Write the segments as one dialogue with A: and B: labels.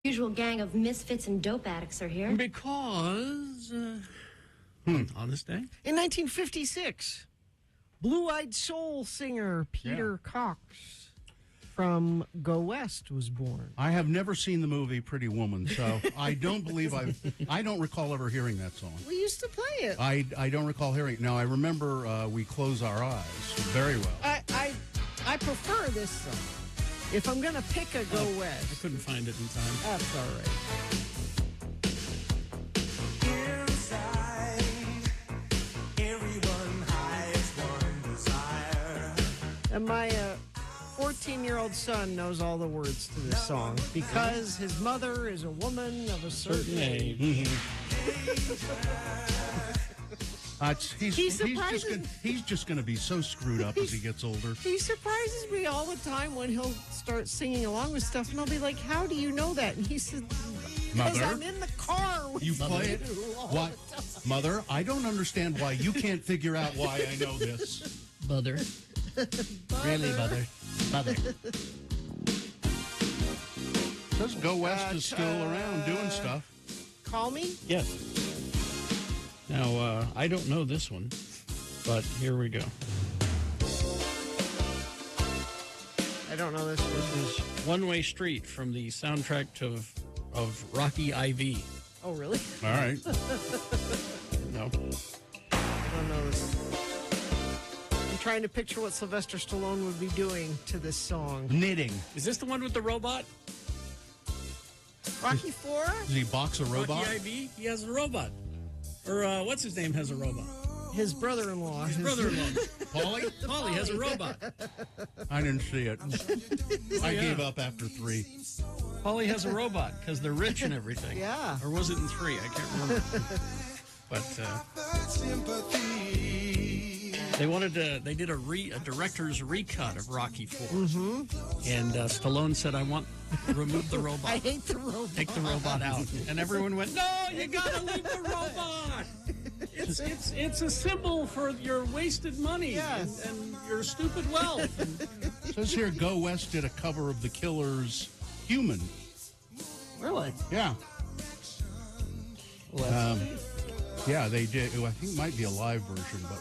A: Usual gang of misfits and dope addicts are here.
B: Because, on this day?
C: In 1956, blue-eyed soul singer Peter Cox from Go West was born.
D: I have never seen the movie Pretty Woman, so I don't believe I don't recall ever hearing that song.
C: We used to play it.
D: I don't recall hearing it. Now, I remember We Close Our Eyes very well.
C: I prefer this song. If I'm going to pick a Go West.
B: I couldn't find it in time.
C: That's all right.
E: Inside, everyone hides one desire.
C: And my 14-year-old son knows all the words to this song because his mother is a woman of a certain age.
D: He's just going to be so screwed up as he gets older.
C: He surprises me all the time when he'll start singing along with stuff, and I'll be like, "How do you know that?" And he said, "Because I'm in the car with
D: you play it. Why, Mother? I don't understand why you can't figure out why I know this."
B: Mother. Really, Mother.
D: Says Go West is still around doing stuff.
C: Call me?
B: Yes. Now, I don't know this one, but here we go.
C: I don't know this one.
B: This is One Way Street from the soundtrack of Rocky IV.
C: Oh, really?
D: All right.
B: No.
C: I don't know this one. I'm trying to picture what Sylvester Stallone would be doing to this song.
D: Knitting.
B: Is this the one with the robot?
C: Rocky IV?
D: Does he box a robot?
B: Rocky IV? He has a robot. Or what's his name has a robot?
C: His brother-in-law.
B: His brother-in-law.
D: Paulie
B: has a robot.
D: I didn't see it. I gave up after 3.
B: Paulie has a robot because they're rich and everything.
C: Yeah.
B: Or was it in 3? I can't remember. But they did a director's recut of Rocky IV. Mm-hmm. And Stallone said, I want to remove the robot.
C: I hate the robot.
B: Take the robot out. And everyone went, no, you got to leave the robot. It's a symbol for your wasted money and your stupid wealth.
D: It says here Go West did a cover of The Killers' Human.
C: Really?
D: Yeah.
C: Well,
D: yeah, they did. I think it might be a live version, but...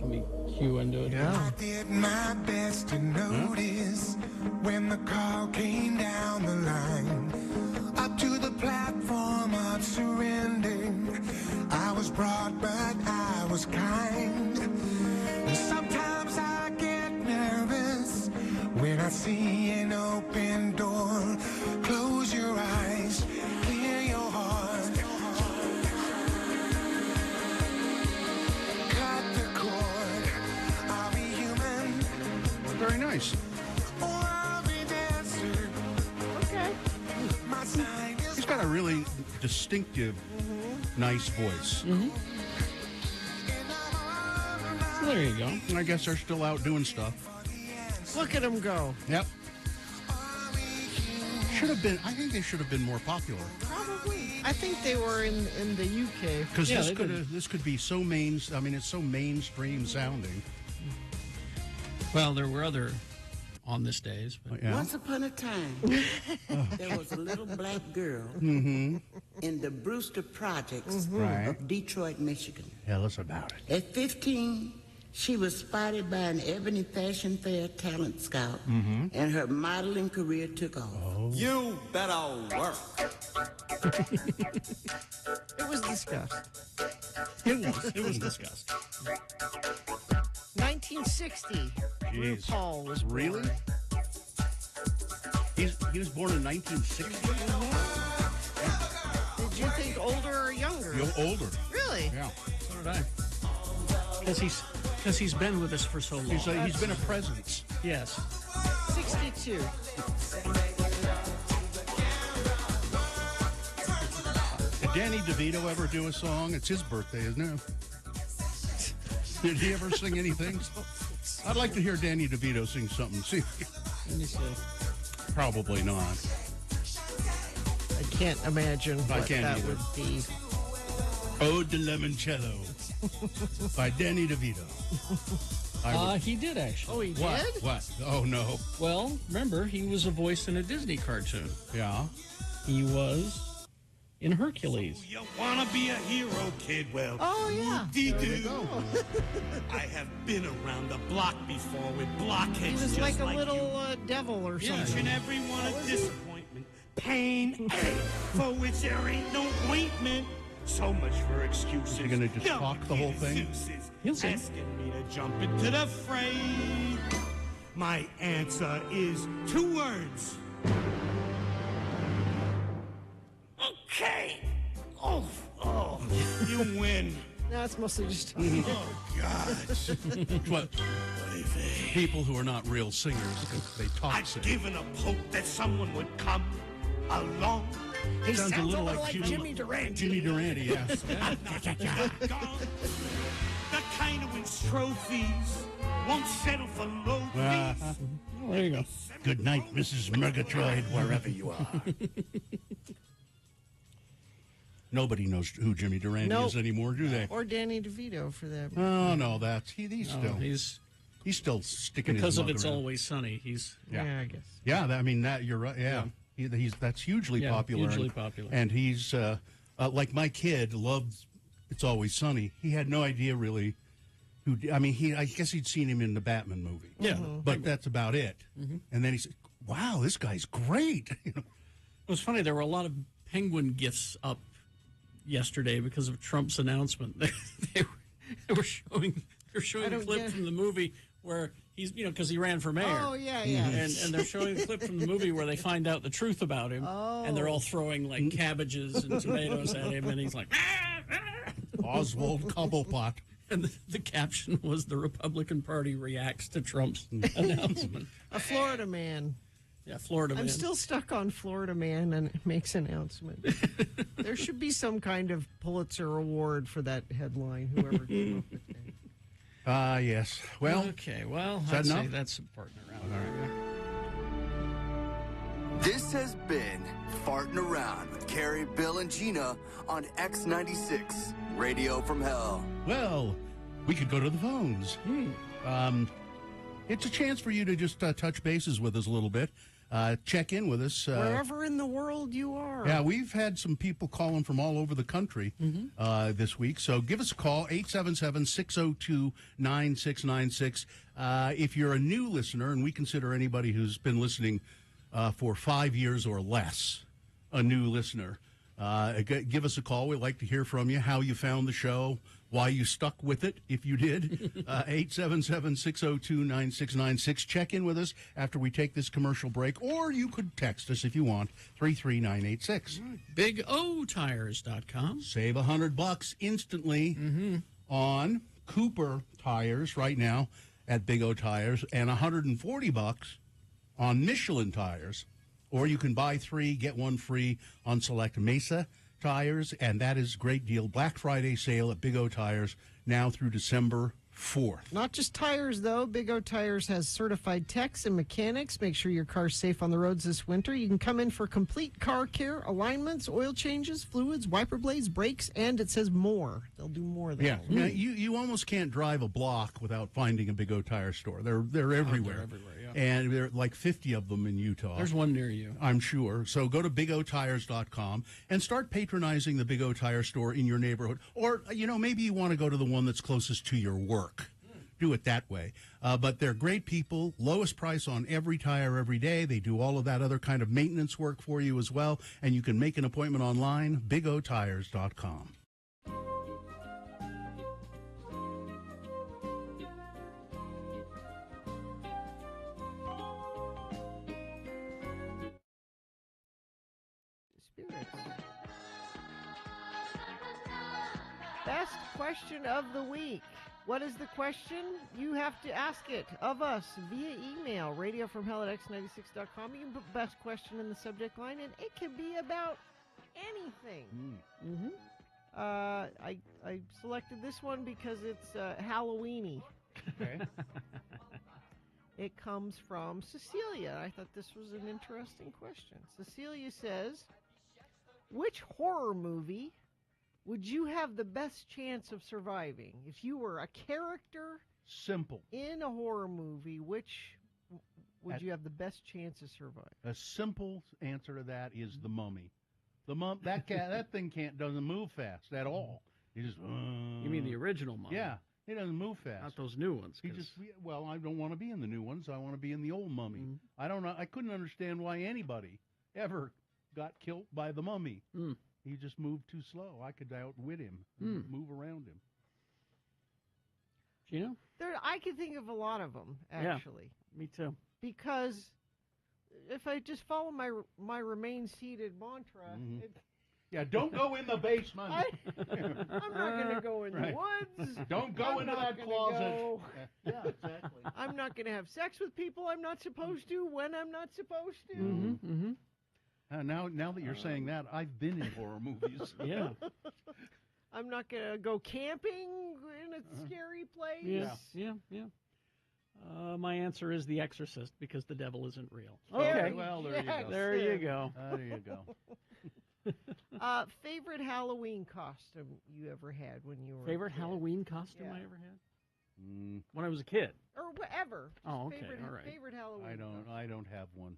B: Let me cue into it.
C: Yeah.
E: I did my best to notice when the call came down the line up to the platform of surrendering. I was broad, but I was kind. And sometimes I get nervous when I see an open door. Close your eyes, clear your heart. Cut the cord. Are we human?
D: Very nice.
E: Or are we dancing?
C: okay.
E: My sign is
D: He's got a really distinctive, nice voice.
B: So there you go.
D: I guess they're still out doing stuff.
C: Look at him go.
D: Yep. Should have been. I think they should have been more popular.
C: Probably. I think they were in the UK.
D: Because
B: Yeah,
D: this could be so it's so mainstream sounding.
B: Well, there were other on this days. But
D: Yeah.
F: Once upon a time, there was a little black girl
D: Mm-hmm.
F: in the Brewster Projects
D: Right.
F: of Detroit, Michigan.
D: Tell us about it.
F: At 15, she was spotted by an Ebony Fashion Fair talent scout, and her modeling career took off.
E: you better work.
C: It was discussed.
B: it was discussed.
C: 1960.
D: Jeez.
C: RuPaul was born.
D: Really? He was born in 1960.
C: Did you think older or younger?
D: You're older.
C: Really?
D: Yeah.
B: So did I. Because he's been with us for so long.
D: He's been a presence.
B: Yes.
C: 62.
D: Did Danny DeVito ever do a song? It's his birthday, isn't it? Did he ever sing anything? I'd like to hear Danny DeVito sing something. See,
B: Let me see.
D: probably not.
C: I can't imagine
D: I
C: what
D: can't
C: that
D: either.
C: would be.
D: Ode to Limoncello by Danny DeVito.
B: He did, actually.
C: Oh, he
D: What?
C: did?
D: What? Oh, no.
B: Well, remember, he was a voice in a Disney cartoon.
D: Yeah.
B: He was in Hercules.
G: You wanna be a hero, kid? Well,
C: Oh, yeah.
G: whoop-de-doo. I have been around the block before with blockheads
C: He was
G: just
C: like a
G: like
C: little devil or
B: Yeah.
G: Each
C: something.
G: and every one a disappointment, pain, ache, for which there ain't no ointment. So much for excuses.
D: You're gonna just
G: No
D: talk the whole thing?
G: excuses.
B: He'll sing.
G: Asking me to jump into the fray. My answer is 2 words. Okay. Oh, you win.
C: No, it's mostly just
G: Oh, God.
D: What? People who are not real singers, they talk
G: I've
D: sing.
G: given up hope that someone would come along.
C: He
D: Sounds
C: sounds
D: a little like
C: Jimmy Durante.
D: Jimmy Durante, yes.
G: The kind who wins trophies won't settle for low fees.
B: Oh, there you go.
D: Good night, Mrs. Murgatroyd, wherever you are. Nobody knows who Jimmy Durante
C: Nope.
D: is anymore, do they?
C: Or Danny DeVito for that.
D: Oh, no, that's he's
B: No,
D: still
B: he's
D: he's still sticking
B: because
D: his
B: of
D: mug
B: It's
D: around.
B: Always Sunny. He's
C: Yeah, I guess.
D: Yeah, I mean that you're right. Yeah, he's that's hugely
B: Yeah,
D: popular.
B: hugely
D: and,
B: popular.
D: And he's like my kid loves It's Always Sunny. He had no idea really who. I mean, I guess he'd seen him in the Batman movie.
B: Yeah.
D: but that's about it. And then he said, "Wow, this guy's great." You know?
B: It was funny. There were a lot of Penguin gifs up yesterday because of Trump's announcement. They were showing
C: I
B: a
C: don't
B: clip
C: get-
B: from the movie where he's because he ran for mayor.
C: Oh, yeah, yeah.
B: And they're showing a clip from the movie where they find out the truth about him, and they're all throwing like cabbages and tomatoes at him, and he's like,
D: Oswald Cobblepot.
B: and the caption was the Republican Party reacts to Trump's announcement.
C: A Florida man.
B: Yeah, Florida man.
C: I'm still stuck on Florida man and makes announcement. There should be some kind of Pulitzer Award for that headline, whoever came up with that.
D: Yes. Well,
B: Okay, well,
D: that
B: I'd say
D: enough?
B: that's farting around. All right.
H: This has been Farting Around with Carrie, Bill, and Gina on X96, Radio from Hell.
D: well, we could go to the phones. It's a chance for you to just touch bases with us a little bit. Check in with us.
C: Wherever in the world you are.
D: Yeah, we've had some people calling from all over the country this week. So give us a call, 877-602-9696. If you're a new listener, and we consider anybody who's been listening for 5 years or less a new listener, give us a call. We'd like to hear from you, how you found the show, why you stuck with it, if you did. 877-602-9696. Check in with us after we take this commercial break, or you could text us if you want, 33986.
B: BigOTires.com.
D: Save $100 instantly on Cooper tires right now at Big O Tires, and $140 on Michelin tires. Or you can buy 3, get 1 free on select Mesa tires, and that is a great deal. Black Friday sale at Big O Tires now through December 4th.
C: Not just tires, though. Big O Tires has certified techs and mechanics. Make sure your car's safe on the roads this winter. You can come in for complete car care, alignments, oil changes, fluids, wiper blades, brakes, and it says more. They'll do more than
D: Yeah,
C: that.
D: now, you almost can't drive a block without finding a Big O Tire store. They're everywhere.
B: everywhere, yeah.
D: And there are like 50 of them in Utah.
B: There's one near you.
D: I'm sure. So go to BigOTires.com and start patronizing the Big O Tire store in your neighborhood. Or, maybe you want to go to the one that's closest to your work. Do it that way. But they're great people, lowest price on every tire every day. They do all of that other kind of maintenance work for you as well. And you can make an appointment online, BigOTires.com.
C: Spirits. Best question of the week. What is the question? You have to ask it of us via email, radiofromhell@x96.com. You can put best question in the subject line, and it can be about anything. I selected this one because it's Halloweeny.
D: Okay.
C: It comes from Cecilia. I thought this was an interesting question. Cecilia says, which horror movie would you have the best chance of surviving? If you were a character
D: Simple.
C: In a horror movie, which would
D: At-
C: you have the best chance to survive?
D: A simple answer to that is the Mummy. That thing doesn't move fast at all. He just.
B: You mean the original Mummy?
D: Yeah, he doesn't move fast.
B: Not those new ones.
D: He
B: 'cause-
D: just I don't want to be in the new ones. I want to be in the old Mummy. I don't know. I couldn't understand why anybody ever got killed by the Mummy. He just moved too slow. I could outwit him, move around him.
B: Gino?
C: I can think of a lot of them, actually.
B: Yeah, me too.
C: Because if I just follow my remain seated mantra,
D: Yeah, don't go in the basement.
C: I'm not going to go in the woods.
D: Don't go into that closet.
C: Yeah, exactly. I'm not going to have sex with people I'm not supposed to when I'm not supposed to.
D: Now that you're saying that, I've been in horror movies.
B: Yeah.
C: I'm not going to go camping in a scary place.
B: Yeah. My answer is The Exorcist because the devil isn't real.
D: Okay, well, there you go.
B: There you go.
D: There you go.
C: Favorite Halloween costume you ever had when you were
B: Favorite
C: a kid?
B: Halloween costume I
C: Yeah.
B: ever had? When I was a kid.
C: Or whatever.
B: Oh, okay,
C: Favorite,
B: all right.
C: favorite Halloween costume.
D: I don't have one.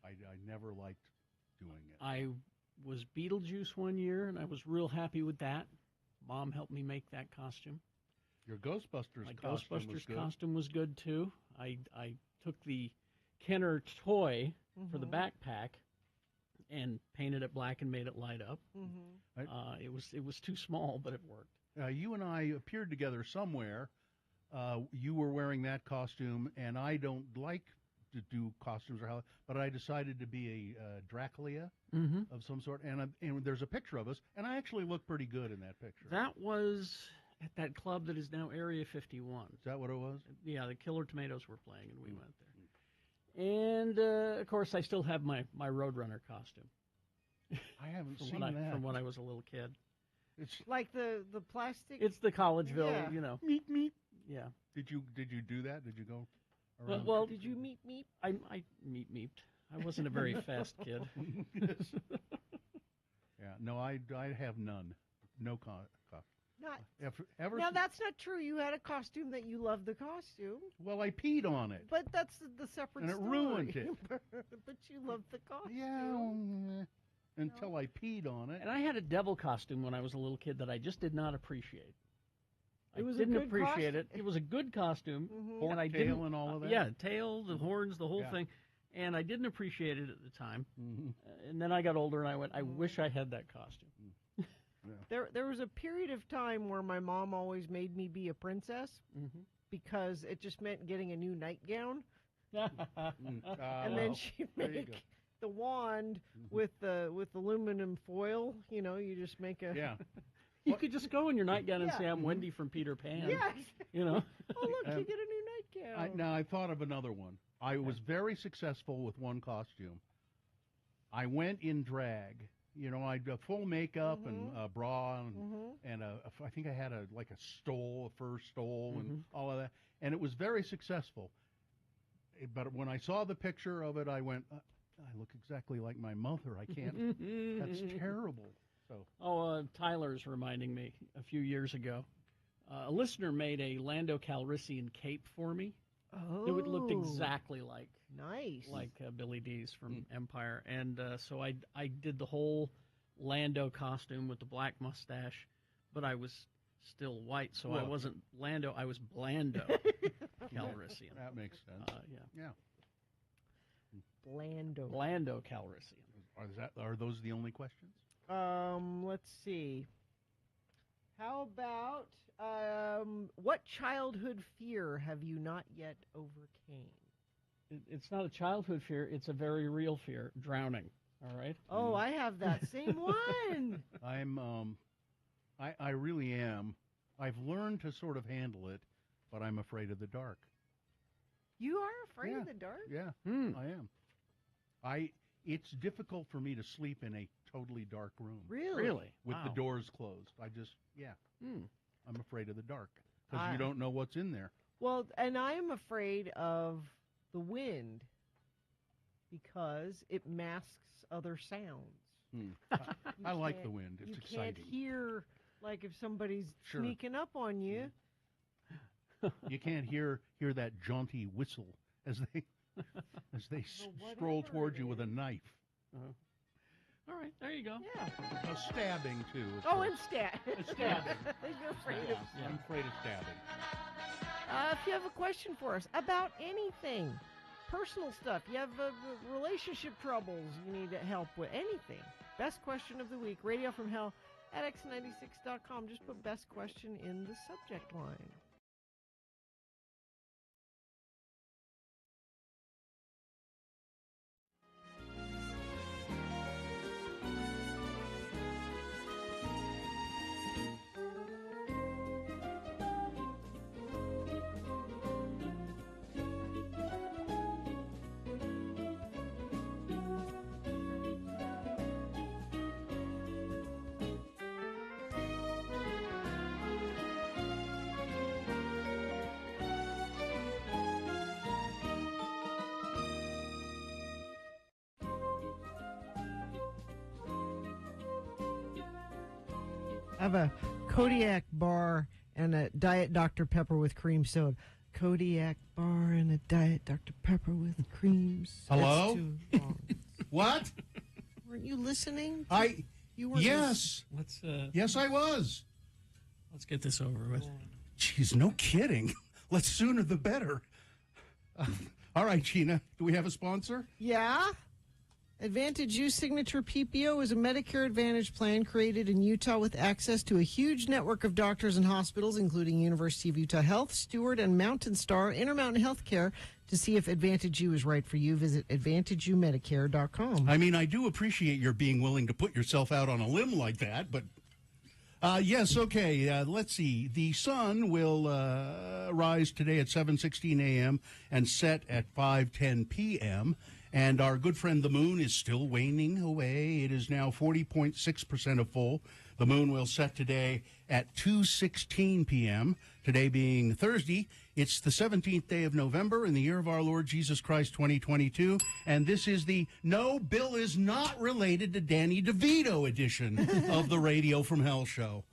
D: I never liked doing it.
B: I was Beetlejuice one year, and I was real happy with that. Mom helped me make that costume.
D: Your Ghostbusters
B: My
D: costume was
B: Ghostbusters
D: good.
B: costume was good, too. I took the Kenner toy for the backpack and painted it black and made it light up. It was too small, but it worked.
D: You and I appeared together somewhere. You were wearing that costume, and I don't like to do costumes but I decided to be a Dracula of some sort, and there's a picture of us, and I actually look pretty good in that picture.
B: That was at that club that is now Area 51.
D: Is that what it was?
B: Yeah, the Killer Tomatoes were playing, and we went there. And, of course, I still have my Roadrunner costume.
D: I haven't
B: from
D: seen
B: when
D: that.
B: From when I was a little kid.
D: It's
C: Like the plastic.
B: It's the Collegeville,
C: Yeah.
B: Meep, meep. Yeah.
D: Did you do that? Did you go around?
B: Well,
C: Did you meet me?
B: I meeped. I wasn't a very fast kid.
D: Yeah, no, I have none. No costume.
C: Not.
D: Ever?
C: Now that's not true. You had a costume that you loved the costume,
D: Well, I peed on it.
C: but that's the separate
D: And it
C: story.
D: ruined it.
C: But you loved the costume.
D: Yeah, until I peed on it.
B: And I had a devil costume when I was a little kid that I just did not appreciate.
C: It was a
B: didn't
C: good
B: appreciate it. It was a good costume, and I
D: Tail
B: didn't.
D: and all of that?
B: Yeah, tail, the horns, the whole
D: Yeah.
B: thing, and I didn't appreciate it at the time. And then I got older, and I went, I wish I had that costume.
C: There was a period of time where my mom always made me be a princess because it just meant getting a new nightgown, and then she'd
D: There you go.
C: make the wand with aluminum foil. You know, you just make a
D: Yeah.
B: You could just go in your nightgown and
C: Yeah.
B: say, I'm Wendy from Peter Pan.
C: Yeah.
B: You know?
C: Oh look, you get a new nightgown.
D: Now I thought of another one. I was very successful with one costume. I went in drag. You know, I did full makeup and a bra and I think I had a fur stole and all of that, and it was very successful. But when I saw the picture of it, I went, I look exactly like my mother. I can't. That's terrible. So
B: Tyler's reminding me a few years ago. A listener made a Lando Calrissian cape for me.
C: Oh,
B: It looked exactly like
C: nice.
B: Billy D's from Empire, and so I did the whole Lando costume with the black mustache, but I was still white, so I wasn't Lando. I was Blando Calrissian.
D: that makes sense.
B: Yeah,
C: Blando.
B: Blando Calrissian.
D: Are those the only questions?
C: Let's see. How about what childhood fear have you not yet overcame?
B: It's not a childhood fear; it's a very real fear: drowning. All right.
C: Oh, I have that same one.
D: I really am. I've learned to sort of handle it, but I'm afraid of the dark.
C: You are afraid
D: Yeah.
C: of the dark?
D: Yeah, I am. It's difficult for me to sleep in a totally dark room.
B: Really?
D: With the
B: Wow.
D: doors closed. I'm afraid of the dark because
C: Ah.
D: you don't know what's in there.
C: Well, and I'm afraid of the wind because it masks other sounds.
D: I like
C: can't-
D: the wind. It's
C: you
D: exciting.
C: can't hear, like, if somebody's
D: Sure.
C: sneaking up on you.
D: You can't hear that jaunty whistle as they stroll towards you with a knife.
B: All right, there you go.
C: Yeah.
D: A stabbing too. of
C: Oh,
D: course.
C: and
D: stabbing.
C: You're afraid of.
D: Yeah, I'm afraid of stabbing.
C: If you have a question for us about anything, personal stuff, you have relationship troubles you need help with, anything. Best question of the week, Radio from Hell at x96.com. Just put best question in the subject line. I have a Kodiak bar and a Diet Dr. Pepper with cream soda. Kodiak bar and a Diet Dr. Pepper with cream soda.
D: Hello?
C: That's too long.
D: What?
C: Weren't you listening? You weren't
D: Yes. Yes, I was.
B: Let's get this over with.
D: Jeez, no kidding. Let's sooner the better. All right, Gina, do we have a sponsor?
C: Yeah. Advantage U Signature PPO is a Medicare Advantage plan created in Utah with access to a huge network of doctors and hospitals, including University of Utah Health, Steward, and Mountain Star, Intermountain Healthcare. To see if Advantage U is right for you, visit AdvantageUMedicare.com.
D: I mean, I do appreciate your being willing to put yourself out on a limb like that, but yes, okay. Let's see. The sun will rise today at 7:16 a.m. and set at 5:10 p.m., and our good friend the moon is still waning away. It is now 40.6% of full. The moon will set today at 2:16 p.m., today being Thursday. It's the 17th day of November in the year of our Lord Jesus Christ, 2022, and this is the No, Bill is Not Related to Danny DeVito edition of the Radio from Hell show.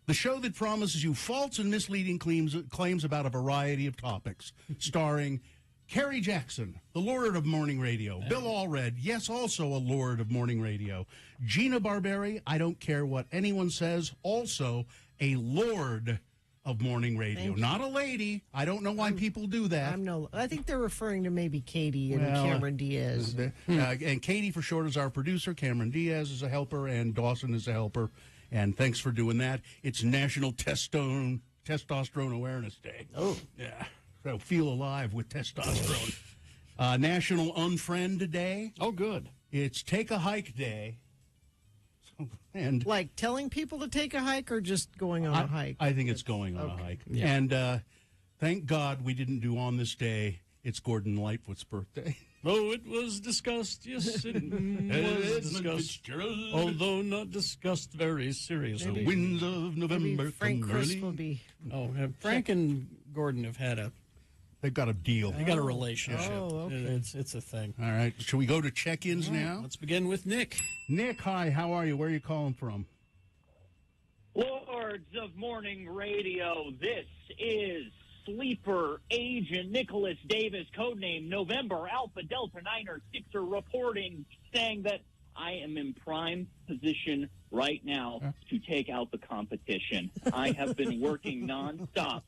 D: The show that promises you false and misleading claims about a variety of topics, starring Kerry Jackson, the Lord of Morning Radio. Bill Allred, yes, also a Lord of Morning Radio. Gina Barberi, I don't care what anyone says, also a Lord of Morning Radio. Not a lady. I don't know why people do that.
C: I think they're referring to maybe Katie and Cameron Diaz.
D: And Katie, for short, is our producer. Cameron Diaz is a helper, and Dawson is a helper. And thanks for doing that. It's National Testosterone Awareness Day.
C: Oh.
D: Yeah. So feel alive with testosterone. National Unfriend Day.
B: Oh, good.
D: It's Take a Hike Day. And
C: like telling people to take a hike or just going on a hike?
D: I think it's going on a hike.
B: Yeah.
D: And thank God we didn't do on this day. It's Gordon Lightfoot's birthday.
B: Oh, it was discussed. Yes, it was discussed. Although not discussed very seriously.
D: The winds of November.
C: Maybe Frank
D: come
C: Chris
D: early.
C: will be.
B: Oh, Frank and Gordon have had
D: They've got a deal.
B: They got a relationship.
C: Oh, okay.
B: It's a thing.
D: All right. Shall we go to check-ins now?
B: Let's begin with Nick.
D: Nick, hi. How are you? Where are you calling from?
I: Lords of Morning Radio, this is Sleeper Agent Nicholas Davis, codename November Alpha Delta Niner Sixer, reporting, saying that I am in prime position right now to take out the competition. I have been working nonstop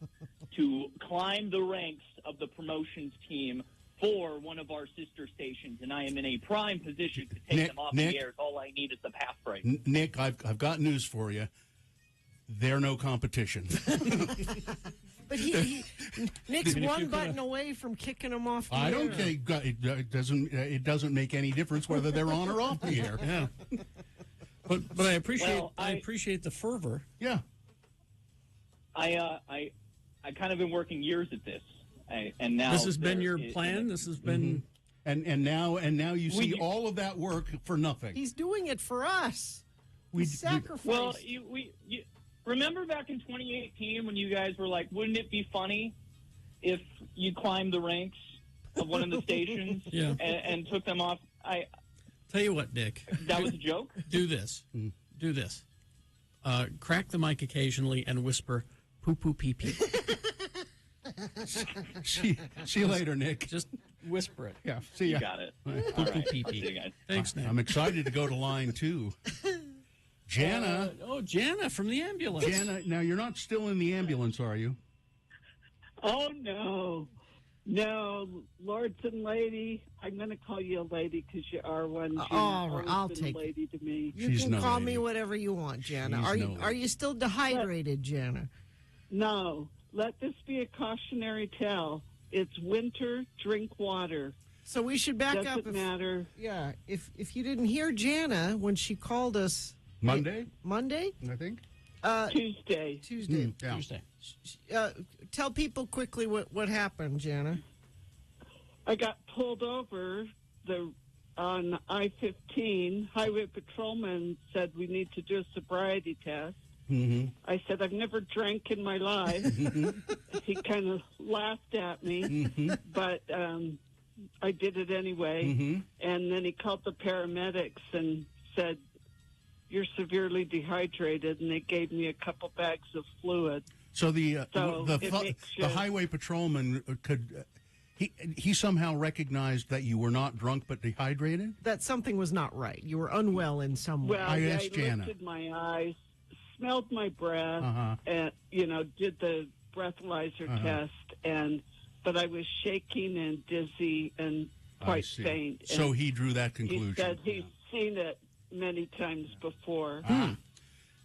I: to climb the ranks of the promotions team for one of our sister stations, and I am in a prime position to take them off the air. All I need is the pass break.
D: Nick, I've got news for you. They're no competition.
C: But Nick's one button away from kicking them off the air.
D: I don't think it doesn't make any difference whether they're on or off the air.
B: Yeah. But I appreciate the fervor.
D: Yeah.
I: I kind of been working years at this, and now
B: this has been your plan. This has been,
D: and now you see all of that work for nothing.
C: He's doing it for us. We sacrificed.
I: Well, you remember back in 2018 when you guys were like, "Wouldn't it be funny if you climbed the ranks of one of the stations and took them off?"
B: Tell you what, Nick.
I: That was a joke.
B: Do this. Do this. Crack the mic occasionally and whisper, "Poo poo pee pee."
D: See you later, Nick.
B: Just whisper it.
D: Yeah, see ya.
I: You got it.
B: Poo
I: All
B: poo
I: right.
B: pee
I: I'll see
B: pee.
I: you guys.
B: Thanks, Nick.
D: I'm excited to go to line 2. Jana.
B: Jana from the ambulance.
D: Jana, now you're not still in the ambulance, are you?
J: Oh, no. No, lords and lady, I'm going to call you a lady because you are one. You've always
C: I'll
J: been
C: take
J: a lady to me.
C: You
D: She's
C: can
D: no
C: call
D: lady.
C: me whatever you want, Jana.
D: She's
C: Are
D: no
C: you
D: lady.
C: are you still dehydrated, Jana?
J: No, let this be a cautionary tale. It's winter, drink water.
C: So we should back
J: Doesn't
C: up.
J: matter.
C: Yeah, if you didn't hear Jana when she called us
D: Monday,
C: Monday,
D: I think.
J: Tuesday.
C: Tuesday.
D: Yeah.
B: Tuesday.
C: Tell people quickly what happened, Jana.
J: I got pulled over on I-15. Highway patrolman said we need to do a sobriety test.
D: Mm-hmm.
J: I said, I've never drank in my life. He kind of laughed at me, but I did it anyway. And then he called the paramedics and said, you're severely dehydrated, and they gave me a couple bags of fluid.
D: So the
J: makes you-
D: highway patrolman could he somehow recognized that you were not drunk but dehydrated?
C: That something was not right. You were unwell in some way.
J: Well,
D: I asked
J: I
D: Jana.
J: lifted my eyes, smelled my breath,
D: Uh-huh.
J: and did the breathalyzer test, but I was shaking and dizzy and
D: I
J: quite
D: see.
J: faint.
D: So
J: And
D: he drew that conclusion.
J: he said he's seen it many times before.
D: And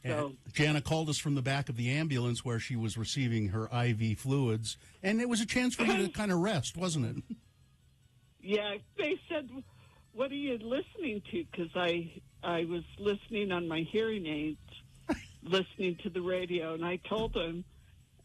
J: So
D: Jana called us from the back of the ambulance where she was receiving her IV fluids, and it was a chance for you to kind of rest, wasn't it?
J: yeah, they said, "What are you listening to?" Because I was listening on my hearing aids, listening to the radio, and I told them,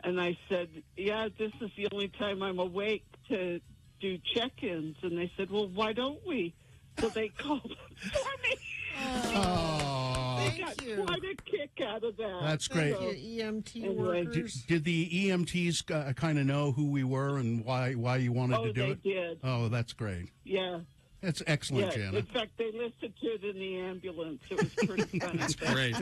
J: and I said, "Yeah, this is the only time I'm awake to do check-ins." And they said, "Well, why don't we?" So they called for me.
D: Oh,
J: Got
C: Thank you.
J: quite a kick out of that.
D: that's great.
J: So,
C: Thank you, EMT
J: Anyway,
C: workers.
D: Did the EMTs kind of know who we were and why you wanted
J: oh,
D: to do
J: they
D: it?
J: did.
D: Oh, that's great.
J: Yeah.
D: That's excellent,
J: Yeah.
D: Jana.
J: In fact, they listened to it in the ambulance. It was pretty funny.
B: That's great.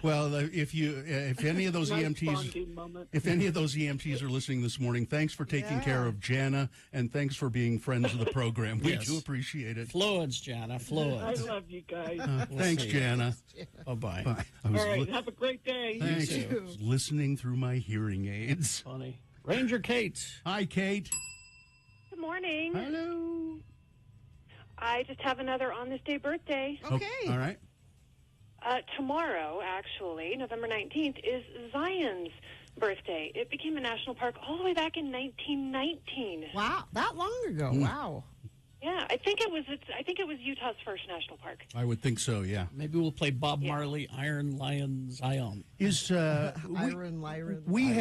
D: Well, if any of those
J: Nice
D: EMTs,
J: bonding moment.
D: if any of those EMTs are listening this morning, thanks for taking care of Jana, and thanks for being friends of the program. We
B: Yes.
D: do appreciate it.
B: Fluids, Jana.
J: I
B: Fluids.
J: love you guys.
D: Thanks,
B: see.
D: Jana.
B: Bye-bye.
D: Bye. I
J: All
D: was
J: right.
D: li-
J: Have a great day.
D: thanks.
B: too.
D: I was listening through my hearing aids.
B: Funny. Ranger Kate.
D: Hi, Kate.
K: Good morning.
D: Hello.
K: I just have another on this day birthday.
C: Okay.
D: Oh, all right.
K: Tomorrow, actually, November 19th, is Zion's birthday. It became a national park all the way back in 1919.
C: Wow, that long ago. Wow.
K: Yeah, I think it was Utah's first national park.
D: I would think so. Yeah.
B: Maybe we'll play Bob Marley, Iron Lion Zion.
D: Is
C: Lyran.
D: we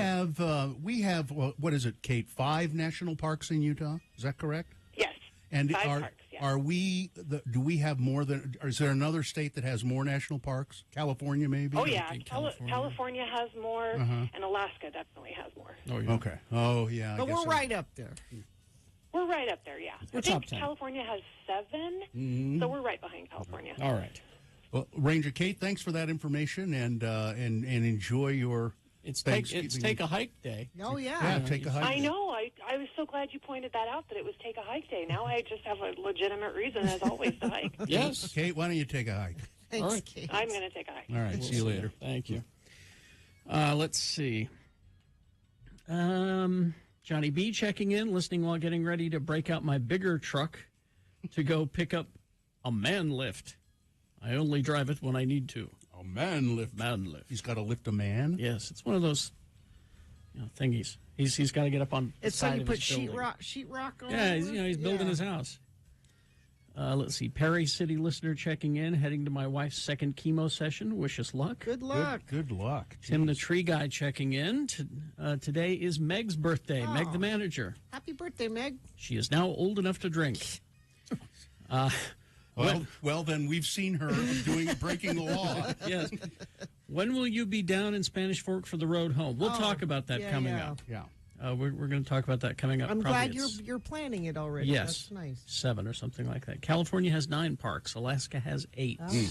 D: have what is it, Kate? 5 national parks in Utah. Is that correct?
K: Yes.
D: And
K: 5
D: are
K: parks, yeah.
D: are we? Do we have more than? Or is there another state that has more national parks? California, maybe.
K: Oh, yeah.
B: think
K: California has more, and Alaska definitely has more.
B: Oh, yeah.
D: Okay. Oh, yeah. I
C: But
D: guess
C: we're
D: so.
C: right up there.
K: We're right up there, yeah.
B: We're
K: I think
B: top 10.
K: California has 7, so we're right behind California.
B: All right.
D: Well, Ranger Kate, thanks for that information, and enjoy your.
B: It's
D: Thanksgiving.
B: take a hike day.
C: Oh, yeah.
D: Yeah, take a hike.
K: I know. I was so glad you pointed that out, that it was Take a Hike Day. Now I just have a legitimate reason, as always, to hike.
B: Yes.
D: Kate, why don't you take a hike?
C: Thanks,
B: All right.
C: Kate.
K: I'm going to take a hike.
D: All right. See you later.
B: Thank you. Let's see. Johnny B checking in, listening while getting ready to break out my bigger truck to go pick up a man lift. I only drive it when I need to.
D: Oh, man lift.
B: Man lift.
D: He's got to lift a man.
B: Yes, it's one of those thingies. He's got to get up on the
C: It's so
B: side
C: you
B: of
C: put
B: his building.
C: sheetrock on.
B: Yeah, he's building his house. Let's see. Perry City listener checking in, heading to my wife's second chemo session. Wish us luck.
C: Good luck.
D: Good luck.
B: Tim the tree guy checking in. Today is Meg's birthday.
C: Oh.
B: Meg the manager.
C: Happy birthday, Meg.
B: She is now old enough to drink.
D: Well, then we've seen her breaking the law.
B: Yes. When will you be down in Spanish Fork for the road home? We'll
C: Oh,
B: talk about that
C: yeah,
B: coming
C: yeah.
B: up.
D: Yeah.
B: We're going to talk about that coming up.
C: I'm
B: Probably
C: glad
B: it's
C: you're planning it already.
B: Yes.
C: That's nice.
B: 7 or something like that. California has 9 parks. Alaska has 8.
C: Oh.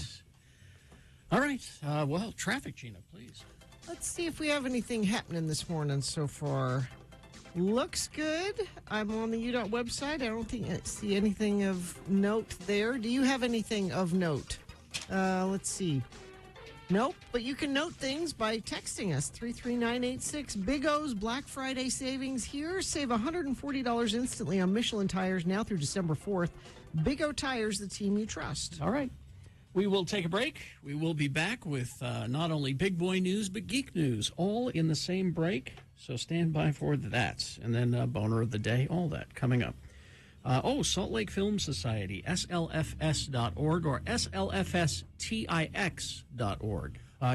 B: All right. Well, traffic, Gina, please.
C: Let's see if we have anything happening this morning so far. Looks good. I'm on the UDOT website. I don't think I see anything of note there. Do you have anything of note? Let's see. Nope, but you can note things by texting us, 33986. Big O's Black Friday savings here. Save $140 instantly on Michelin tires now through December 4th. Big O Tires, the team you trust.
B: All right. We will take a break. We will be back with not only big boy news, but geek news, all in the same break. So stand by for that. And then boner of the day, all that coming up. Salt Lake Film Society, slfs.org or slfstix.org.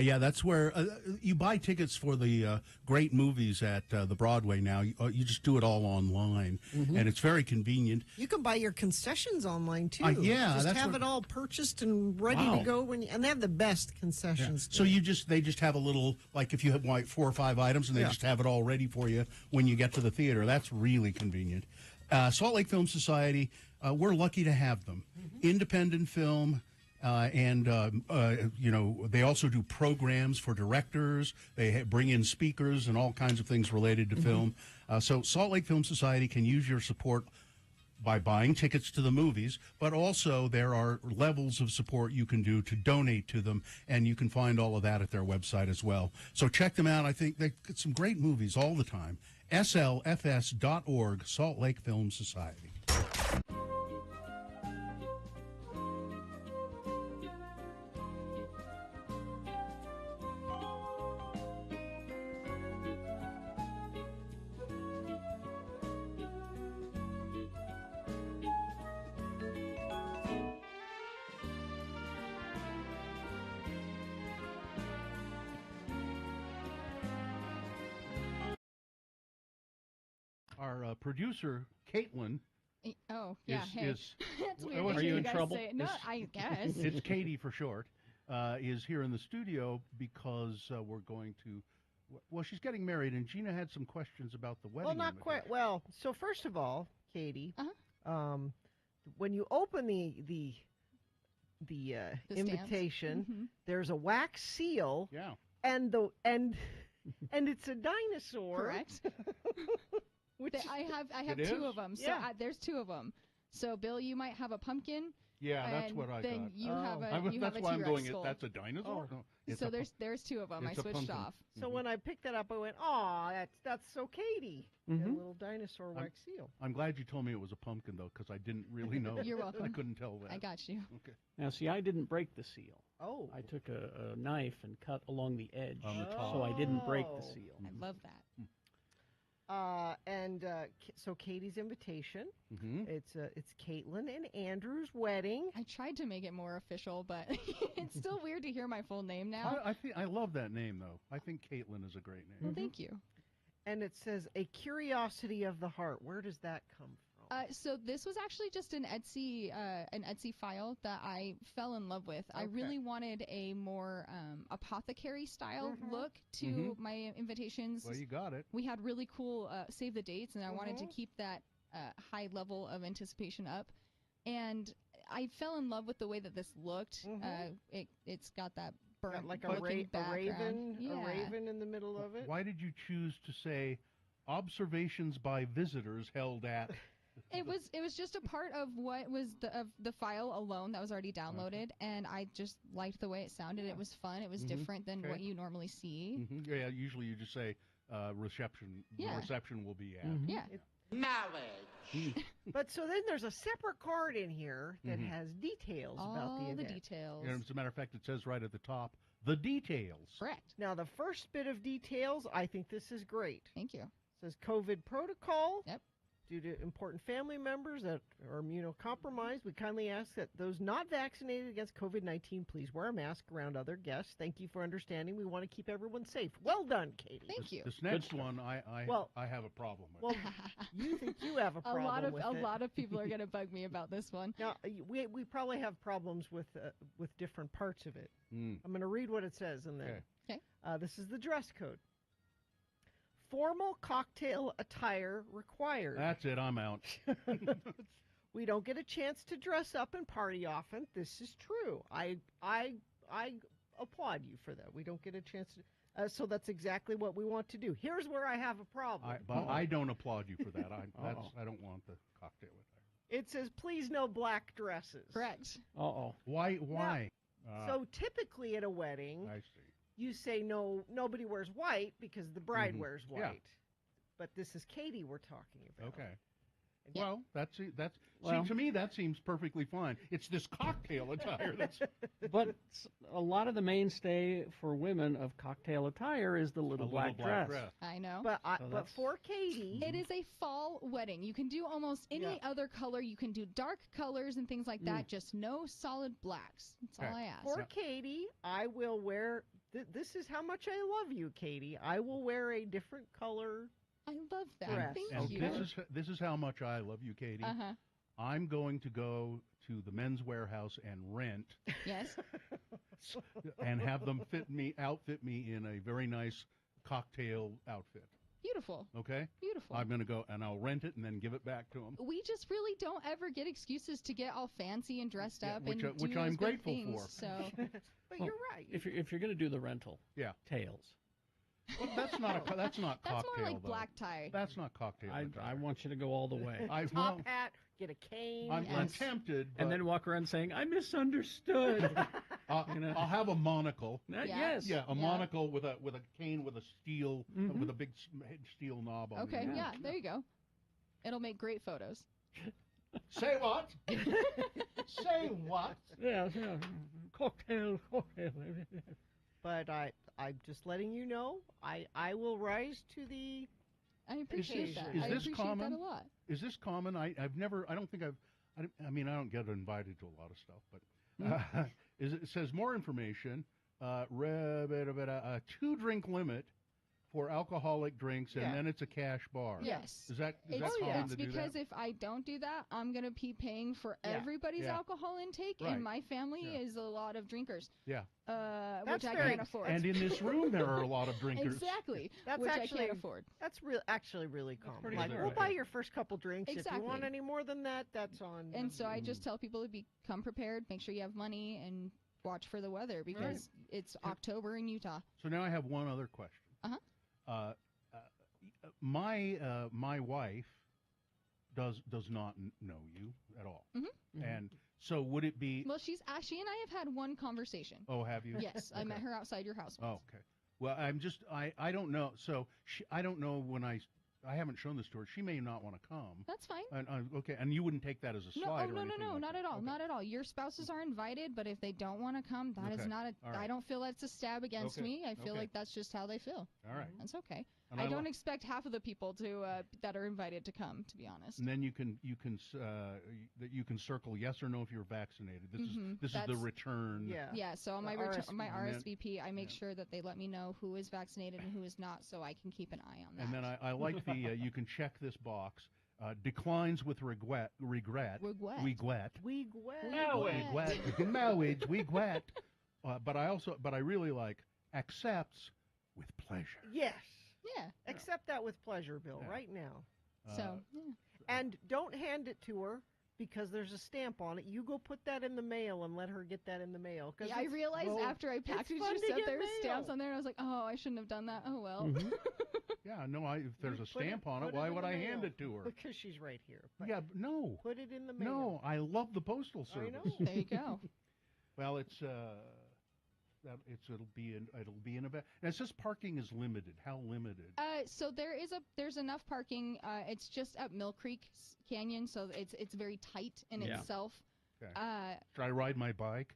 D: Yeah, that's where you buy tickets for the great movies at the Broadway now. You just do it all online, and it's very convenient.
C: You can buy your concessions online, too.
D: Yeah,
C: just
D: that's
C: have
D: what-
C: it all purchased and ready to go. And they have the best concessions.
D: So they just have a little, like if you have like 4 or 5 items, and they just have it all ready for you when you get to the theater. That's really convenient. Salt Lake Film Society, we're lucky to have them. Independent film. They also do programs for directors. They bring in speakers and all kinds of things related to film. So Salt Lake Film Society can use your support by buying tickets to the movies, but also there are levels of support you can do to donate to them, and you can find all of that at their website as well. So check them out. I think they've got some great movies all the time. slfs.org, Salt Lake Film Society. Our producer, Caitlin.
L: Oh, yeah. Hey.
D: Is
L: That's weird.
D: are you in
L: guys
D: trouble?
L: say it. No, I guess.
D: It's Katie for short. Is here in the studio because we're going to. Well, she's getting married, and Gina had some questions about the wedding.
C: Well, not quite. Well, so first of all, Katie, when you open the invitation, there's a wax seal.
D: Yeah.
C: And it's a dinosaur.
L: Correct. I have
D: It
L: 2
D: is?
L: of them. So
C: Yeah.
L: there's 2 of them. So Bill, you might have a pumpkin.
D: Yeah, that's
L: and
D: what I
L: then
D: got.
L: you have a
D: that's
L: T-Rex
D: why I'm going.
L: skull.
D: That's a dinosaur.
C: Oh.
D: No, it's
L: So
D: a
L: there's 2 of them. I
D: it's a
L: switched
D: pumpkin.
L: off.
C: So when I picked that up, I went, "Aw, that's so Katie." A little dinosaur wax seal.
D: I'm glad you told me it was a pumpkin, though, because I didn't really know.
L: You're welcome.
D: I couldn't tell that.
L: I got you.
D: Okay.
B: Now, see, I didn't break the seal.
C: Oh.
B: I took a knife and cut along the edge,
D: On the top.
B: so I didn't break the seal.
L: I love that.
C: So Katie's invitation.
D: Mm-hmm.
C: It's Caitlin and Andrew's wedding.
L: I tried to make it more official, but it's still weird to hear my full name now.
D: I love that name, though. I think Caitlin is a great name.
L: Well, thank you.
C: And it says a curiosity of the heart. Where does that come from?
L: So this was actually just an Etsy file that I fell in love with. I really wanted a more apothecary style look to my invitations.
D: Well, you got it.
L: We had really cool save the dates, and I wanted to keep that high level of anticipation up. And I fell in love with the way that this looked. It's got that burnt
C: Got like a
L: looking
C: raven,
L: background.
C: a raven in the middle of it.
D: Why did you choose to say observations by visitors held at?
L: It was just a part of what was the file alone that was already downloaded, and I just liked the way it sounded. It was fun. It was different than what you normally see.
D: Yeah, usually you just say reception.
L: Yeah.
D: The reception will be at.
L: Yeah.
F: Knowledge.
C: But so then there's a separate card in here that has details about the
L: All
C: event.
L: the details.
D: And as a matter of fact, it says right at the top, the details.
L: Correct.
C: Now the first bit of details, I think this is great.
L: Thank you.
C: It says COVID protocol.
L: Yep.
C: Due to important family members that are immunocompromised, we kindly ask that those not vaccinated against COVID-19 please wear a mask around other guests. Thank you for understanding. We want to keep everyone safe. Well done, Katie.
L: Thank you.
D: This next one, I have a problem with.
C: Well, you think you have a problem with
L: a
C: it.
L: lot of people are going to bug me about this one.
C: Now, we probably have problems with different parts of it. I'm going to read what it says in there.
L: Okay.
C: This is the dress code. Formal cocktail attire required.
D: That's it. I'm out.
C: We don't get a chance to dress up and party often. This is true. I applaud you for that. We don't get a chance to. So that's exactly what we want to do. Here's where I have a problem.
D: But I don't applaud you for that. I don't want the cocktail attire.
C: It says, please no black dresses.
L: Correct.
D: Why?
C: So typically at a wedding,
D: I see.
C: you say no, nobody wears white because the bride wears white.
D: Yeah.
C: But this is Katie we're talking about.
D: Okay.
C: Yeah.
D: Well, see, to me that seems perfectly fine. It's this cocktail attire that's.
B: But a lot of the mainstay for women of cocktail attire is the little black dress.
L: I know.
C: But for Katie,
L: it is a fall wedding. You can do almost any other color. You can do dark colors and things like that. Just no solid blacks. That's all I ask.
C: For Katie, I will wear. This is how much I love you, Katie. I will wear a different color.
L: I love that.
C: Dress.
L: Thank you.
D: This is how much I love you, Katie. I'm going to go to the Men's Warehouse and rent.
L: Yes.
D: And have them outfit me in a very nice cocktail outfit.
L: Beautiful.
D: Okay?
L: Beautiful.
D: I'm going to go and I'll rent it and then give it back to them.
L: We just really don't ever get excuses to get all fancy and dressed up
D: which
L: do
D: I'm
L: those good
D: grateful
L: things,
D: for.
L: So.
C: But you're right.
B: If you're going to do the rental, tails.
D: Well, that's not cocktail.
L: That's more like
D: though.
L: black tie.
D: That's not cocktail.
B: I want you to go all the way.
C: Top hat, get a cane.
D: I'm tempted,
B: and then walk around saying, "I misunderstood."
D: I'll have a monocle.
B: Yes.
D: Yeah, a monocle with a cane with a steel with a big steel knob on it.
L: Okay, yeah, there you go. It'll make great photos.
D: Say what? Say what?
B: Yeah. Cocktail.
C: But I'm just letting you know, I will rise to the.
L: I appreciate that.
D: Is
L: I
D: this
L: appreciate
D: common?
L: that a lot.
D: Is this common? I don't get invited to a lot of stuff, but it says more information. 2-drink limit for alcoholic drinks, and then it's a cash bar.
L: Yes.
D: Is that common
L: it's
D: to do
L: because
D: that?
L: if I don't do that, I'm going to be paying for everybody's alcohol intake, and my family is a lot of drinkers.
D: Yeah.
L: Which I can't afford.
D: And in this room, there are a lot of drinkers.
L: Exactly.
C: That's
L: which
C: actually,
L: I can't afford.
C: That's actually really common. Like,
D: good,
C: we'll
D: right?
C: buy your first couple drinks.
L: Exactly.
C: If you want any more than that, that's on.
L: And so I just tell people to come prepared, make sure you have money, and watch for the weather because it's October in Utah.
D: So now I have one other question. My wife does not know you at all, and so would it be?
L: Well, she and I have had one conversation.
D: Oh, have you?
L: Yes, I met her outside your house.
D: Oh, okay. Well, I don't know. So I don't know when I haven't shown this to her. She may not want to come.
L: That's fine.
D: Okay, and you wouldn't take that as a slight?
L: No,
D: or anything like
L: not
D: that.
L: at all,
D: Okay.
L: not at all. Your spouses are invited, but if they don't want to come, that is not a.
D: All right.
L: I don't feel that's a stab against me. I feel like that's just how they feel.
D: All right.
L: That's okay.
D: And
L: I don't expect half of the people that are invited to come, to be honest.
D: And then you can circle yes or no if you're vaccinated. This is the return.
L: Yeah. So on my my RSVP, I make sure that they let me know who is vaccinated and who is not, so I can keep an eye on that.
D: And then I like the you can check this box. Declines with regret. But I really like accepts with pleasure.
C: Yes.
L: Yeah.
C: Accept that with pleasure, Bill, right now.
L: Yeah.
C: And don't hand it to her because there's a stamp on it. You go put that in the mail and let her get that in the mail.
L: Yeah, I realized after I packaged
C: fun
L: your
C: to
L: stuff,
C: get
L: there were
C: mail.
L: stamps on there, and I was like, oh, I shouldn't have done that. Oh, well.
D: Yeah, no, if there's a stamp on it, why would I hand it to her?
C: Because she's right here. But
D: Yeah, but no.
C: put it in the mail.
D: No, I love the postal service.
C: I know.
L: There you go.
D: Well, it'll be an event. And it says parking is limited. How limited?
L: So there's enough parking. It's just at Mill Creek Canyon, so it's very tight in itself.
D: Okay. Should I ride my bike?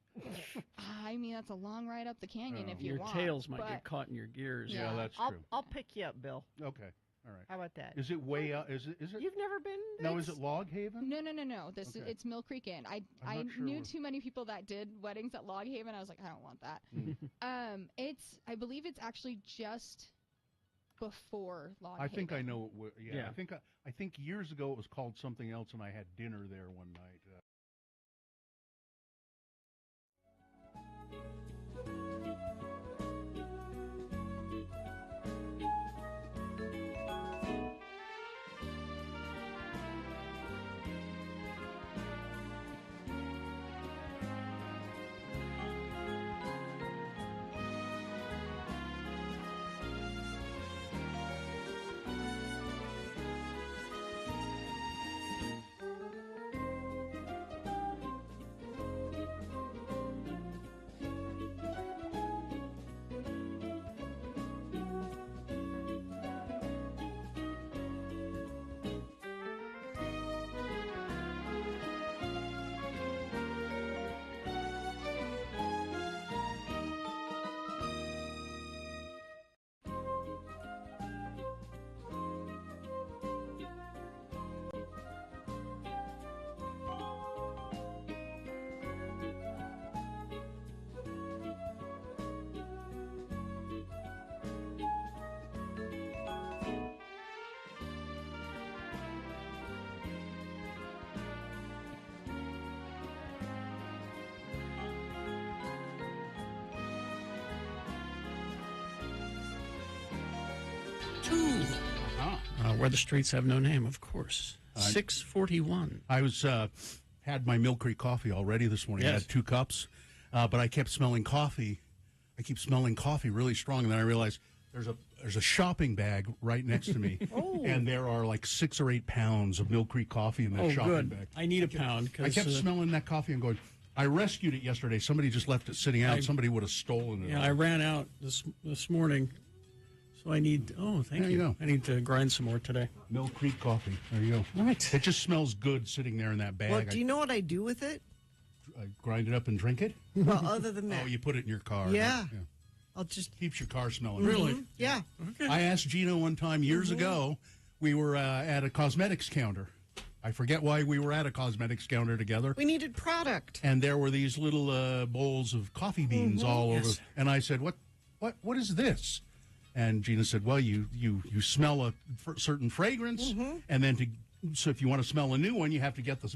L: I mean, that's a long ride up the canyon if you
B: your
L: want.
B: tails might
L: but
B: get caught in your gears.
D: Yeah, that's true.
C: I'll pick you up, Bill.
D: Okay. All right.
C: How about that?
D: Is it way out? Is it?
C: You've never been?
D: No, is it Log Haven?
L: No.
D: Okay.
L: It's Mill Creek Inn. I
D: not sure
L: knew too many people that did weddings at Log Haven. I was like, I don't want that. I believe it's actually just before Log Haven.
D: I think I know it.
B: Yeah.
D: I think years ago it was called something else, and I had dinner there one night.
B: Where the Streets Have No Name, of course. 6:41.
D: I was had my Mill Creek coffee already this morning. I
B: Yes.
D: had 2 cups, but I kept smelling coffee. I keep smelling coffee really strong, and then I realized there's a shopping bag right next to me, and there are like 6 or 8 pounds of Mill Creek coffee in that
B: Oh,
D: shopping
B: good.
D: bag.
B: I need a pound.
D: I kept smelling that coffee and going, I rescued it yesterday. Somebody just left it sitting out. Somebody would have stolen it.
B: Yeah, I ran out this morning, so I need. Oh, thank
D: There
B: you.
D: you go.
B: I need to grind some more today.
D: Mill Creek coffee. There you go.
B: All right.
D: It just smells good sitting there in that bag.
C: Well, do you know what I do with it?
D: I grind it up and drink it?
C: Well, other than that.
D: Oh, you put it in your car.
C: Yeah.
D: right?
C: I'll just
D: Keeps your car smelling.
C: Mhm. Yeah.
D: I asked Gina one time years ago, we were at a cosmetics counter. I forget why we were at a cosmetics counter together.
C: We needed product.
D: And there were these little bowls of coffee beans all over.
B: Yes.
D: And I said, what is this? And Gina said, well, you smell a certain fragrance, and then so if you want to smell a new one, you have to get the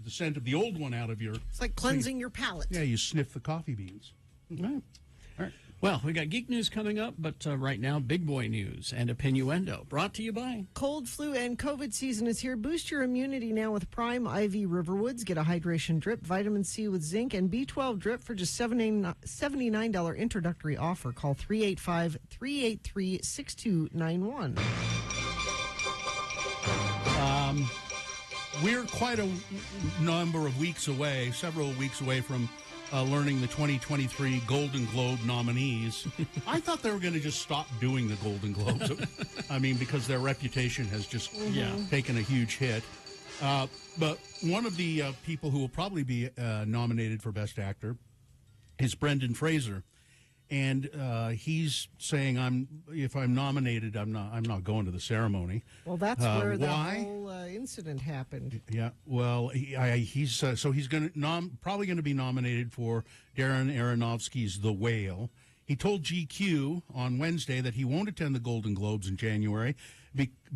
D: scent of the old one out of your...
C: It's like cleansing your palate.
D: Yeah, you sniff the coffee beans.
B: All right. Well, we got geek news coming up, but right now, big boy news and Opinnuendo, brought to you by...
C: Cold, flu, and COVID season is here. Boost your immunity now with Prime IV Riverwoods. Get a hydration drip, vitamin C with zinc, and B12 drip for just $79 introductory offer. Call 385-383-6291.
D: We're quite a number of weeks away, several weeks away from learning the 2023 Golden Globe nominees. I thought they were going to just stop doing the Golden Globes. I mean, because their reputation has just taken a huge hit. But one of the people who will probably be nominated for Best Actor is Brendan Fraser. And he's saying, if I'm nominated, I'm not going to the ceremony.
C: Well, that's where the
D: why?
C: whole incident happened.
D: Yeah, well, he's going to probably going to be nominated for Darren Aronofsky's The Whale. He told GQ on Wednesday that he won't attend the Golden Globes in January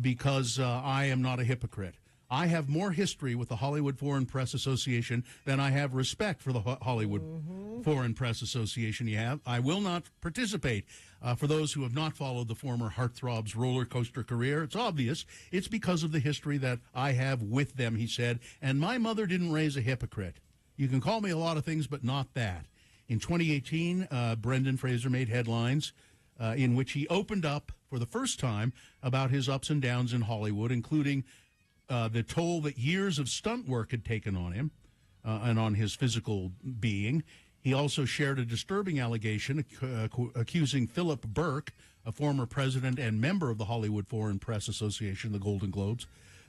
D: because I am not a hypocrite. I have more history with the Hollywood Foreign Press Association than I have respect for the Hollywood Foreign Press Association. I will not participate. For those who have not followed the former heartthrob's roller coaster career, it's obvious. It's because of the history that I have with them, he said. And my mother didn't raise a hypocrite. You can call me a lot of things, but not that. In 2018, Brendan Fraser made headlines in which he opened up for the first time about his ups and downs in Hollywood, including the toll that years of stunt work had taken on him and on his physical being. He also shared a disturbing allegation accusing Philip Burke, a former president and member of the Hollywood Foreign Press Association, the Golden Globes,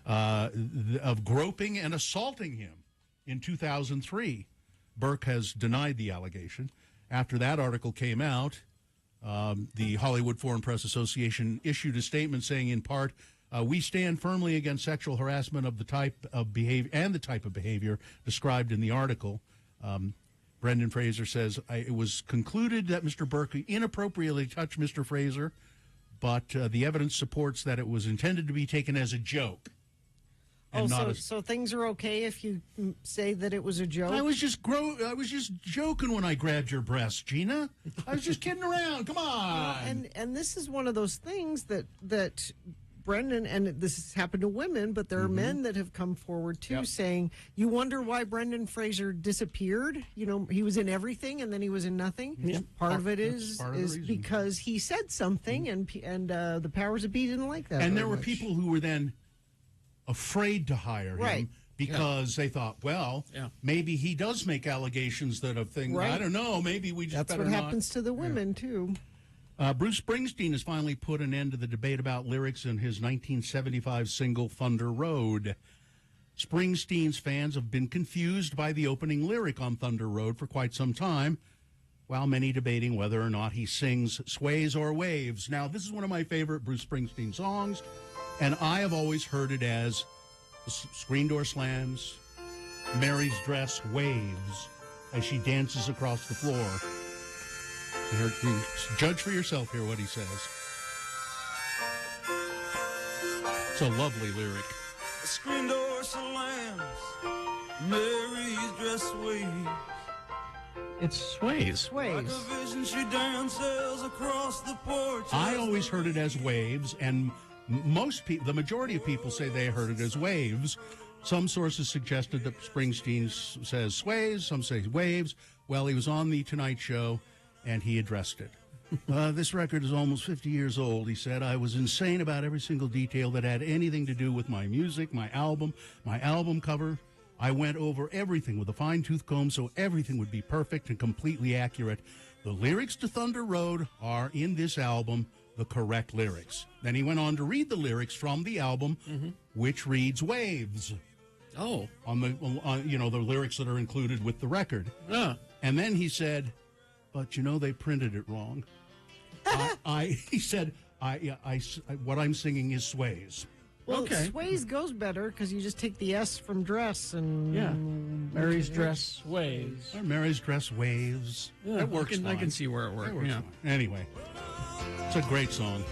D: of groping and assaulting him in 2003. Burke has denied the allegation. After that article came out, the Hollywood Foreign Press Association issued a statement saying, in part, we stand firmly against sexual harassment of the type of behavior and the type of behavior described in the article. Brendan Fraser says, it was concluded that Mr. Burke inappropriately touched Mr. Fraser, but the evidence supports that it was intended to be taken as a joke.
C: Oh, so things are okay if you say that it was a joke?
D: I was just joking when I grabbed your breast, Gina. I was just kidding around. Come on.
C: And this is one of those things that Brendan, and this has happened to women, but there are men that have come forward too, saying, you wonder why Brendan Fraser disappeared? You know, he was in everything and then he was in nothing.
D: Yeah.
C: Part of it is because he said something, and the powers that be didn't like that.
D: And there were people who were then afraid to hire him because they thought, well, maybe he does make allegations that of things. I don't know. Maybe we just
C: That's
D: better
C: what
D: not.
C: happens to the women too.
D: Bruce Springsteen has finally put an end to the debate about lyrics in his 1975 single Thunder Road. Springsteen's fans have been confused by the opening lyric on Thunder Road for quite some time, while many debating whether or not he sings Sways or Waves. Now, this is one of my favorite Bruce Springsteen songs, and I have always heard it as the screen door slams, Mary's dress waves as she dances across the floor. So here, you judge for yourself here what he says. It's a lovely lyric.
M: The screen door slams, Mary's dress waves.
B: It's Sways.
M: Like a vision, she dances across the porch.
D: I always heard it as waves, and The majority of people say they heard it as waves. Some sources suggested that Springsteen says sways, some say waves. Well, he was on the Tonight Show, and he addressed it. This record is almost 50 years old, he said. I was insane about every single detail that had anything to do with my music, my album cover. I went over everything with a fine-tooth comb so everything would be perfect and completely accurate. The lyrics to Thunder Road are in this album the correct lyrics. Then he went on to read the lyrics from the album, which reads Waves.
B: Oh.
D: On the lyrics that are included with the record. And then he said, but they printed it wrong. He said, what I'm singing is sways.
C: Well, sways goes better because you just take the S from dress and
B: Mary's dress waves.
D: Or Mary's dress waves.
B: Yeah,
D: that works.
B: I can see where it works.
D: Fine. Anyway, it's a great song.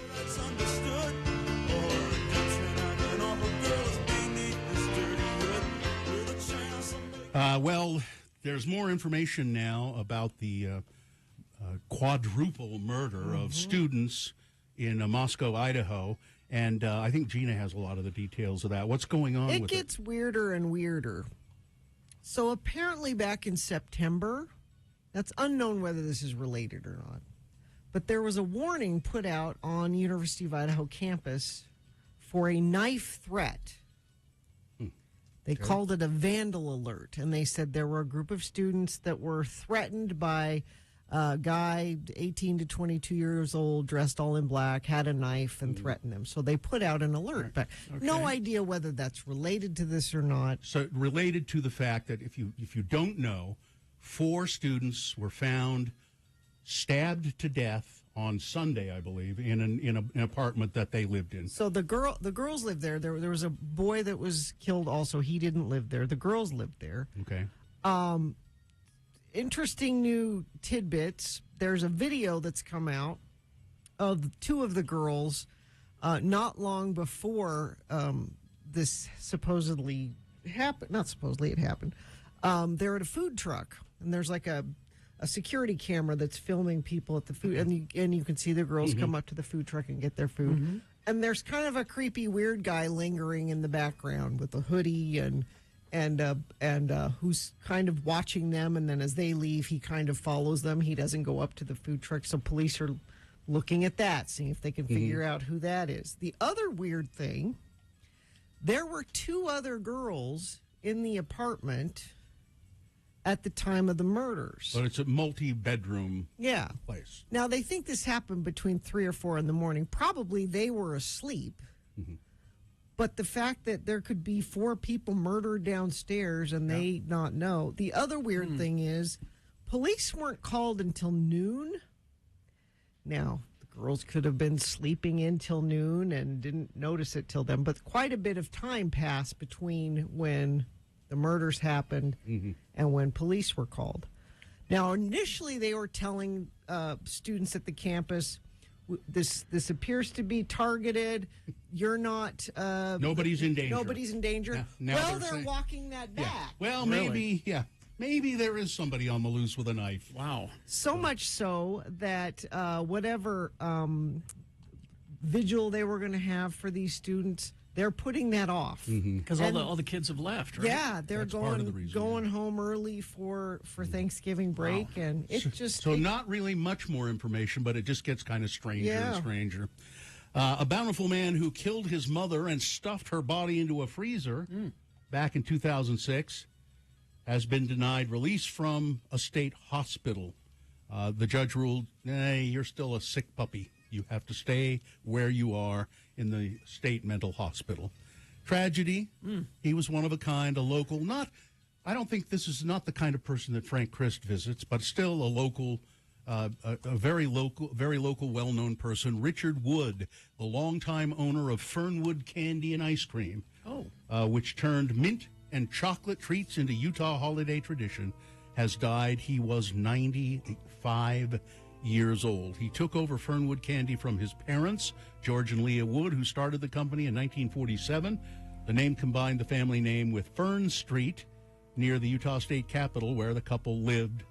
D: Well, there's more information now about the quadruple murder of students in Moscow, Idaho. And I think Gina has a lot of the details of that. What's going on with it?
C: It gets weirder and weirder. So apparently back in September, that's unknown whether this is related or not, but there was a warning put out on University of Idaho campus for a knife threat. They called it a vandal alert, and they said there were a group of students that were threatened by a guy 18 to 22 years old, dressed all in black, had a knife and threatened them. So they put out an alert, but no idea whether that's related to this or not.
D: So related to the fact that if you don't know, 4 students were found stabbed to death on Sunday, I believe, in an apartment that they lived in.
C: So the girls lived there. There was a boy that was killed also. He didn't live there. The girls lived there.
D: Okay.
C: Interesting new tidbits. There's a video that's come out of 2 of the girls not long before this supposedly happened. Not supposedly, it happened. They're at a food truck, and there's like a security camera that's filming people at the food, and you can see the girls come up to the food truck and get their food. And there's kind of a creepy, weird guy lingering in the background with a hoodie and who's kind of watching them, and then as they leave, he kind of follows them. He doesn't go up to the food truck, so police are looking at that, seeing if they can figure out who that is. The other weird thing, there were 2 other girls in the apartment at the time of the murders.
D: But it's a multi-bedroom place.
C: Now, they think this happened between 3 or 4 in the morning. Probably they were asleep. But the fact that there could be 4 people murdered downstairs and they not know. The other weird thing is police weren't called until noon. Now, the girls could have been sleeping in till noon and didn't notice it till then. But quite a bit of time passed between when the murders happened and when police were called. Now, initially they were telling students at the campus, this appears to be targeted. You're not.
D: Nobody's in danger.
C: Nobody's in danger.
D: Now
C: they're walking that back.
D: Well, maybe there is somebody on the loose with a knife.
B: Wow.
C: So much so that whatever vigil they were going to have for these students, they're putting that off
B: because all the kids have left. Right?
C: Yeah, they're going home early for Thanksgiving break, and it's just
D: not really much more information, but it just gets kind of stranger and stranger. A bountiful man who killed his mother and stuffed her body into a freezer back in 2006 has been denied release from a state hospital. The judge ruled, you're still a sick puppy. You have to stay where you are in the state mental hospital. Tragedy. He was one of a kind, a local. I don't think this is not the kind of person that Frank Christ visits, but still a local, a very local, well-known person. Richard Wood, the longtime owner of Fernwood Candy and Ice Cream, which turned mint and chocolate treats into Utah holiday tradition, has died. He was 95 years old. He took over Fernwood Candy from his parents, George and Leah Wood, who started the company in 1947. The name combined the family name with Fern Street near the Utah State Capitol, where the couple lived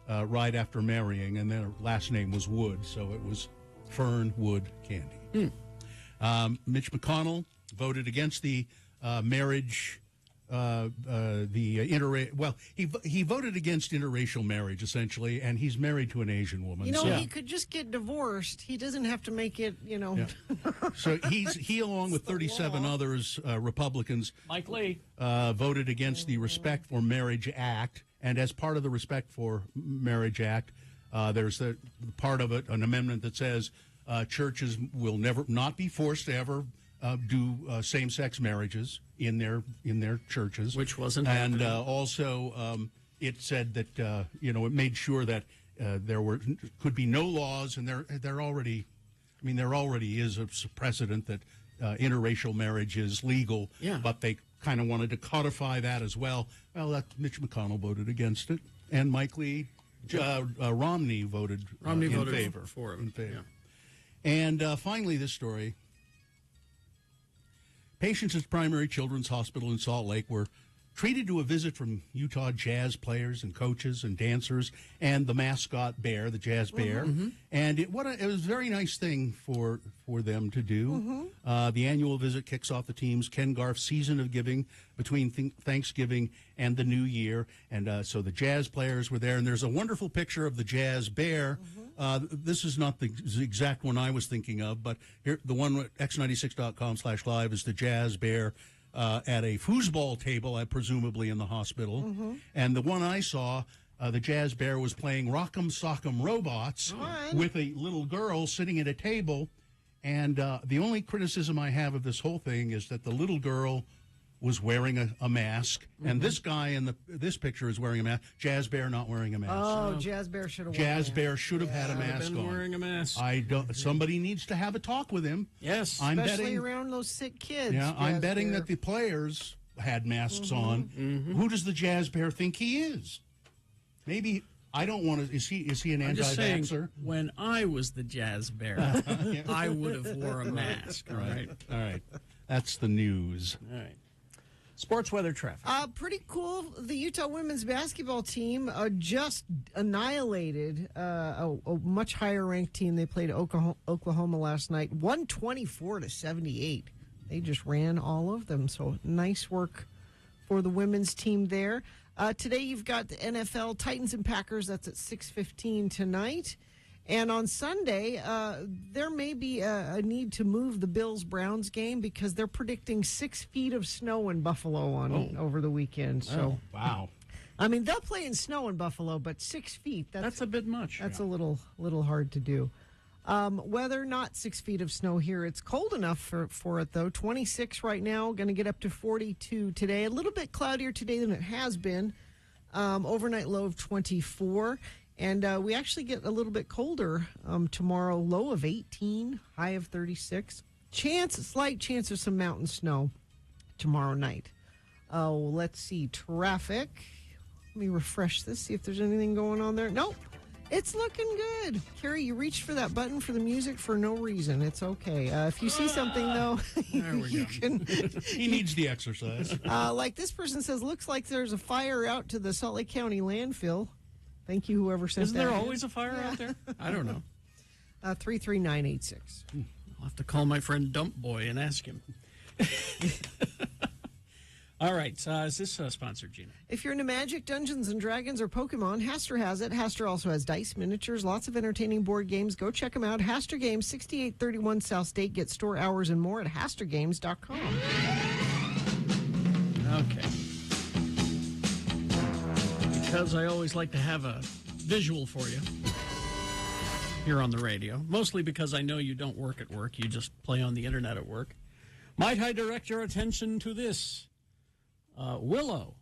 D: right after marrying, and their last name was Wood, so it was Fernwood Candy. Mitch McConnell voted against the marriage. He voted against interracial marriage essentially, and he's married to an Asian woman.
C: You know, he could just get divorced. He doesn't have to make it. You know.
D: Yeah. So he along with 37 others Republicans,
B: Mike Lee,
D: voted against the Respect for Marriage Act, and as part of the Respect for Marriage Act, there's a part of it, an amendment that says churches will not be forced to ever do same-sex marriages in their churches,
B: which wasn't
D: and
B: happening.
D: also it said that it made sure that there could be no laws, and there already is a precedent that interracial marriage is legal, but they kind of wanted to codify that as well. Well, Mitch McConnell voted against it, and Mike Lee, Romney voted in favor.
B: For it.
D: In favor.
B: Yeah.
D: And finally, this story. Patients at Primary Children's Hospital in Salt Lake were treated to a visit from Utah Jazz players and coaches and dancers and the mascot bear, the Jazz Bear. And it was a very nice thing for them to do. The annual visit kicks off the team's Ken Garff season of giving between Thanksgiving and the New Year. And so the Jazz players were there, and there's a wonderful picture of the Jazz Bear. This is not the exact one I was thinking of, but here, the one at x96.com/live is the Jazz Bear at a foosball table, presumably in the hospital. And the one I saw, the Jazz Bear was playing Rock'em Sock'em Robots with a little girl sitting at a table. And the only criticism I have of this whole thing is that the little girl was wearing a mask, and this guy in this picture is wearing a mask. Jazz Bear not wearing a mask.
C: Oh, Jazz Bear should have.
D: Jazz Bear should have had a mask on.
B: Wearing a mask.
D: Somebody needs to have a talk with him.
B: Yes,
C: especially around those sick kids.
D: Yeah, I'm betting
C: Bear.
D: that the players had masks on. Who does the Jazz Bear think he is? Maybe. I don't want to. Is he an
B: I'm just
D: anti-vaxxer?
B: saying, when I was the Jazz Bear, I would have wore a mask. All right.
D: That's the news.
B: All right. Sports weather traffic.
C: Pretty cool. The Utah women's basketball team just annihilated a much higher ranked team. They played Oklahoma last night, 124-78. They just ran all of them. So nice work for the women's team there. Today you've got the NFL Titans and Packers. That's at 6:15 tonight. And on Sunday, there may be a need to move the Bills-Browns game because they're predicting 6 feet of snow in Buffalo over the weekend. So,
D: wow.
C: I mean, they'll play in snow in Buffalo, but 6 feet, that's
B: a bit much.
C: That's a little hard to do. Weather, not 6 feet of snow here. It's cold enough for it, though. 26 right now, going to get up to 42 today. A little bit cloudier today than it has been. Overnight low of 24. And we actually get a little bit colder tomorrow, low of 18, high of 36. Slight chance of some mountain snow tomorrow night. Let's see, traffic. Let me refresh this, see if there's anything going on there. Nope, it's looking good. Carrie, you reached for that button for the music for no reason. It's okay. If you see something, though, you can...
D: He needs the exercise.
C: Like this person says, looks like there's a fire out to the Salt Lake County landfill. Thank you, whoever sent
B: Isn't
C: that.
B: there always a fire out there? I don't know.
C: 33986.
B: I'll have to call my friend Dump Boy and ask him. All right. Is this sponsored, Gina?
C: If you're into Magic, Dungeons & Dragons, or Pokemon, Hastur has it. Hastur also has dice, miniatures, lots of entertaining board games. Go check them out. Hastur Games, 6831 South State. Get store hours and more at HasturGames.com.
B: Okay. Because I always like to have a visual for you here on the radio, mostly because I know you don't work at work, you just play on the internet at work. Might I direct your attention to this? Willow,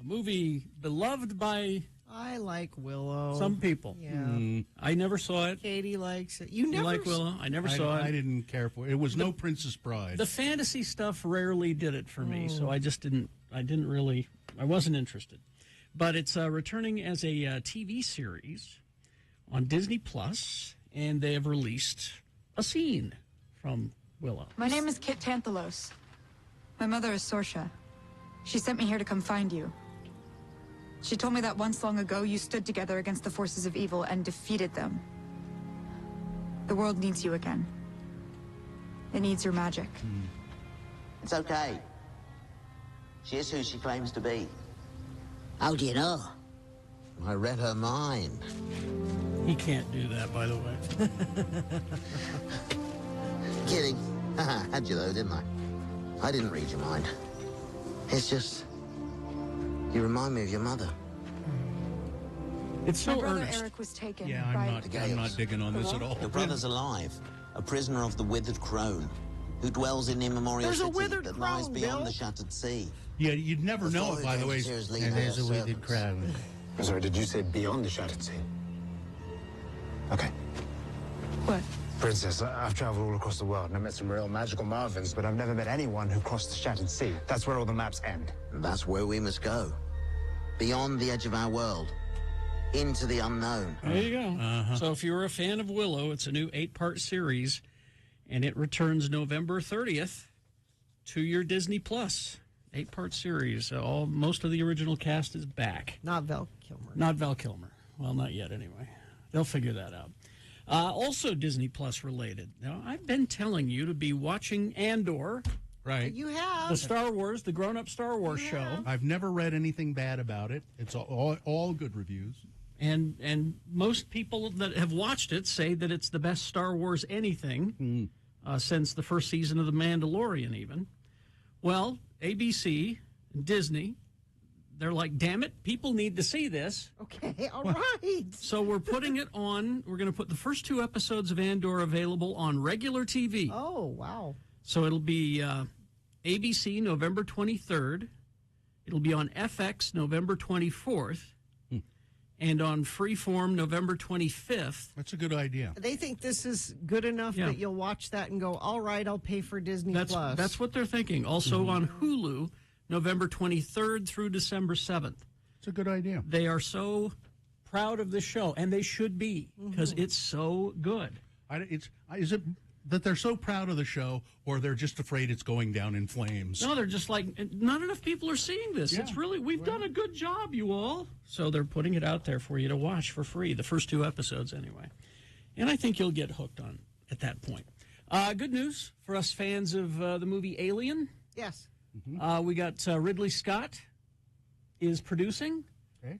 B: a movie beloved by...
C: I like Willow.
B: Some people.
C: Yeah.
B: I never saw it.
C: Katie likes it. You
B: like Willow? I never saw it.
D: I didn't care for it. It was no Princess Bride.
B: The fantasy stuff rarely did it for me, so I wasn't interested. But it's returning as a TV series on Disney Plus, and they have released a scene from Willow.
N: My name is Kit Tanthalos. My mother is Sorsha. She sent me here to come find you. She told me that once long ago you stood together against the forces of evil and defeated them. The world needs you again. It needs your magic.
O: It's okay. She is who she claims to be.
F: How do you know?
O: I read her mind.
B: He can't do that, by the way.
O: Kidding. Had you though, didn't I? I didn't read your mind. It's just... you remind me of your mother.
B: It's
N: My
B: so
N: brother
B: earnest.
N: Eric was taken
D: Yeah,
N: by...
D: I'm not digging on this at all.
O: Your brother's alive. A prisoner of the Withered Crone, who dwells in immemorial
C: There's a
O: city
C: withered
O: that lies
C: crone,
O: beyond
C: Bill.
O: the shattered sea.
D: Yeah, you'd never know it, by the way.
O: And there's a withered
P: crone. I'm sorry, did you say beyond the shattered sea? Okay.
N: What?
P: Princess, I've traveled all across the world and I've met some real magical Marvins, but I've never met anyone who crossed the shattered sea. That's where all the maps end.
O: And that's where we must go. Beyond the edge of our world. Into the unknown.
B: There you go. So if you're a fan of Willow, it's a new 8-part series, and it returns November 30th to your Disney Plus. 8-part series. Most of the original cast is back.
C: Not Val Kilmer.
B: Not Val Kilmer. Well, not yet, anyway. They'll figure that out. Also Disney Plus related. Now, I've been telling you to be watching Andor.
D: Right.
C: You have.
B: The Star Wars, the grown-up Star Wars show.
D: I've never read anything bad about it. It's all good reviews.
B: And most people that have watched it say that it's the best Star Wars anything since the first season of The Mandalorian, even. Well, ABC, Disney, they're like, damn it, people need to see this.
C: Okay, all right.
B: So we're putting it on. We're going to put the first 2 episodes of Andor available on regular TV.
C: Oh, wow.
B: So it'll be ABC November 23rd. It'll be on FX November 24th. And on Freeform November 25th.
D: That's a good idea.
C: They think this is good enough that you'll watch that and go, all right, I'll pay for Disney Plus.
B: That's what they're thinking. Also on Hulu, November 23rd through December 7th.
D: It's a good idea.
B: They are so proud of this show, and they should be, because it's so good.
D: Is it that they're so proud of the show, or they're just afraid it's going down in flames?
B: No, they're just like, not enough people are seeing this.
D: Yeah.
B: It's really, we've done a good job, you all. So they're putting it out there for you to watch for free, the first 2 episodes anyway. And I think you'll get hooked on at that point. Good news for us fans of the movie Alien.
C: Yes.
B: We got Ridley Scott is producing.
D: Okay.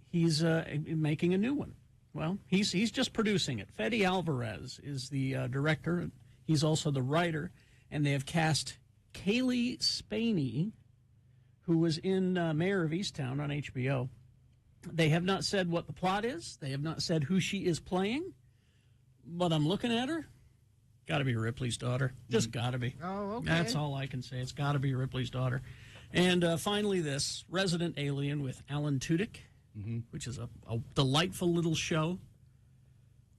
B: He's making a new one. Well, he's just producing it. Fede Alvarez is the director. He's also the writer. And they have cast Kaylee Spaney, who was in Mayor of Easttown on HBO. They have not said what the plot is. They have not said who she is playing. But I'm looking at her. Got to be Ripley's daughter. Just got to be.
C: Oh, okay.
B: That's all I can say. It's got to be Ripley's daughter. And finally this, Resident Alien with Alan Tudyk, which is a delightful little show.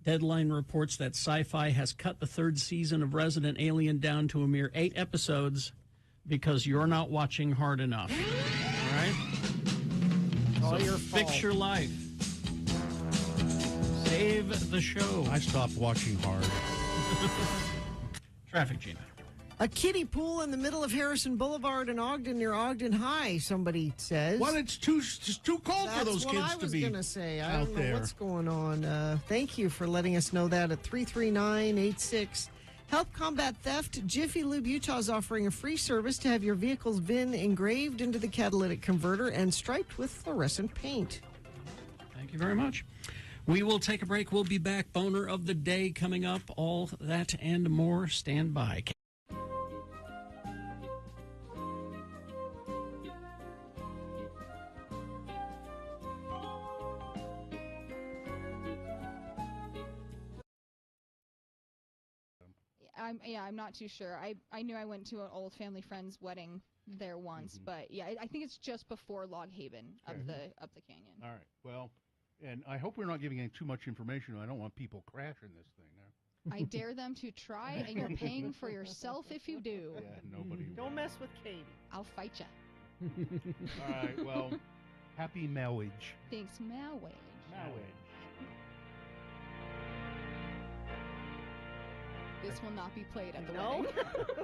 B: Deadline reports that Sci-Fi has cut the 3rd season of Resident Alien down to a mere 8 episodes because you're not watching hard enough. All right?
C: All
B: So
C: your
B: fix
C: fault.
B: your life. Save the show.
D: I stopped watching hard.
B: Traffic, Gina.
C: A kiddie pool in the middle of Harrison Boulevard in Ogden near Ogden High, somebody says.
D: Well, it's too cold for those
C: That's what
D: kids
C: I
D: to
C: was
D: be
C: going to say. I
D: out
C: don't know
D: there.
C: what's going on. Thank you for letting us know that at 33986. Help combat theft. Jiffy Lube Utah is offering a free service to have your vehicle's VIN engraved into the catalytic converter and striped with fluorescent paint.
B: Thank you very much. We will take a break. We'll be back. Boner of the day coming up. All that and more. Stand by.
L: I'm not too sure. I knew I went to an old family friend's wedding there once, but yeah, I think it's just before Log Haven up the canyon.
D: All right. Well, and I hope we're not giving too much information. I don't want people crashing this thing now.
L: I dare them to try, and you're paying for yourself if you do.
D: Yeah, nobody.
C: Don't mess with Katie.
L: I'll fight you.
D: All right. Well, happy marriage.
L: Thanks, marriage. This will not be played at the wedding.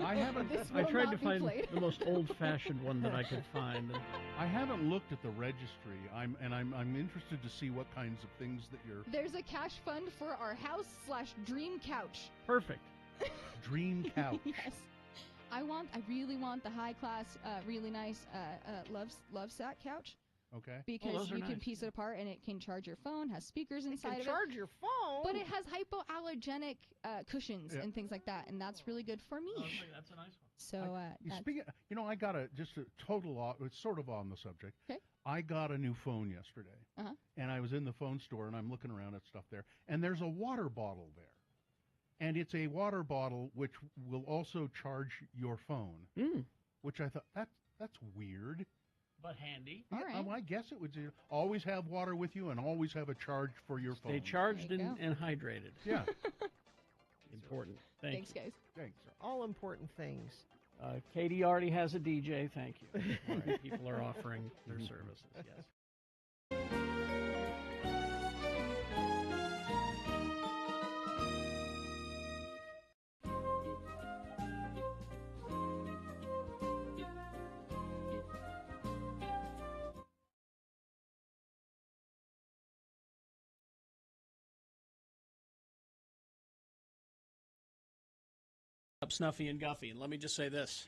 D: I haven't.
L: This
B: I
L: will
B: tried to
L: not be
B: find
L: played.
B: the most old-fashioned one that I could find.
D: I haven't looked at the registry. I'm interested to see what kinds of things that you're.
L: There's a cash fund for our house/dream couch.
B: Perfect.
D: Dream couch.
L: Yes. I really want the high class, really nice love sack couch.
D: Okay.
L: Because you can piece it apart and it can charge your phone, has speakers inside of it.
C: Charge your phone?
L: But it has hypoallergenic cushions and things like that, and that's really good for me.
B: That's a nice one.
L: So,
D: I got it's sort of on the subject.
L: Okay.
D: I got a new phone yesterday, and I was in the phone store, and I'm looking around at stuff there, and there's a water bottle there. And it's a water bottle which will also charge your phone, which I thought, that's weird.
B: But handy.
D: Yeah, I guess it would always have water with you and always have a charge for your phone.
B: Stay charged and hydrated.
D: Yeah.
B: Important.
L: Thanks, guys.
D: Thanks.
C: All important things.
B: Katie already has a DJ. Thank you. All right. People are offering their services. Yes. Up Snuffy and Guffy, and let me just say this.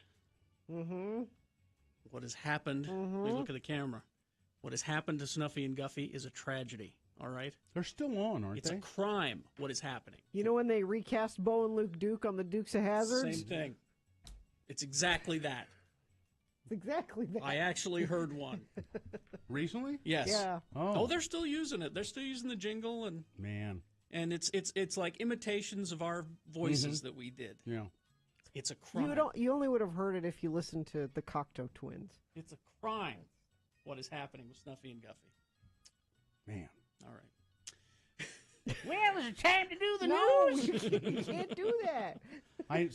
B: What has happened, we look at the camera, what has happened to Snuffy and Guffy is a tragedy, all right?
D: They're still on, aren't
B: it's
D: they?
B: It's a crime, what is happening.
C: You know when they recast Bo and Luke Duke on the Dukes of Hazzard?
B: Same thing. It's exactly that.
C: It's exactly that.
B: I actually heard one.
D: Recently?
B: Yes.
C: Yeah.
B: Oh, they're still using it. They're still using the jingle, and and it's like imitations of our voices that we did.
D: Yeah.
B: It's a crime.
C: You only would have heard it if you listened to the Cocteau Twins.
B: It's a crime. What is happening with Snuffy and Guffy?
D: Man.
B: All right.
C: Well, is it time to do the news? You can't do that.
D: I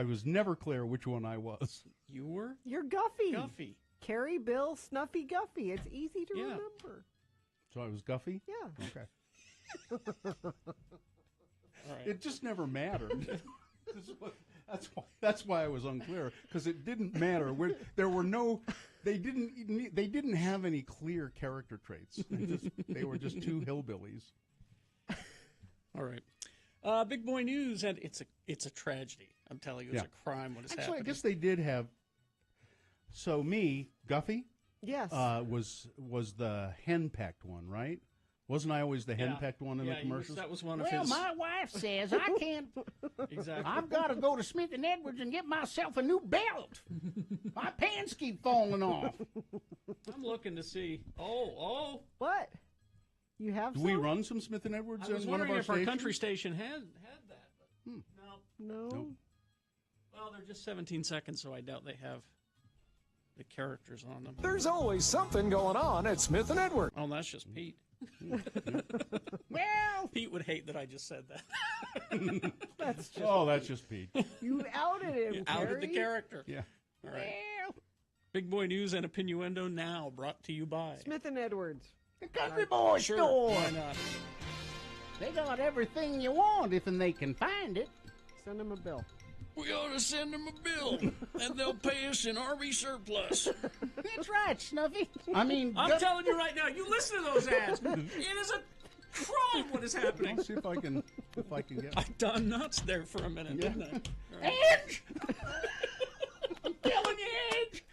D: was never clear which one I was.
B: You were?
C: You're Guffy.
B: Guffy.
C: Carrie, Bill, Snuffy, Guffy. It's easy to remember.
D: So I was Guffy?
C: Yeah.
D: Okay.
B: All right.
D: It just never mattered. That's why I was unclear, because it didn't matter. There were no, they didn't have any clear character traits. They were just two hillbillies.
B: All right, Big Boy News, and it's a tragedy. I'm telling you, it's a crime. What is
D: Actually,
B: happening?
D: I guess they did have. So me, Guffy,
C: yes,
D: was the henpecked one, right? Wasn't I always the henpecked one in the commercials?
B: That was one of his.
Q: Well, my wife says I can't.
B: Exactly.
Q: I've got to go to Smith & Edwards and get myself a new belt. My pants keep falling off.
B: I'm looking to see. Oh.
C: What? You have
D: Do
C: some?
D: we run some Smith & Edwards
B: I was
D: on one of
B: wondering
D: our
B: if our
D: stations?
B: country station had that. But
C: No.
D: Nope.
B: Well, they're just 17 seconds, so I doubt they have the characters on them.
R: There's always something going on at Smith & Edwards.
B: Oh, that's just Pete.
Q: Well,
B: Pete would hate that I just said that.
D: That's just Pete.
C: You outed him,
B: You outed the
C: Carrie.
B: character.
D: Yeah.
B: All right. Big Boy News and Opinioendo now brought to you by
C: Smith & Edwards.
Q: the Country Boy Store.
B: Why not?
Q: They got everything you want if they can find it.
C: Send him a bill.
B: We ought to send them a bill, and they'll pay us in RV surplus.
Q: That's right, Snuffy. I mean,
B: I'm telling you right now, you listen to those ads. It is a crime what is happening.
D: I'll see if I can get.
B: I done nuts there for a minute, didn't I? Right.
Q: Edge! I'm telling you, Edge!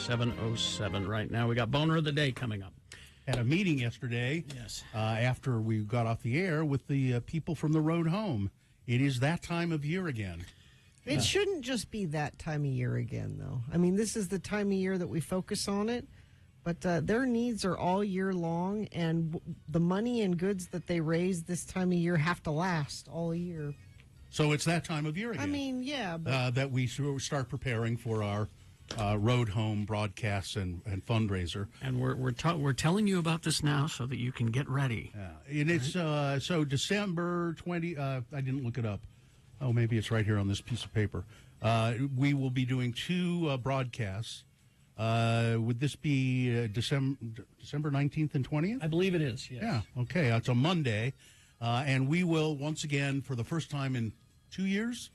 B: 707 right now. We got Boner of the Day coming up.
D: Had a meeting yesterday.
B: Yes.
D: After we got off the air with the people from the road home. It is that time of year again.
C: It shouldn't just be that time of year again, though. I mean, this is the time of year that we focus on it, but their needs are all year long, and the money and goods that they raise this time of year have to last all year.
D: So it's that time of year again.
C: I mean, yeah. But
D: that we start preparing for our road home broadcasts and fundraiser.
B: And we're telling you about this now so that you can get ready.
D: And it's so December 20. I didn't look it up. Oh, maybe it's right here on this piece of paper. We will be doing 2 broadcasts. Would this be December 19th and 20th?
B: I believe it is. Yes.
D: Yeah. Okay. It's a Monday, and we will once again, for the first time in 2 years,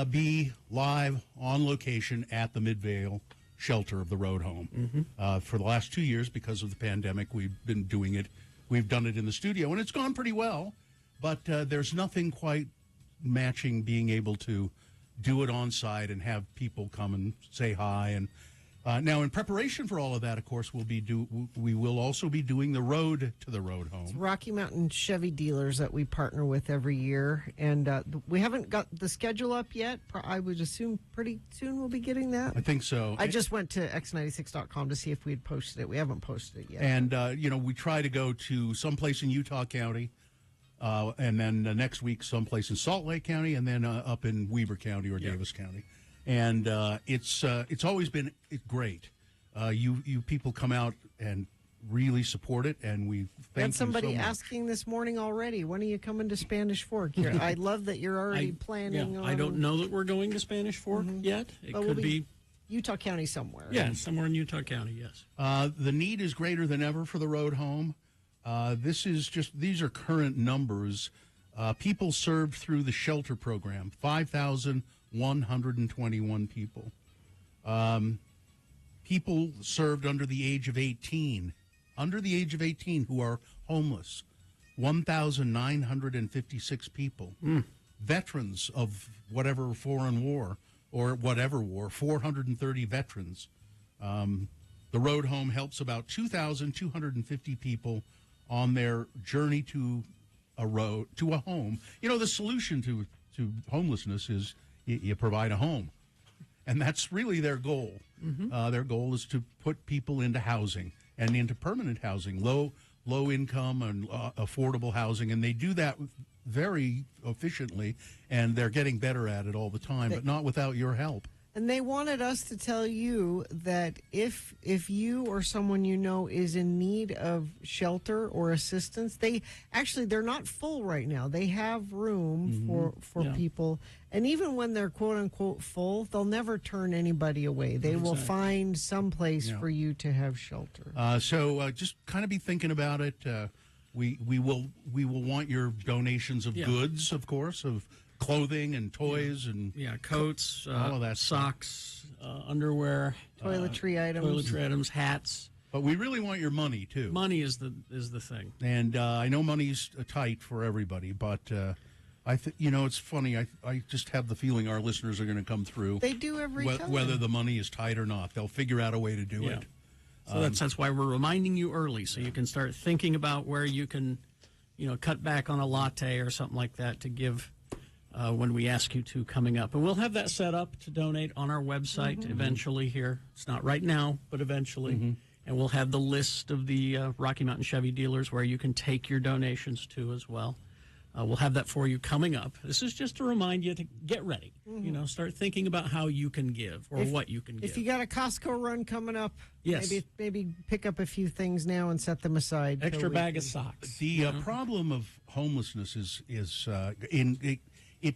D: be live on location at the Midvale shelter of the road home. For the last 2 years, because of the pandemic, we've been doing it. We've done it in the studio, and it's gone pretty well. But there's nothing quite matching being able to do it on site and have people come and say hi. And now, in preparation for all of that, of course, we will also be doing the road to the road home.
C: it's Rocky Mountain Chevy dealers that we partner with every year, and we haven't got the schedule up yet. I would assume pretty soon we'll be getting that.
D: I think so.
C: I just went to x96.com to see if we had posted it. We haven't posted it yet.
D: And, we try to go to someplace in Utah County, and then next week someplace in Salt Lake County, and then up in Weber County or Davis County. And it's always been great. You people come out and really support it, and we thank
C: Had somebody
D: you so much.
C: asking this morning already, when are you coming to Spanish Fork? I love that you're already planning on...
B: I don't know that we're going to Spanish Fork yet. It
C: But
B: could
C: we'll
B: be
C: Utah County somewhere.
B: Yeah, somewhere in Utah County, yes.
D: The need is greater than ever for the road home. These are current numbers. People served through the shelter program, 5,121 people. People served under the age of 18 who are homeless, 1,956 people. Veterans of whatever foreign war or whatever war, 430 veterans. The road home helps about 2,250 people on their journey to a home. The solution to homelessness is you provide a home, and that's really their goal. Their goal is to put people into housing and into permanent housing, low income and affordable housing, and they do that very efficiently, and they're getting better at it all the time, but not without your help.
C: And they wanted us to tell you that if you or someone you know is in need of shelter or assistance, they're not full right now. They have room for people. And even when they're quote unquote full, they'll never turn anybody away. They will find some place for you to have shelter.
D: So just kind of be thinking about it. We will want your donations of goods, of course, of clothing and toys and
B: coats,
D: all of that
B: socks, underwear,
C: toiletry
B: items, hats.
D: But we really want your money too.
B: Money is the thing.
D: And I know money's tight for everybody, but it's funny. I just have the feeling our listeners are going to come through.
C: They do every time.
D: Whether the money is tight or not, they'll figure out a way to do it.
B: So that's why we're reminding you early, so you can start thinking about where you can, cut back on a latte or something like that to give. When we ask you to coming up. And we'll have that set up to donate on our website eventually here. It's not right now, but eventually. And we'll have the list of the Rocky Mountain Chevy dealers where you can take your donations to as well. We'll have that for you coming up. This is just to remind you to get ready. Start thinking about how you can give or what you can give.
C: If you got a Costco run coming up,
B: yes.
C: maybe pick up a few things now and set them aside.
B: Extra bag of socks.
D: The problem of homelessness is it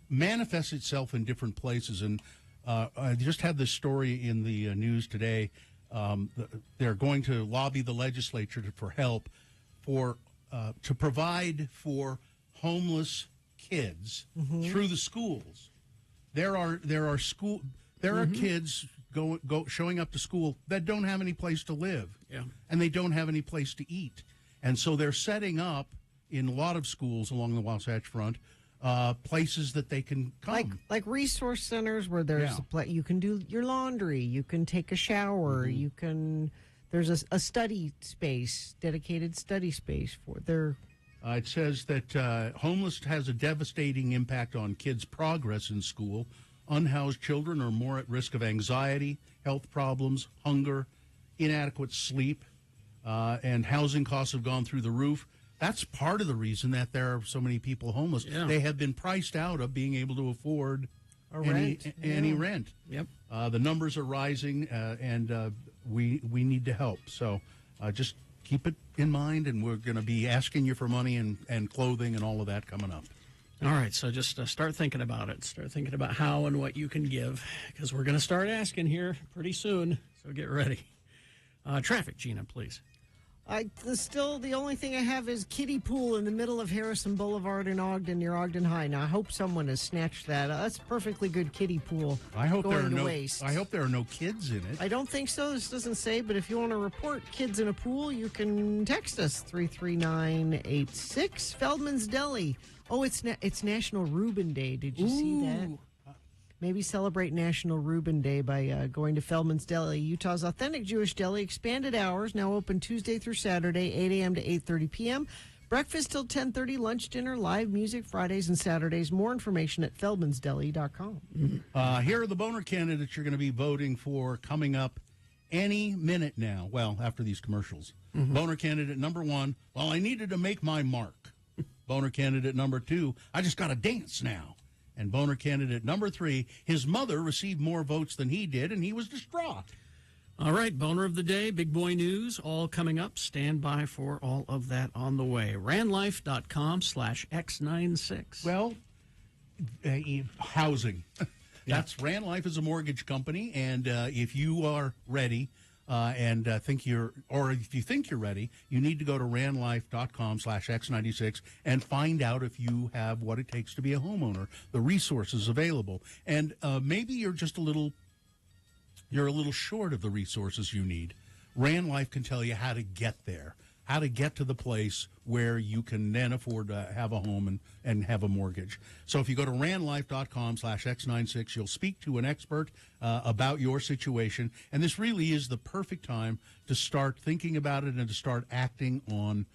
D: manifests itself in different places, and I just had this story in the news today. They're going to lobby the legislature for help to provide for homeless kids through the schools. There are kids showing up to school that don't have any place to live, and they don't have any place to eat, and so they're setting up in a lot of schools along the Wasatch Front places that they can come.
C: Like resource centers where there's you can do your laundry, you can take a shower, you can. There's a study space, dedicated study space for their.
D: It says that homeless has a devastating impact on kids' progress in school. Unhoused children are more at risk of anxiety, health problems, hunger, inadequate sleep, and housing costs have gone through the roof. That's part of the reason that there are so many people homeless.
B: Yeah.
D: They have been priced out of being able to afford any rent.
B: Yep.
D: The numbers are rising, and we need to help. So just keep it in mind, and we're going to be asking you for money and clothing and all of that coming up.
B: All right, so just start thinking about it. Start thinking about how and what you can give, because we're going to start asking here pretty soon, so get ready. Traffic, Gina, please.
C: The only thing I have is kiddie pool in the middle of Harrison Boulevard in Ogden, near Ogden High. Now, I hope someone has snatched that. That's a perfectly good kiddie pool.
D: I hope there are
C: waste.
D: I hope there are no kids in it.
C: I don't think so. This doesn't say, but if you want to report kids in a pool, you can text us 33986. Feldman's Deli. Oh, it's National Reuben Day. Did you see that? Maybe celebrate National Reuben Day by going to Feldman's Deli, Utah's authentic Jewish deli. Expanded hours, now open Tuesday through Saturday, 8 a.m. to 8:30 p.m. Breakfast till 10:30, lunch, dinner, live music Fridays and Saturdays. More information at feldmansdeli.com.
D: Here are the boner candidates you're going to be voting for coming up any minute now. Well, after these commercials. Boner candidate number 1, well, I needed to make my mark. Boner candidate number 2, I just got to dance now. And boner candidate number 3, his mother received more votes than he did, and he was distraught.
B: All right, boner of the day, big boy news, all coming up. Stand by for all of that on the way. Randlife.com/X96.
D: Well, housing. That's Rand Life is a mortgage company, and if you are ready and if you think you're ready, you need to go to randlife.com/X96 and find out if you have what it takes to be a homeowner, the resources available. And maybe you're just a little short of the resources you need. Rand Life can tell you how to get there, how to get to the place where you can then afford to have a home and have a mortgage. So if you go to randlife.com/X96, you'll speak to an expert about your situation. And this really is the perfect time to start thinking about it and to start acting on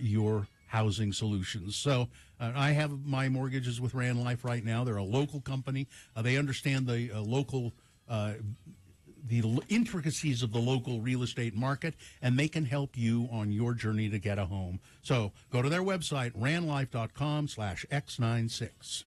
D: your housing solutions. So I have my mortgages with Rand Life right now. They're a local company. They understand the local the intricacies of the local real estate market, and they can help you on your journey to get a home. So go to their website, randlife.com/X96.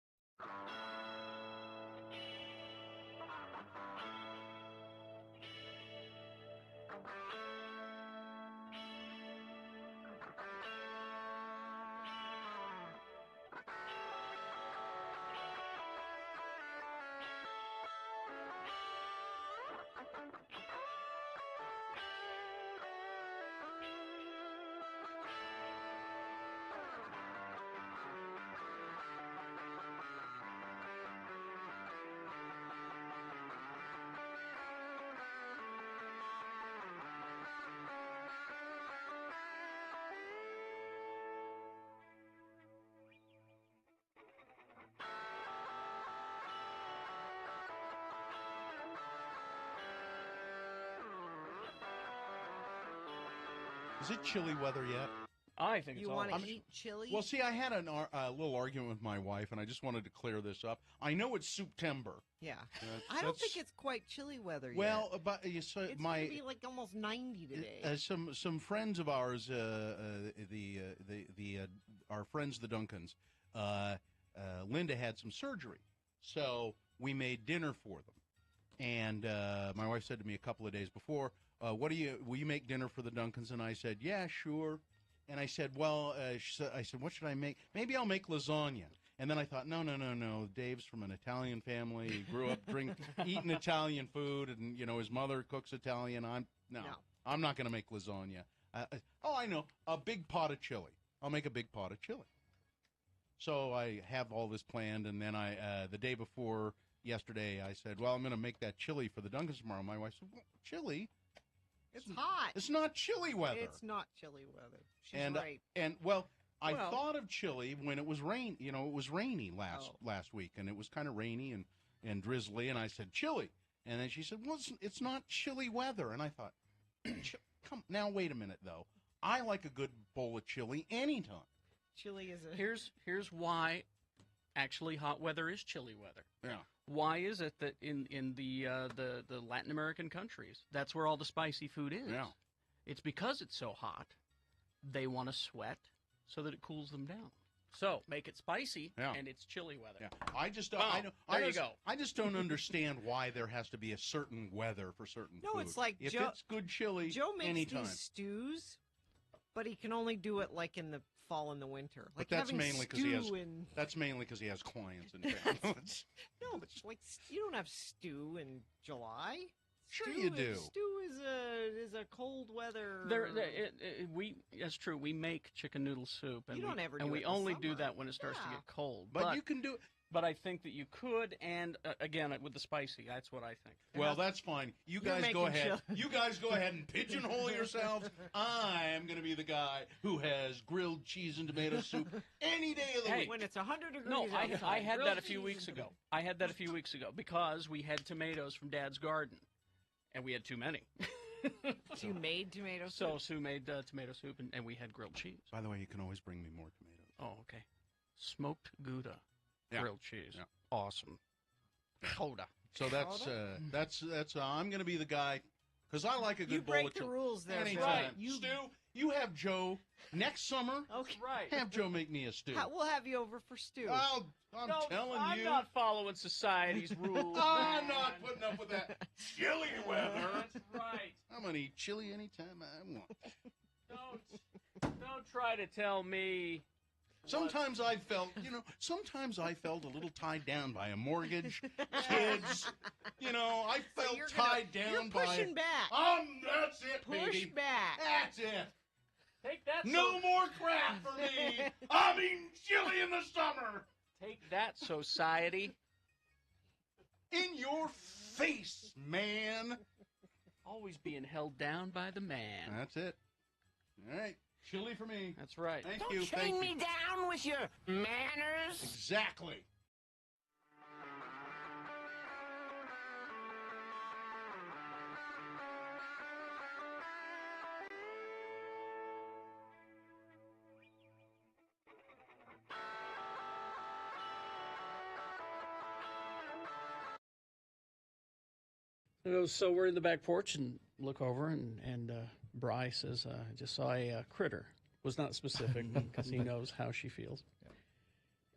D: Is it chilly weather yet?
S: I think it's
C: You want to eat chili?
D: Well, see, I had a little argument with my wife, and I just wanted to clear this up. I know it's September.
C: Yeah. I don't think it's quite chilly weather yet.
D: Well, but
C: it's going to be like almost 90 today.
D: Some friends of ours, our friends the Duncans, Linda had some surgery, so we made dinner for them. And my wife said to me a couple of days before, will you make dinner for the Duncans? And I said, yeah, sure. And I said, well, I said, what should I make? Maybe I'll make lasagna. And then I thought, no. Dave's from an Italian family. He grew up eating Italian food, and his mother cooks Italian. I'm not going to make lasagna. I know, a big pot of chili. I'll make a big pot of chili. So I have all this planned, and then the day before yesterday, I said, well, I'm going to make that chili for the Duncans tomorrow. My wife said, well, chili?
C: It's hot.
D: It's not chilly weather.
C: It's not chilly weather. She's
D: and,
C: right.
D: And, well, I thought of chili when it was rain. You know, it was rainy last week, and it was kind of rainy and drizzly. And I said chili, and then she said, "Well, it's not chilly weather." And I thought, "Come now, wait a minute though. I like a good bowl of chili anytime."
C: Chili is a...
B: Here's why. Actually, hot weather is chilly weather.
D: Yeah.
B: Why is it that in the Latin American countries, that's where all the spicy food is?
D: Yeah.
B: It's because it's so hot, they want to sweat so that it cools them down. So make it spicy, and it's chilly weather.
D: Yeah. I just
B: you go.
D: I just don't understand why there has to be a certain weather for certain food.
C: No, it's like
D: if
C: Joe,
D: it's good chili,
C: Joe makes
D: anytime.
C: these stews, but he can only do it like in the fall and the winter. Like
D: But that's
C: having
D: mainly because he has.
C: stew in...
D: That's mainly because he has clients in town.
C: No, but like you don't have stew in July.
D: Sure
C: Stew
D: you do.
C: Stew is a cold weather.
B: That's true. We make chicken noodle soup, and
C: You don't ever
B: and
C: do
B: we
C: it in the
B: only do
C: summer.
B: that when it starts to get cold.
D: But you can do it.
B: But I think that you could, and again with the spicy, that's what I think.
D: Well, that's fine. You guys go ahead. You guys go ahead and pigeonhole yourselves. I'm going to be the guy who has grilled cheese and tomato soup any day of the week.
C: When it's 100 degrees
B: No, I
C: outside.
B: had
C: Grilled
B: that a few
C: cheese
B: weeks
C: and-
B: ago. I had that a few weeks ago because we had tomatoes from Dad's garden, and we had too many.
C: So you made tomato soup?
B: So Sue made tomato soup, and we had grilled cheese.
D: By the way, you can always bring me more tomatoes.
B: Oh, okay. Smoked Gouda,
D: Yeah.
B: grilled cheese.
D: Yeah.
B: Awesome. Gouda.
D: So that's I'm going to be the guy because I like a good
C: You
D: bowl
C: break
D: of
C: the
D: chili.
C: rules there,
D: Anytime.
C: Right.
D: Stu, you have Joe next summer.
C: Okay.
B: Right.
D: Have Joe make me a stew.
C: We'll have you over for stew.
D: I'm telling
B: I'm
D: you.
B: not following society's rules.
D: I'm not putting up with that chilly weather.
B: That's right.
D: I'm going to eat chili anytime I want.
B: Don't try to tell me.
D: Sometimes I felt a little tied down by a mortgage, kids. I felt tied down
C: you're
D: by.
C: pushing back.
D: That's it,
C: Push
D: baby.
C: back.
D: That's it.
B: Take that.
D: No more crap for me. I'm eating chili in the summer.
B: Take that, society.
D: In your face, man.
B: Always being held down by the man.
D: That's it. All right. Chili for me.
B: That's right.
D: Thank
Q: Don't
D: you.
Q: chain
D: Thank
Q: me
D: you.
Q: down with your manners.
D: Exactly.
B: So we're in the back porch and look over, and Bri says, I just saw a critter. Was not specific because he knows how she feels.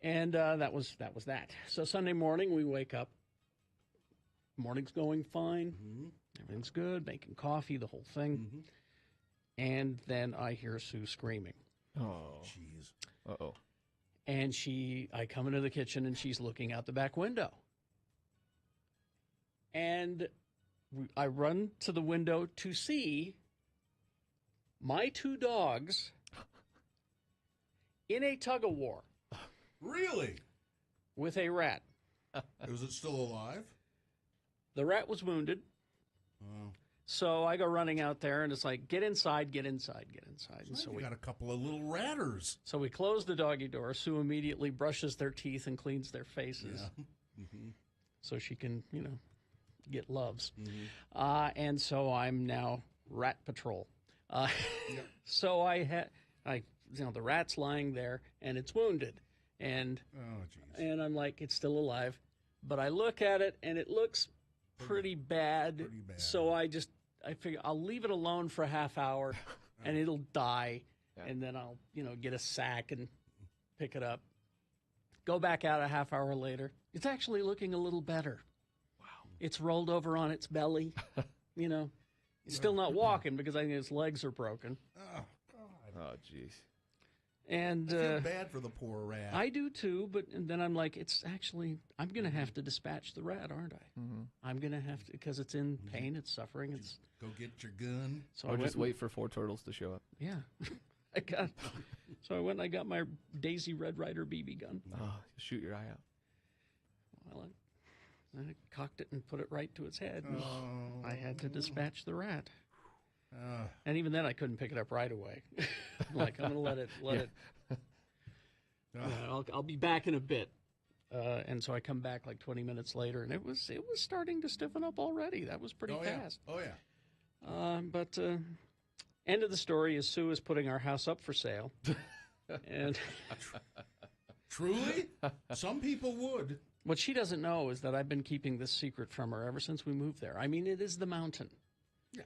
B: And that was that. So Sunday morning we wake up. Morning's going fine. Everything's good. Making coffee, the whole thing. And then I hear Sue screaming.
S: Oh, jeez. Uh-oh.
B: And I come into the kitchen and she's looking out the back window. And I run to the window to see my two dogs in a tug-of-war.
D: Really?
B: With a rat.
D: Was it still alive?
B: The rat was wounded.
D: Oh.
B: So I go running out there, and it's like, get inside, get inside, get inside. And
D: So we got a couple of little ratters.
B: So we close the doggy door. Sue immediately brushes their teeth and cleans their faces.
D: Yeah.
B: So she can, get loves. And so I'm now rat patrol. So the rat's lying there, and it's wounded. And and I'm like, it's still alive. But I look at it, and it looks pretty bad. So I figure I'll leave it alone for a half hour, and it'll die. And then I'll, get a sack and pick it up. Go back out a half hour later. It's actually looking a little better. Wow. It's rolled over on its belly. It's still not walking because I think its legs are broken.
D: Oh, God.
S: Oh, jeez.
B: And
D: I feel bad for the poor rat.
B: I do too, and then I'm like, I'm going to have to dispatch the rat, aren't I? I'm going to have to, because it's in pain, it's suffering. It's
D: Go get your gun.
B: So
S: or
B: I
S: just wait for 4 turtles to show up.
B: Yeah. So I went and I got my Daisy Red Ryder BB gun.
S: Oh, shoot your eye out.
B: Well, I cocked it and put it right to its head. I had to dispatch the rat. And even then, I couldn't pick it up right away. I'm going to let it I'll be back in a bit. And so I come back like 20 minutes later, and it was starting to stiffen up already. That was pretty fast.
D: Oh, yeah.
B: But end of the story is Sue is putting our house up for sale. And
D: Truly? Some people would.
B: What she doesn't know is that I've been keeping this secret from her ever since we moved there. I mean, it is the mountain.
D: Yeah.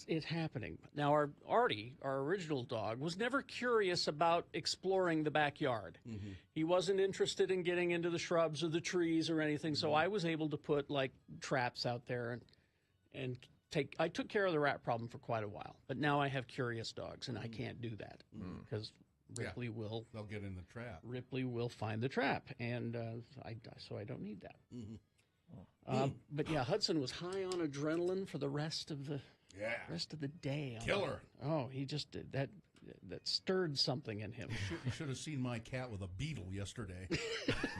B: It's happening. Now, our Artie, our original dog, was never curious about exploring the backyard.
D: Mm-hmm.
B: He wasn't interested in getting into the shrubs or the trees or anything, so I was able to put, like, traps out there and I took care of the rat problem for quite a while. But now I have curious dogs, and I can't do that because Ripley will...
D: They'll get in the trap.
B: Ripley will find the trap, and so I don't need that.
D: Mm-hmm.
B: But, yeah, Hudson was high on adrenaline for the rest of the... rest of the day.
D: Killer.
B: Oh, he just did that. That stirred something in him.
D: You should have seen my cat with a beetle yesterday.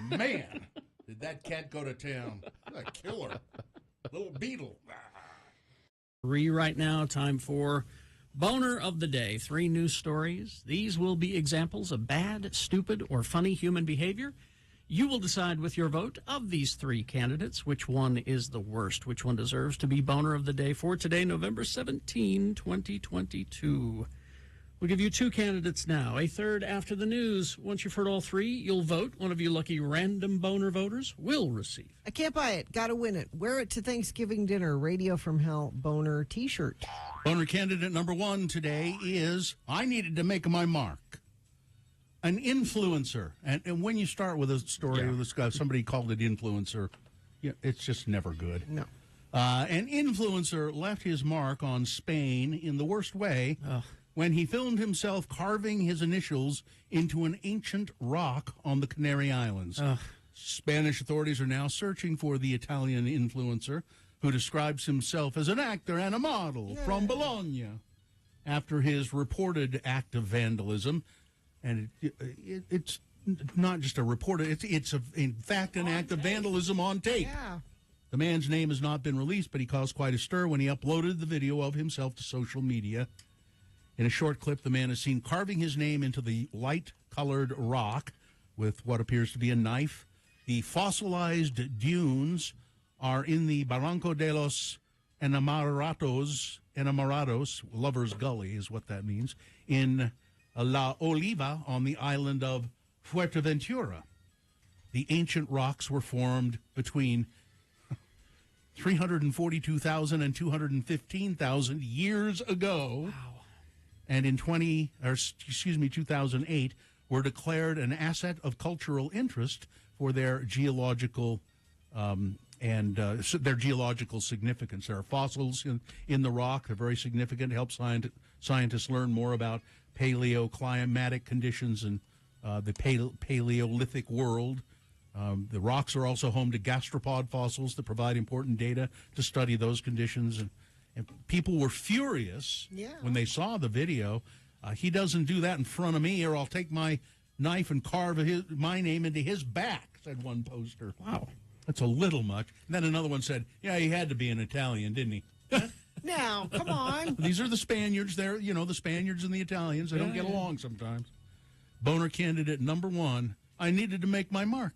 D: Man, did that cat go to town? A killer. Little beetle.
B: Right now, time for Boner of the Day. 3 news stories. These will be examples of bad, stupid, or funny human behavior. You will decide with your vote of these 3 candidates which one is the worst, which one deserves to be Boner of the Day for today, November 17, 2022. We'll give you 2 candidates now, a third after the news. Once you've heard all 3, you'll vote. One of you lucky random Boner voters will receive.
C: I can't buy it. Gotta win it. Wear it to Thanksgiving dinner. Radio from Hell Boner t-shirt.
D: Boner candidate number 1 today is, I needed to make my mark. An influencer. And when you start with a story with this guy, somebody called it influencer, it's just never good.
C: No.
D: An influencer left his mark on Spain in the worst way when he filmed himself carving his initials into an ancient rock on the Canary Islands. Spanish authorities are now searching for the Italian influencer who describes himself as an actor and a model from Bologna after his reported act of vandalism. And it's not just a report. It's in fact an act of vandalism on tape.
C: Yeah.
D: The man's name has not been released, but he caused quite a stir when he uploaded the video of himself to social media. In a short clip, the man is seen carving his name into the light-colored rock with what appears to be a knife. The fossilized dunes are in the Barranco de los Enamorados, Lovers Gully is what that means, in La Oliva on the island of Fuerteventura. The ancient rocks were formed between 342,000 and 215,000 years ago. Wow. And in 2008 were declared an asset of cultural interest for their geological their geological significance. There are fossils in the rock. They're very significant. Help scientists learn more about paleoclimatic conditions and the Paleolithic world. The rocks are also home to gastropod fossils that provide important data to study those conditions. And people were furious when they saw the video. He doesn't do that in front of me, or I'll take my knife and carve my name into his back, said one poster. Wow. That's a little much. And then another one said, yeah, he had to be an Italian, didn't he?
C: Now, come on.
D: These are the Spaniards. They're, the Spaniards and the Italians. They don't get along sometimes. Boner candidate number 1, I needed to make my mark.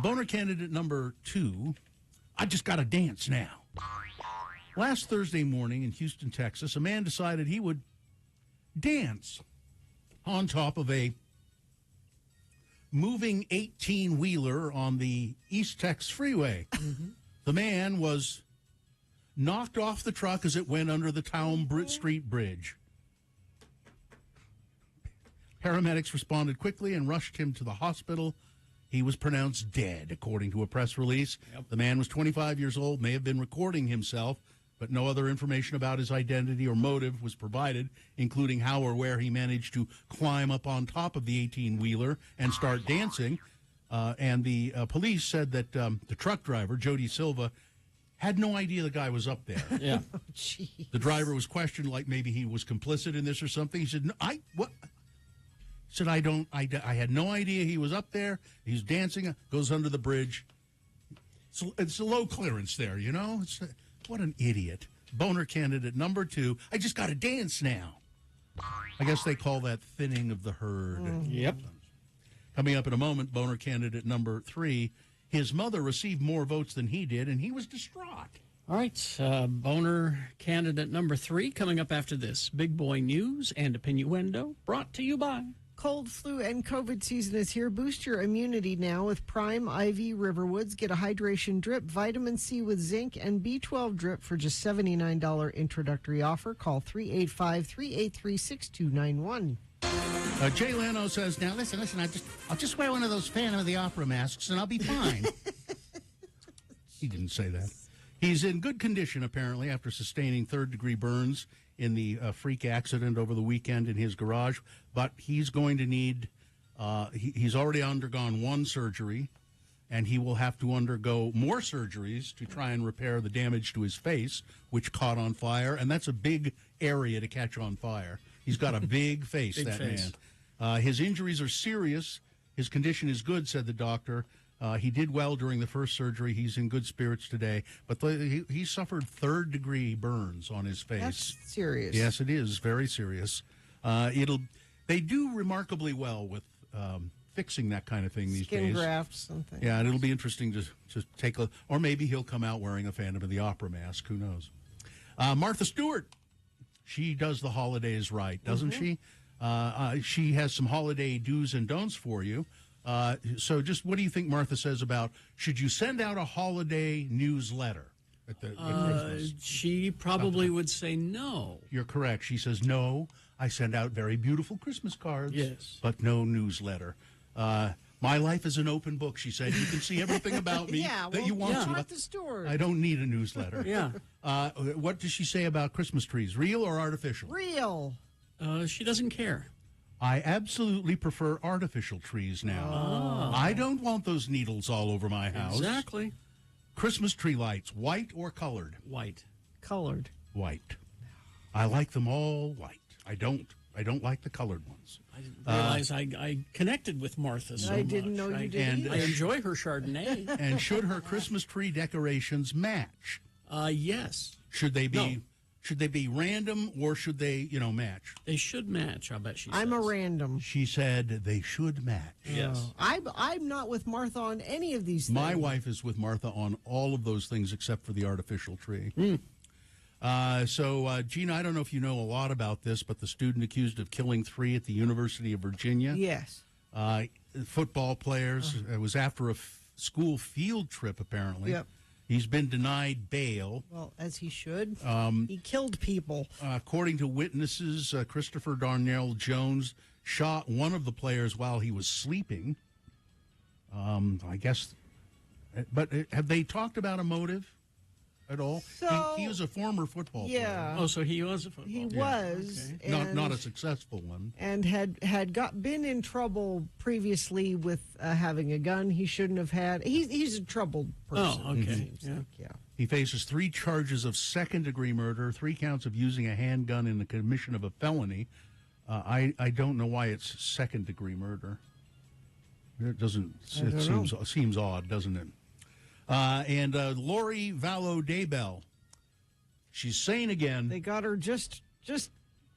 D: Boner candidate number 2, I just got to dance now. Last Thursday morning in Houston, Texas, a man decided he would dance on top of a moving 18-wheeler on the East Tex Freeway. Mm-hmm. The man was knocked off the truck as it went under the Town Street Bridge. Paramedics responded quickly and rushed him to the hospital. He was pronounced dead, according to a press release. Yep. The man was 25 years old, may have been recording himself, but no other information about his identity or motive was provided, including how or where he managed to climb up on top of the 18-wheeler and start dancing. And the police said that the truck driver, Jody Silva, had no idea the guy was up there.
B: Yeah.
C: Oh, geez.
D: The driver was questioned, like maybe he was complicit in this or something. He said, what? He said, I had no idea he was up there. He's dancing, goes under the bridge. So it's a low clearance there, what an idiot. Boner candidate number 2, I just got to dance now. I guess they call that thinning of the herd.
B: Yep.
D: Coming up in a moment, boner candidate number 3. His mother received more votes than he did, and he was distraught.
B: All right, boner candidate number 3 coming up after this. Big Boy News and Opinioendo brought to you by...
C: Cold, flu, and COVID season is here. Boost your immunity now with Prime IV Riverwoods. Get a hydration drip, vitamin C with zinc, and B12 drip for just $79 introductory offer. Call 385-383-6291.
D: Jay Leno says, now listen, I'll just wear one of those Phantom of the Opera masks and I'll be fine. He didn't say that. He's in good condition, apparently, after sustaining third-degree burns in the freak accident over the weekend in his garage. But he's going to need, he's already undergone one surgery, and he will have to undergo more surgeries to try and repair the damage to his face, which caught on fire. And that's a big area to catch on fire. He's got a big face,
B: Big
D: that
B: face.
D: man. His injuries are serious. His condition is good, said the doctor. He did well during the first surgery. He's in good spirits today. But he suffered third-degree burns on his face.
C: That's serious.
D: Yes, it is very serious. They do remarkably well with fixing that kind of thing these days.
C: Skin grafts and things.
D: Yeah, and it'll be interesting to take a... Or maybe he'll come out wearing a Phantom of the Opera mask. Who knows? Martha Stewart. She does the holidays right, doesn't she? She has some holiday do's and don'ts for you. So just what do you think Martha says about, should you send out a holiday newsletter at Christmas?
B: She probably would say no.
D: You're correct. She says, no, I send out very beautiful Christmas cards,
B: Yes.
D: but no newsletter. My life is an open book, she said. You can see everything about me that you want to.
C: Martha Stewart.
D: I don't need a newsletter.
B: Yeah.
D: What does she say about Christmas trees? Real or artificial?
C: Real.
B: She doesn't care.
D: I absolutely prefer artificial trees now. I don't want those needles all over my house.
B: Exactly.
D: Christmas tree lights, white or colored?
B: White.
C: Colored.
D: White. I like them all white. I don't like the colored ones.
B: I didn't realize I connected with Martha so much.
C: I didn't know you did
D: and
C: either.
B: I enjoy her Chardonnay.
D: And should her Christmas tree decorations match?
B: Yes.
D: Should they be
B: No.
D: should they be random or should they, match?
B: They should match, I'll bet she
C: I'm
B: says.
C: a random.
D: She said they should match.
B: Yes.
C: I'm not with Martha on any of these things.
D: My wife is with Martha on all of those things except for the artificial tree. So, Gina, I don't know if you know a lot about this, but the student accused of killing 3 at the University of Virginia.
C: Yes.
D: Football players. It was after a school field trip, apparently.
C: Yep.
D: He's been denied bail.
C: Well, as he should. He killed people.
D: According to witnesses, Christopher Darnell Jones shot one of the players while he was sleeping. I guess. But have they talked about a motive at all?
C: So,
D: he was a former football player.
B: Oh, so he was a football
C: He
B: player.
C: was.
B: Okay.
C: And,
D: Not a successful one.
C: And had been in trouble previously with having a gun he shouldn't have had. He's a troubled person.
B: Oh, okay.
C: it seems
B: Yeah.
C: like, yeah.
D: He faces 3 charges of second-degree murder, 3 counts of using a handgun in the commission of a felony. I don't know why it's second-degree murder. It doesn't. It seems odd, doesn't it? And Lori Vallow Daybell, she's sane again.
C: They got her just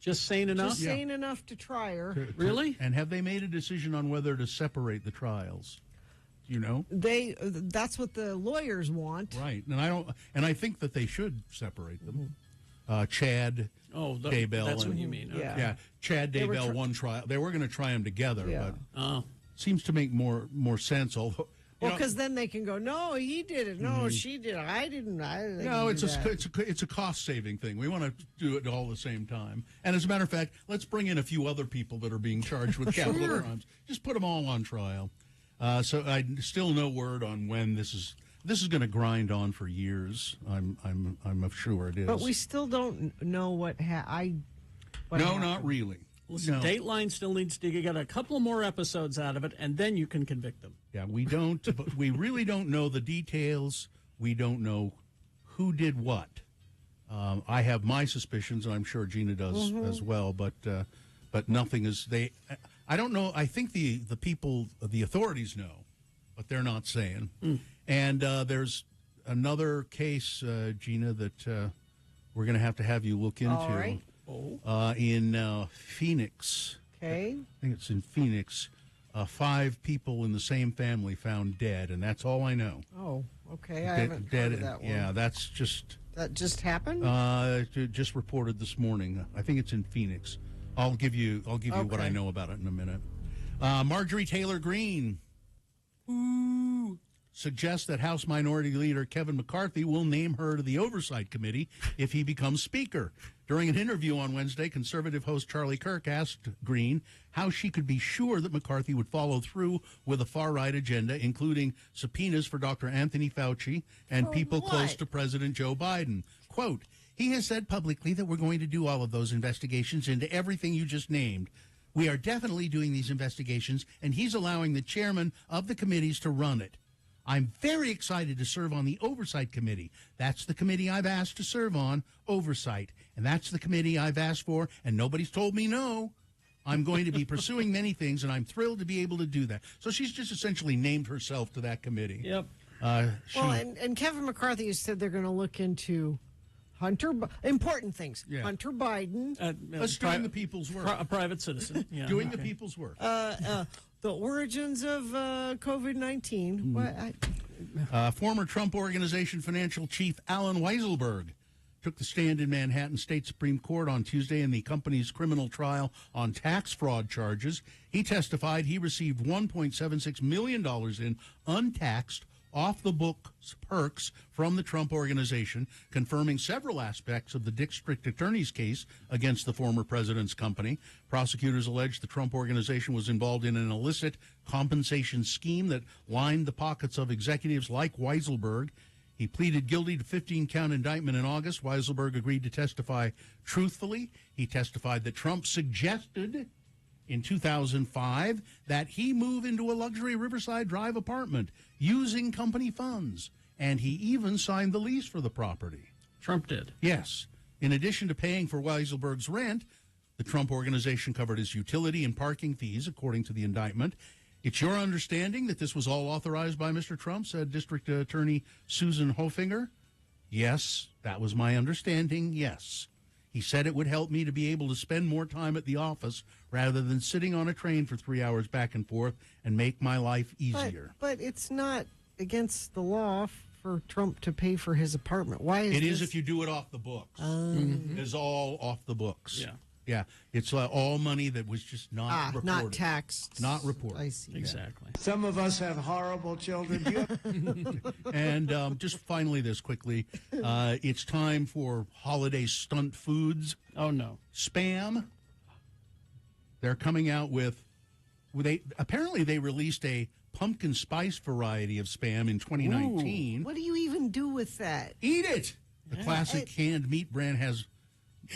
B: sane enough.
C: Just sane enough to try her.
B: Really?
D: And have they made a decision on whether to separate the trials? Do you know?
C: That's what the lawyers want.
D: Right. And I think that they should separate them. Chad Daybell.
B: That's
D: and,
B: what you mean. Okay.
D: Yeah. Chad
C: They were
D: Daybell won trial. They were going to try them together,
C: Yeah.
D: but seems to make more sense. Although,
C: Well, because then they can go, no, he did it. No, she did it. I didn't.
D: no, it's a cost saving thing. We want to do it all at the same time. And as a matter of fact, let's bring in a few other people that are being charged with capital crimes. Just put them all on trial. So I still no word on when this is going to grind on for years. I'm sure it is.
C: But we still don't know what happened.
D: Not really.
B: Listen,
D: No.
B: Dateline still needs to get a couple more episodes out of it, and then you can convict them.
D: Yeah, we don't. But we really don't know the details. We don't know who did what. I have my suspicions, and I'm sure Gina does as well. But nothing is. I don't know. I think the people, the authorities know, but they're not saying. And there's another case, Gina, that we're going to have you look into.
C: All right.
D: In Phoenix.
C: Okay.
D: I think it's in Phoenix. 5 people in the same family found dead, and that's all I know.
C: Oh, okay. I haven't heard of that one.
D: Yeah, that's just...
C: That just happened?
D: Just reported this morning. I think it's in Phoenix. I'll give you what I know about it in a minute. Marjorie Taylor Greene suggests that House Minority Leader Kevin McCarthy will name her to the Oversight Committee if he becomes Speaker. During an interview on Wednesday, conservative host Charlie Kirk asked Greene how she could be sure that McCarthy would follow through with a far-right agenda, including subpoenas for Dr. Anthony Fauci and people close to President Joe Biden. Quote, he has said publicly that we're going to do all of those investigations into everything you just named. We are definitely doing these investigations, and he's allowing the chairman of the committees to run it. I'm very excited to serve on the Oversight Committee. That's the committee I've asked to serve on, Oversight. And that's the committee I've asked for, and nobody's told me no. I'm going to be pursuing many things, and I'm thrilled to be able to do that. So she's just essentially named herself to that committee.
B: Yep.
C: And Kevin McCarthy has said they're going to look into important things.
D: Yeah.
C: Hunter Biden.
D: Us doing the people's work.
B: A private citizen. Yeah,
D: doing the people's work.
C: The origins of COVID-19.
D: Former Trump Organization financial chief Alan Weisselberg took the stand in Manhattan State Supreme Court on Tuesday in the company's criminal trial on tax fraud charges. He testified he received $1.76 million in untaxed, off-the-books perks from the Trump Organization, confirming several aspects of the district attorney's case against the former president's company. Prosecutors allege the Trump Organization was involved in an illicit compensation scheme that lined the pockets of executives like Weisselberg. He pleaded guilty to 15-count indictment in August. Weisselberg agreed to testify truthfully. He testified that Trump suggested in 2005 that he move into a luxury Riverside Drive apartment using company funds, and he even signed the lease for the property.
B: Trump did.
D: Yes. In addition to paying for Weisselberg's rent, the Trump Organization covered his utility and parking fees, according to the indictment. It's your understanding that this was all authorized by Mr. Trump, said District Attorney Susan Hofinger. Yes, that was my understanding, yes. He said it would help me to be able to spend more time at the office rather than sitting on a train for 3 hours back and forth and make my life easier.
C: But it's not against the law for Trump to pay for his apartment. Why is
D: it?
C: This?
D: Is if you do it off the books. It's all off the books.
B: Yeah.
D: Yeah, it's all money that was just not reported.
C: Not taxed.
D: Not reported.
C: I see.
B: Exactly.
Q: Some of us have horrible children.
D: And just finally this quickly, it's time for holiday stunt foods.
B: Oh, no.
D: Spam. They're coming out with, apparently they released a pumpkin spice variety of Spam in 2019.
C: Ooh, what do you even do with that?
D: Eat it! The classic canned meat brand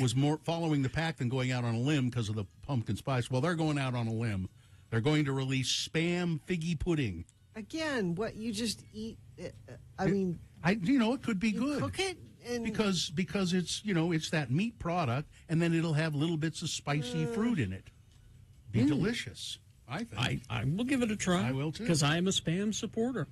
D: was more following the pack than going out on a limb because of the pumpkin spice. Well, they're going out on a limb. They're going to release Spam figgy pudding.
C: Again, what you just eat? It
D: could be good.
C: Cook it
D: because it's it's that meat product, and then it'll have little bits of spicy fruit in it. Be delicious, I think.
B: I will give it a try.
D: I will too,
B: because I am a Spam supporter.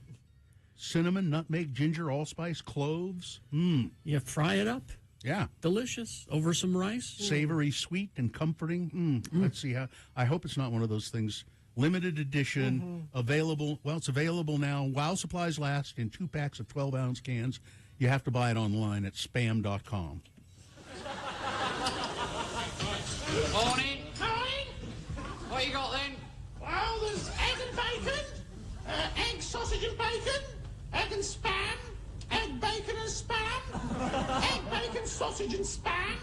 D: Cinnamon, nutmeg, ginger, allspice, cloves.
B: You fry it up.
D: Yeah.
B: Delicious. Over some rice.
D: Savory, sweet, and comforting. Let's see how. I hope it's not one of those things. Limited edition, available. Well, it's available now while supplies last in 2 packs of 12-ounce cans. You have to buy it online at spam.com.
T: Morning. Morning. What you got then?
G: Well, there's egg and bacon, egg, sausage and bacon, egg and spam, egg, bacon and spam, egg, bacon, sausage and spam,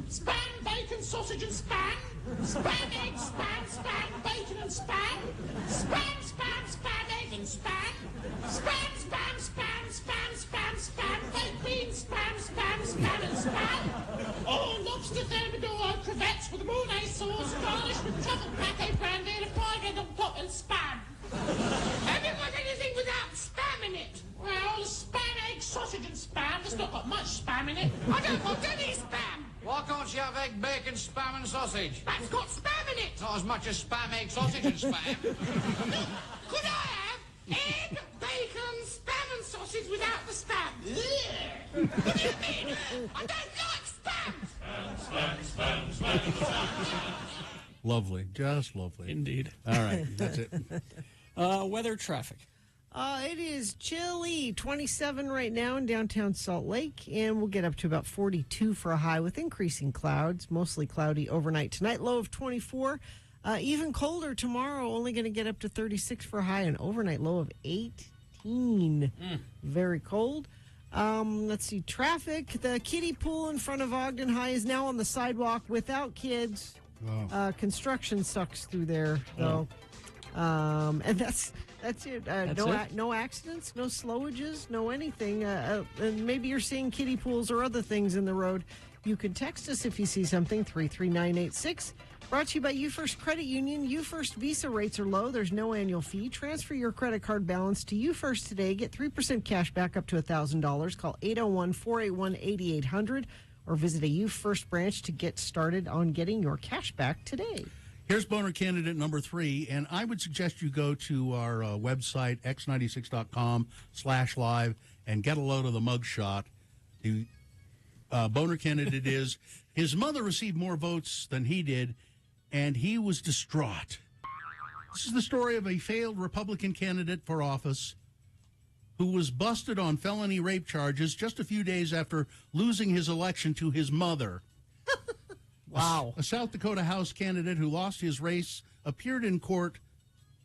G: spam, bacon, sausage and spam, spam, egg, spam, bacon and spam, spam, egg and spam, spam, baked beans, spam and spam. Oh, lobster thermidor, crevettes with Mornay sauce, garnished with truffle pate brandy and a fried egg on top and spam. Have you got anything without spam in it? Well, spam, egg, sausage and spam. There's not got much spam in it. I don't want any spam.
T: Why can't you have egg, bacon, spam and sausage?
G: That's got spam in it.
T: Not as much as spam, egg, sausage and spam.
G: Could I have egg, bacon, spam and sausage without the spam? What do you mean? I don't like spam.
T: Spam.
D: Lovely. Just lovely.
B: Indeed.
D: All right. That's it.
B: Weather, traffic.
C: It is chilly, 27 right now in downtown Salt Lake, and we'll get up to about 42 for a high with increasing clouds, mostly cloudy overnight tonight, low of 24. Even colder tomorrow, only going to get up to 36 for a high, and overnight low of 18. Very cold. Let's see, traffic. The kiddie pool in front of Ogden High is now on the sidewalk without kids.
D: Wow.
C: Construction sucks through there, though. And that's it. No accidents, no slowages, no anything. And maybe you're seeing kiddie pools or other things in the road. You can text us if you see something, 33986. Brought to you by UFirst Credit Union. UFirst Visa rates are low. There's no annual fee. Transfer your credit card balance to UFirst today. Get 3% cash back up to $1,000. Call 801-481-8800 or visit a UFirst branch to get started on getting your cash back today.
D: Here's boner candidate number 3, and I would suggest you go to our website, x96.com/live, and get a load of the mugshot. The boner candidate is, his mother received more votes than he did, and he was distraught. This is the story of a failed Republican candidate for office who was busted on felony rape charges just a few days after losing his election to his mother.
C: Wow.
D: A South Dakota House candidate who lost his race appeared in court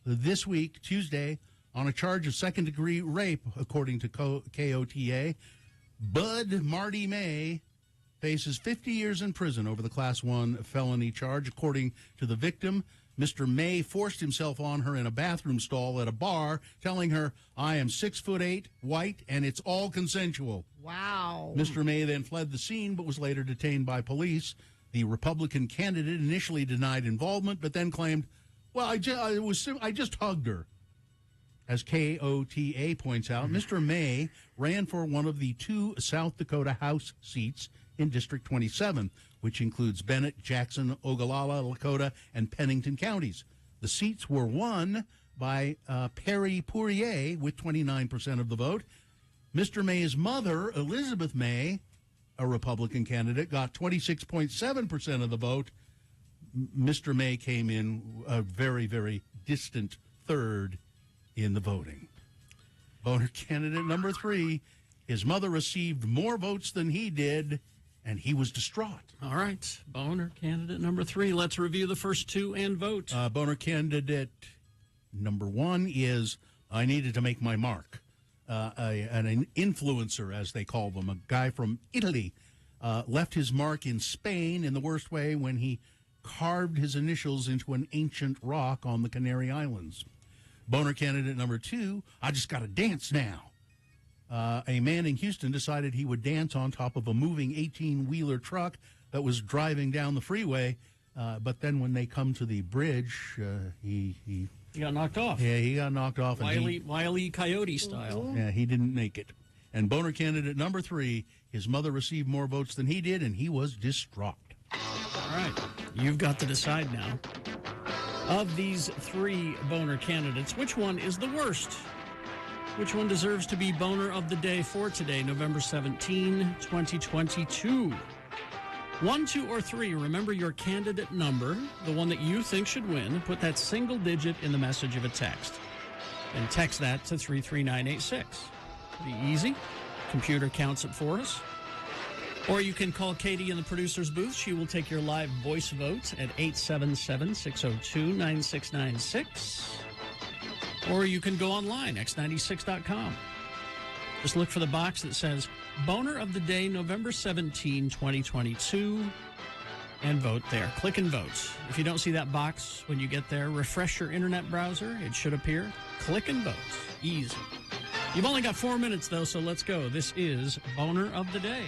D: this week, Tuesday, on a charge of second-degree rape, according to KOTA. Bud Marty May faces 50 years in prison over the Class 1 felony charge. According to the victim, Mr. May forced himself on her in a bathroom stall at a bar, telling her, "I am 6'8", white, and it's all consensual."
C: Wow.
D: Mr. May then fled the scene, but was later detained by police. The Republican candidate initially denied involvement, but then claimed, "Well, I just hugged her." As KOTA points out, Mr. May ran for one of the 2 South Dakota House seats in District 27, which includes Bennett, Jackson, Ogallala, Lakota, and Pennington counties. The seats were won by Perry Poirier with 29% of the vote. Mr. May's mother, Elizabeth May, a Republican candidate, got 26.7% of the vote. Mr. May came in a very, very distant third in the voting. Boner candidate number 3, his mother received more votes than he did, and he was distraught.
B: All right, boner candidate number 3. Let's review the first 2 and vote.
D: Boner candidate number 1 is, I needed to make my mark. An influencer, as they call them, a guy from Italy, left his mark in Spain in the worst way when he carved his initials into an ancient rock on the Canary Islands. Boner candidate number 2, I just got to dance now. A man in Houston decided he would dance on top of a moving 18-wheeler truck that was driving down the freeway, but then when they come to the bridge, he
B: got knocked off.
D: Yeah, he got knocked off.
B: Wile E. Coyote style.
D: Yeah, he didn't make it. And boner candidate number 3, his mother received more votes than he did, and he was distraught.
B: All right, you've got to decide now. Of these 3 boner candidates, which one is the worst? Which one deserves to be boner of the day for today, November 17, 2022? 1, 2, or 3, remember your candidate number, the one that you think should win. Put that single digit in the message of a text. And text that to 33986. Pretty easy. Computer counts it for us. Or you can call Katie in the producer's booth. She will take your live voice vote at 877-602-9696. Or you can go online, x96.com. Just look for the box that says Boner of the Day, November 17, 2022, and vote there. Click and vote. If you don't see that box when you get there, refresh your internet browser. It should appear. Click and vote. Easy. You've only got 4 minutes, though, so let's go. This is Boner of the Day.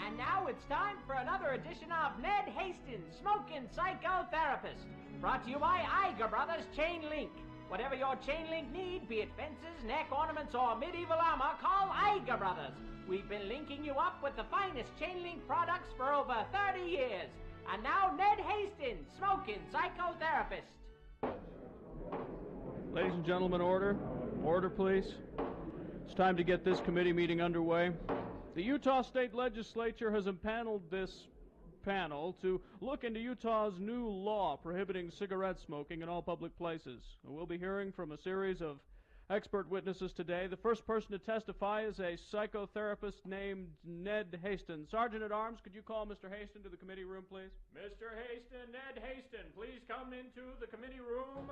U: And now it's time for another edition of Ned Hastings, Smoking Psychotherapist, brought to you by Iger Brothers Chain Link. Whatever your chain link need, be it fences, neck ornaments, or medieval armor, call Iger Brothers. We've been linking you up with the finest chain link products for over 30 years. And now Ned Hastings, smoking psychotherapist.
A: Ladies and gentlemen, order. Order, please. It's time to get this committee meeting underway. The Utah State Legislature has impaneled this panel to look into Utah's new law prohibiting cigarette smoking in all public places. We'll be hearing from a series of expert witnesses today. The first person to testify is a psychotherapist named Ned Hastings. Sergeant at Arms, could you call Mr. Hastings to the committee room, please? Mr. Hastings, Ned Hastings, please come into the committee room.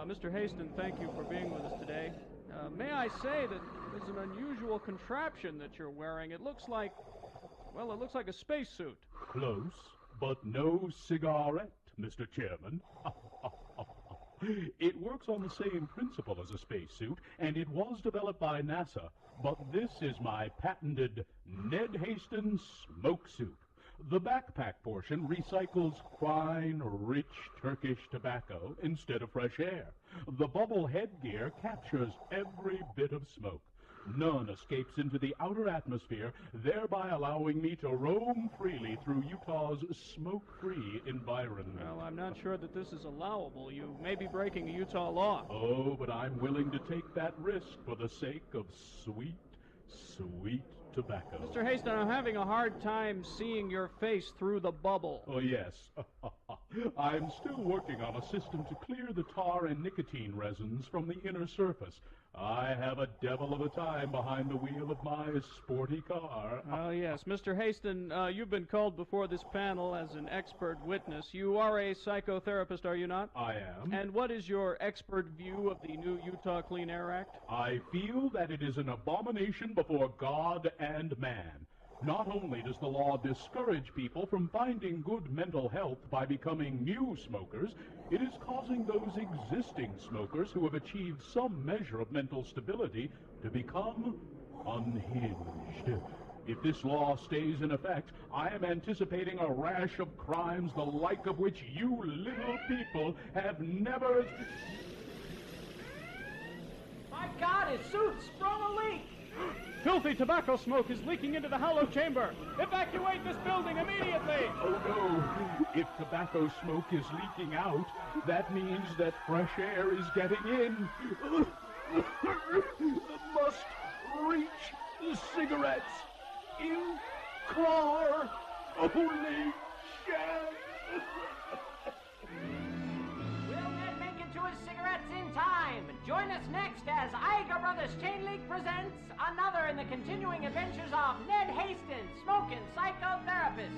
A: Mr. Hastings, thank you for being with us today. May I say that there's an unusual contraption that you're wearing. It looks like, well, it looks like a spacesuit.
V: Close, but no cigarette, Mr. Chairman. It works on the same principle as a spacesuit, and it was developed by NASA. But this is my patented Ned Hastings smoke suit. The backpack portion recycles fine, rich Turkish tobacco instead of fresh air. The bubble headgear captures every bit of smoke. None escapes into the outer atmosphere, thereby allowing me to roam freely through Utah's smoke-free environment.
A: Well, I'm not sure that this is allowable. You may be breaking a Utah law.
V: Oh, but I'm willing to take that risk for the sake of sweet, sweet tobacco.
A: Mr. Hastings, I'm having a hard time seeing your face through the bubble.
V: Oh, yes. I'm still working on a system to clear the tar and nicotine resins from the inner surface. I have a devil of a time behind the wheel of my sporty car.
A: Oh, yes. Mr. Hastings, you've been called before this panel as an expert witness. You are a psychotherapist, are you not?
V: I am.
A: And what is your expert view of the new Utah Clean Air Act?
V: I feel that it is an abomination before God and man. Not only does the law discourage people from finding good mental health by becoming new smokers, it is causing those existing smokers who have achieved some measure of mental stability to become unhinged. If this law stays in effect, I am anticipating a rash of crimes the like of which you little people have never...
U: My God, his suit's sprung a leak!
A: Filthy tobacco smoke is leaking into the hollow chamber. Evacuate this building immediately!
V: Oh, no. If tobacco smoke is leaking out, that means that fresh air is getting in. Must reach the cigarettes in car. Holy shit!
U: Will Ned make it to his cigarettes in time? Join us next as Iger Brothers Chain Link presents another in the continuing adventures of Ned Hastings, smoking psychotherapist.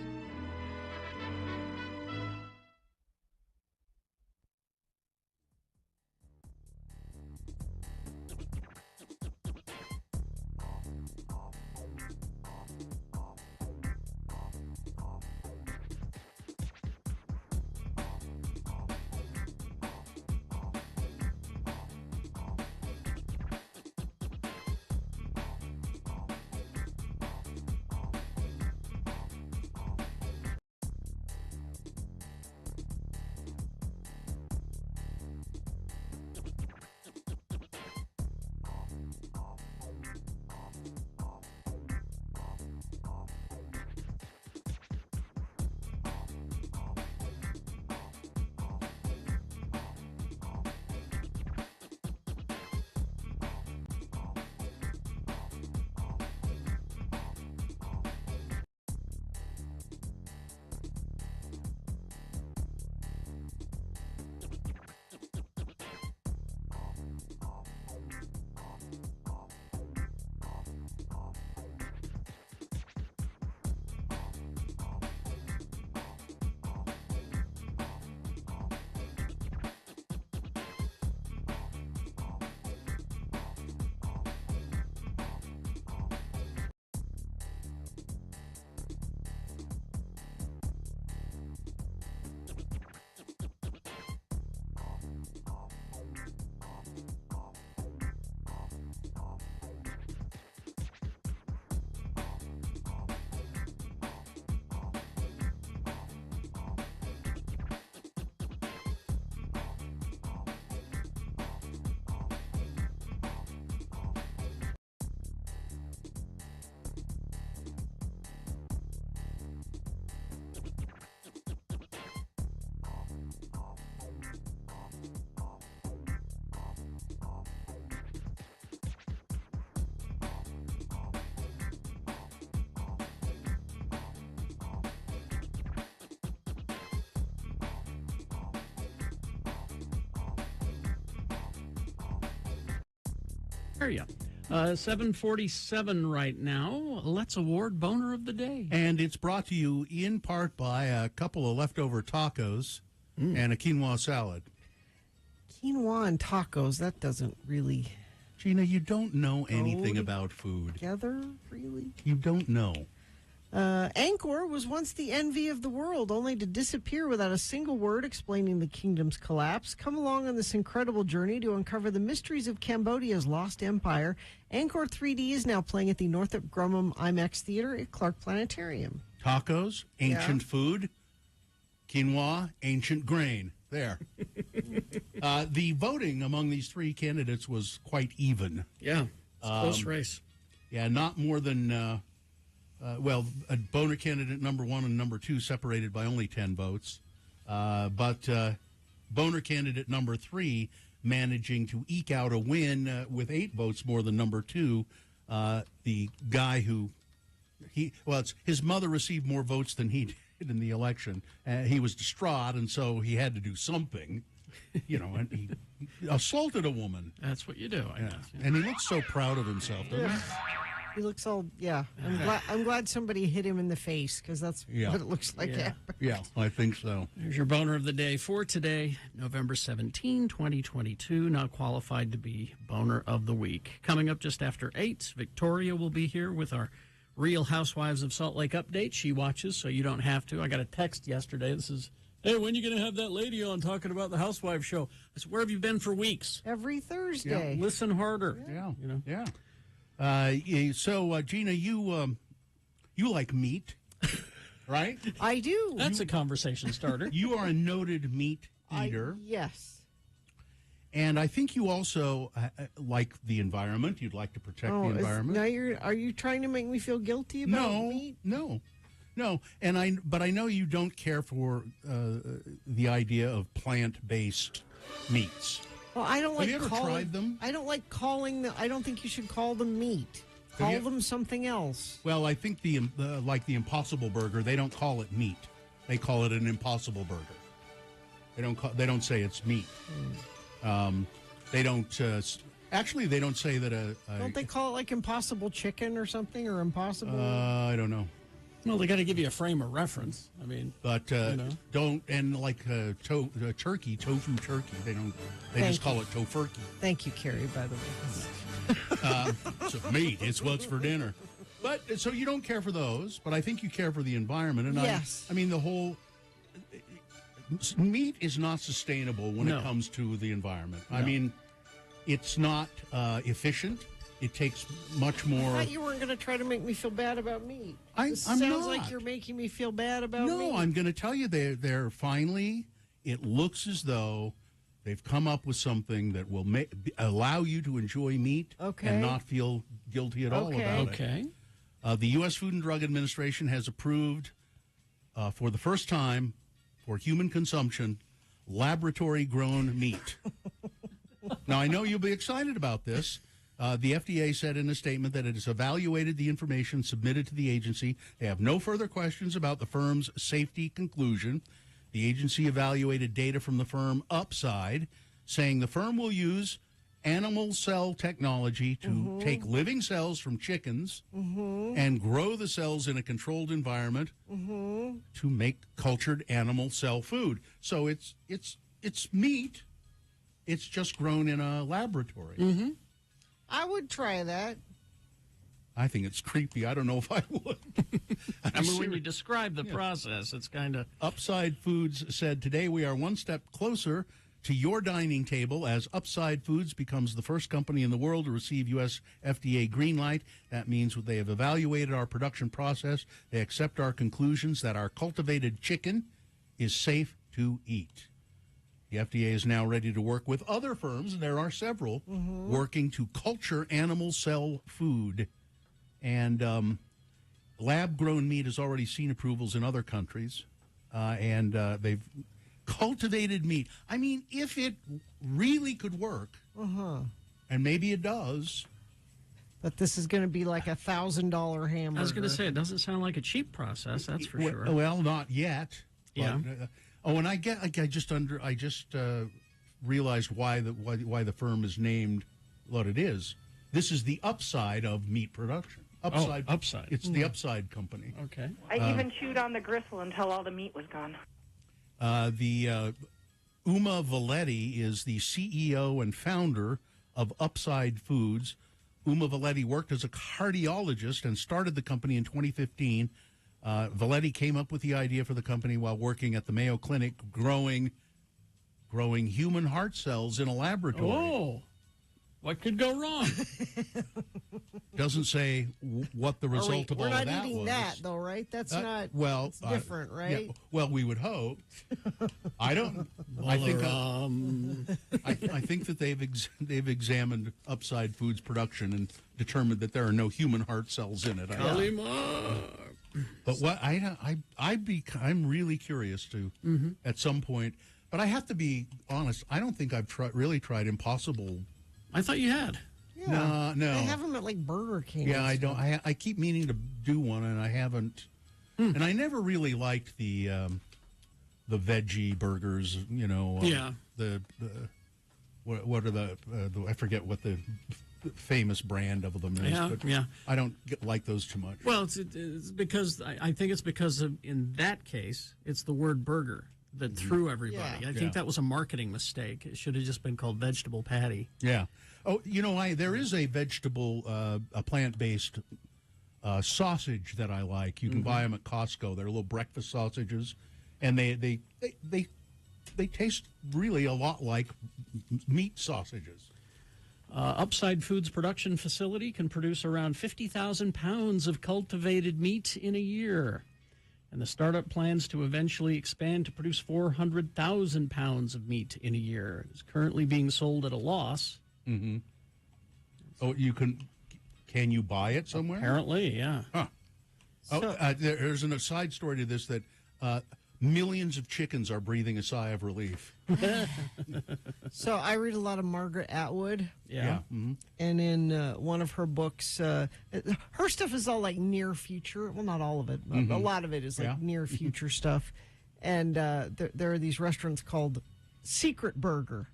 B: you. 7:47 right now. Let's award Boner of the Day.
D: And it's brought to you in part by a couple of leftover tacos and a quinoa salad.
C: Quinoa and tacos, that doesn't really...
D: Gina, you don't know anything about food.
C: Together, really?
D: You don't know.
C: Angkor was once the envy of the world, only to disappear without a single word explaining the kingdom's collapse. Come along on this incredible journey to uncover the mysteries of Cambodia's lost empire. Angkor 3D is now playing at the Northrop Grumman IMAX Theater at Clark Planetarium.
D: Tacos, ancient food. Quinoa, ancient grain. There. The voting among these three candidates was quite even.
B: Yeah, it's a close race.
D: Yeah, not more than... a Boner candidate number 1 and number 2 separated by only 10 votes. But Boner candidate number 3 managing to eke out a win with 8 votes more than number 2. The guy who, his mother received more votes than he did in the election. He was distraught, and so he had to do something. And he assaulted a woman.
B: That's what you do, I guess. Yeah.
D: And he looks so proud of himself, doesn't he?
C: He looks all, I'm glad somebody hit him in the face, because that's what it looks like.
D: Yeah, I think so.
B: There's your Boner of the Day for today, November 17, 2022. Now qualified to be Boner of the Week. Coming up just after 8, Victoria will be here with our Real Housewives of Salt Lake update. She watches, so you don't have to. I got a text yesterday. This is, hey, when are you going to have that lady on talking about the Housewives show? I said, where have you been for weeks?
C: Every Thursday.
B: Yeah, listen harder.
D: Yeah. So, Gina, you like meat, right?
C: I do.
B: That's a conversation starter.
D: You are a noted meat eater.
C: Yes.
D: And I think you also like the environment. You'd like to protect the environment.
C: Are you trying to make me feel guilty about meat?
D: No. But I know you don't care for the idea of plant-based meats.
C: Well, I don't like.
D: Have you ever tried them?
C: I don't like calling them. I don't think you should call them meat. Call them something else.
D: Well, I think like the Impossible Burger, they don't call it meat. They call it an Impossible Burger. They don't say it's meat. They don't. Actually, they don't say that
C: don't they call it like Impossible Chicken or something, or Impossible?
D: I don't know.
B: Well, they got to give you a frame of reference. I mean,
D: but don't, and like turkey, tofu turkey. They don't. They just call it tofurkey.
C: Thank you, Carrie. By the way,
D: it's meat. It's what's for dinner. But so you don't care for those, but I think you care for the environment. And
C: yes,
D: I mean the whole meat is not sustainable when it comes to the environment. No. I mean, it's not efficient. It takes much more.
C: I thought you weren't going to try to make me feel bad about meat.
D: Sounds
C: like you're making me feel bad about meat.
D: No, I'm going to tell you, they're finally, it looks as though they've come up with something that will allow you to enjoy meat and not feel guilty at all about it. The U.S. Food and Drug Administration has approved, for the first time, for human consumption, laboratory-grown meat. Now, I know you'll be excited about this. The FDA said in a statement that it has evaluated the information submitted to the agency. They have no further questions about the firm's safety conclusion. The agency evaluated data from the firm Upside, saying the firm will use animal cell technology to take living cells from chickens and grow the cells in a controlled environment to make cultured animal cell food. So it's meat. It's just grown in a laboratory.
C: I would try that.
D: I think it's creepy. I don't know if I would.
B: I mean, when you describe the process, it's kind of...
D: Upside Foods said, today we are one step closer to your dining table as Upside Foods becomes the first company in the world to receive U.S. FDA green light. That means they have evaluated our production process. They accept our conclusions that our cultivated chicken is safe to eat. The FDA is now ready to work with other firms, and there are several, working to culture animal cell food. And lab-grown meat has already seen approvals in other countries, and they've cultivated meat. I mean, if it really could work, and maybe it does.
C: But this is going to be like $1,000 hamburger.
B: I was going to say, it doesn't sound like a cheap process, that's for sure.
D: Well, not yet.
B: Yeah.
D: But, and I just realized why the firm is named what it is. This is the Upside of meat production. Upside.
B: Upside.
D: It's the Upside company.
B: Okay.
E: I even chewed on the gristle until all the meat was gone.
D: Uma Valetti is the CEO and founder of Upside Foods. Uma Valetti worked as a cardiologist and started the company in 2015. Valetti came up with the idea for the company while working at the Mayo Clinic, growing human heart cells in a laboratory.
B: Oh, what could go wrong?
D: Doesn't say what the result of all
C: we're
D: of
C: not
D: that
C: eating
D: was.
C: that, though, right? That's not.
D: Well,
C: it's different, right?
D: Yeah, well, we would hope. I don't. I think. I think that they've examined Upside Foods production and determined that there are no human heart cells in it. But what I'm really curious to at some point. But I have to be honest. I don't think I've really tried Impossible.
B: I thought you had.
C: Yeah.
D: No.
C: They have them at like Burger King.
D: Yeah, I don't. I keep meaning to do one, and I haven't. And I never really liked the veggie burgers. You know.
B: Yeah.
D: What are the I forget what the famous brand of them is.
B: Yeah,
D: but
B: yeah.
D: I don't like those too much.
B: Well, it's because I think it's because of, in that case, it's the word burger that threw everybody.
D: Yeah.
B: I think that was a marketing mistake. It should have just been called vegetable patty.
D: Yeah. Oh, you know, there is a vegetable, a plant-based sausage that I like. You can buy them at Costco. They're little breakfast sausages, and they taste really a lot like meat sausages.
B: Upside Foods production facility can produce around 50,000 pounds of cultivated meat in a year. And the startup plans to eventually expand to produce 400,000 pounds of meat in a year. It's currently being sold at a loss.
D: Mm-hmm. Oh, can you buy it somewhere?
B: Apparently, yeah.
D: Huh. There's an aside story to this that millions of chickens are breathing a sigh of relief.
C: So I read a lot of Margaret Atwood.
B: Yeah.
D: Mm-hmm.
C: And in one of her books, her stuff is all like near future. Well, not all of it, but a lot of it is like near future stuff. And there are these restaurants called Secret Burger.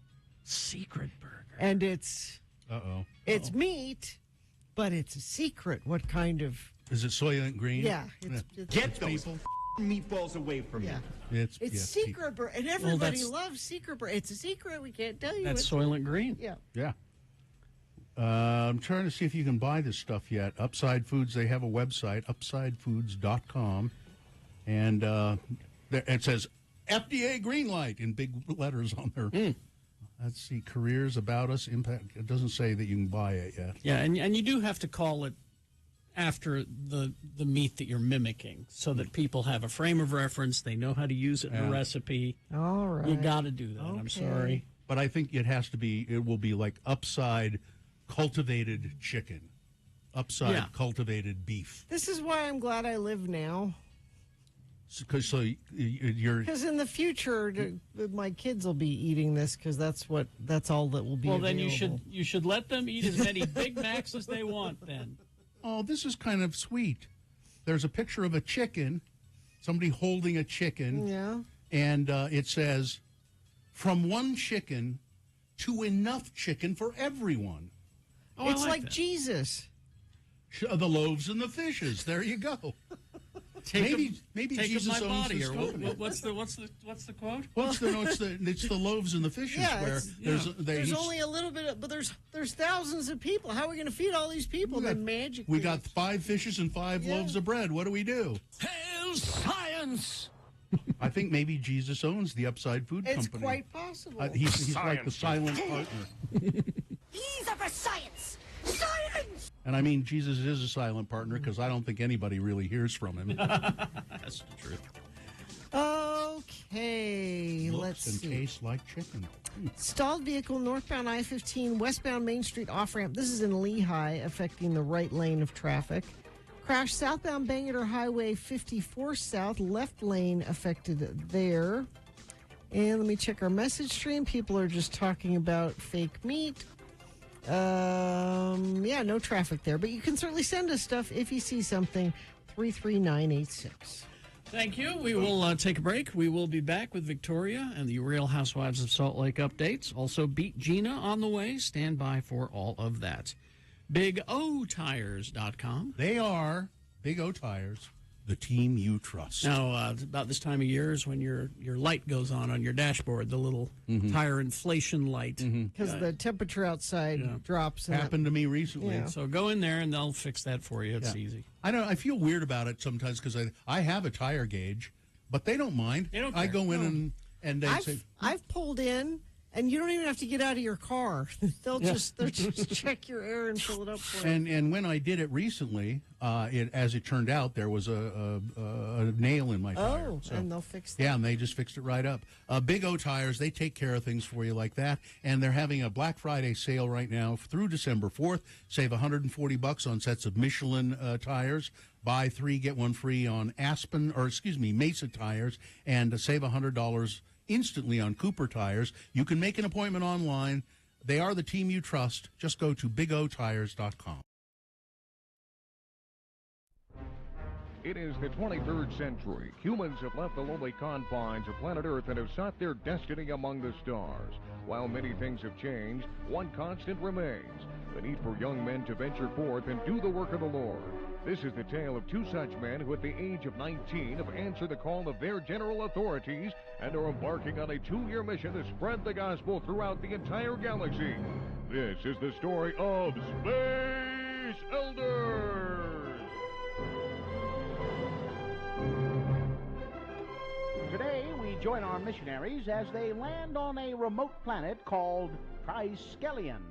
B: Secret Burger.
C: And it's
B: Uh-oh.
C: meat, but it's a secret. What kind of?
D: Is it Soylent Green?
C: Yeah.
H: Get those meatballs away from me.
C: It's Secret Burger, and everybody loves Secret Burger. It's a secret. We can't tell you.
B: That's Soylent Green.
C: Yeah.
D: Yeah. I'm trying to see if you can buy this stuff yet. Upside Foods, they have a website, upsidefoods.com. And it says FDA green light in big letters on there. Let's see, careers, about us, impact. It doesn't say that you can buy it yet.
B: Yeah, and you do have to call it after the meat that you're mimicking so that people have a frame of reference. They know how to use it in a recipe.
C: All right.
B: You got to do that.
C: Okay.
B: I'm sorry.
D: But I think it will be like Upside cultivated chicken, Upside cultivated beef.
C: This is why I'm glad I live now.
D: Because you're
C: in the future, my kids will be eating this because that's all that will be.
B: Well, then
C: available.
B: you should let them eat as many Big Macs as they want. Then.
D: Oh, this is kind of sweet. There's a picture of a chicken, somebody holding a chicken.
C: Yeah.
D: And it says, "From one chicken to enough chicken for everyone."
C: Oh, it's like Jesus.
D: The loaves and the fishes. There you go. Maybe
B: take
D: Jesus
B: of my
D: owns
B: body,
D: this
B: or
D: company.
B: what's the quote?
D: It's the loaves and the fishes.
C: Yeah,
D: where
C: there's only a little bit, but there's thousands of people. How are we going to feed all these people?
D: We got 5 fishes and 5 loaves of bread. What do we do?
Q: Hail science!
D: I think maybe Jesus owns the Upside Food
C: It's
D: Company.
C: quite possible.
D: He's like the silent partner.
G: He's up for science! Science!
D: And I mean, Jesus is a silent partner because I don't think anybody really hears from him.
B: That's the truth.
C: Okay,
D: Looks
C: let's
D: and
C: see.
D: tastes like chicken.
C: Stalled vehicle northbound I-15, westbound Main Street off-ramp. This is in Lehigh, affecting the right lane of traffic. Crash southbound Bangor Highway 54 South, left lane affected there. And let me check our message stream. People are just talking about fake meat. Yeah, no traffic there. But you can certainly send us stuff if you see something. 33986.
B: Thank you. We will take a break. We will be back with Victoria and the Real Housewives of Salt Lake updates. Also, Beat Gina on the way. Stand by for all of that. BigOTires.com.
D: They are Big O Tires, the team you trust.
B: Now, about this time of year is when your light goes on your dashboard, the little tire inflation light.
C: Because the temperature outside drops. And
D: Happened to me recently.
C: Yeah.
B: So go in there and they'll fix that for you. It's easy.
D: I feel weird about it sometimes because I have a tire gauge, but they don't mind.
B: They don't
D: I
B: care.
D: go in and they say,
C: I've pulled in, and you don't even have to get out of your car. They'll just check your air and fill it up for you.
D: And when I did it recently, as it turned out, there was a nail in my tire.
C: Oh, and they'll fix that.
D: Yeah, and they just fixed it right up. Big O Tires, they take care of things for you like that. And they're having a Black Friday sale right now through December 4th. Save $140 on sets of Michelin tires. Buy 3, get 1 free on Mesa tires. And save $100 instantly on Cooper tires. You can make an appointment online. They are the team you trust. Just go to BigOTires.com.
I: It is the 23rd century. Humans have left the lonely confines of planet Earth and have sought their destiny among the stars. While many things have changed, one constant remains: the need for young men to venture forth and do the work of the Lord. This is the tale of 2 such men who at the age of 19 have answered the call of their general authorities and are embarking on a 2-year mission to spread the gospel throughout the entire galaxy. This is the story of Space Elders!
Q: Today, we join our missionaries as they land on a remote planet called Triskelion.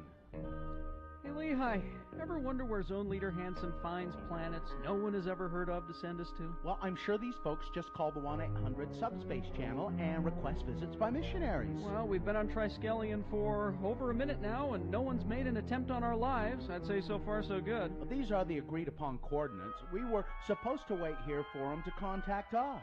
A: Hey, Lehi, ever wonder where Zone Leader Hansen finds planets no one has ever heard of to send us to?
Q: Well, I'm sure these folks just call the 1-800-SUBSPACE channel and request visits by missionaries.
A: Well, we've been on Triskelion for over a minute now, and no one's made an attempt on our lives. I'd say so far so good.
Q: Well, these are the agreed-upon coordinates. We were supposed to wait here for them to contact us.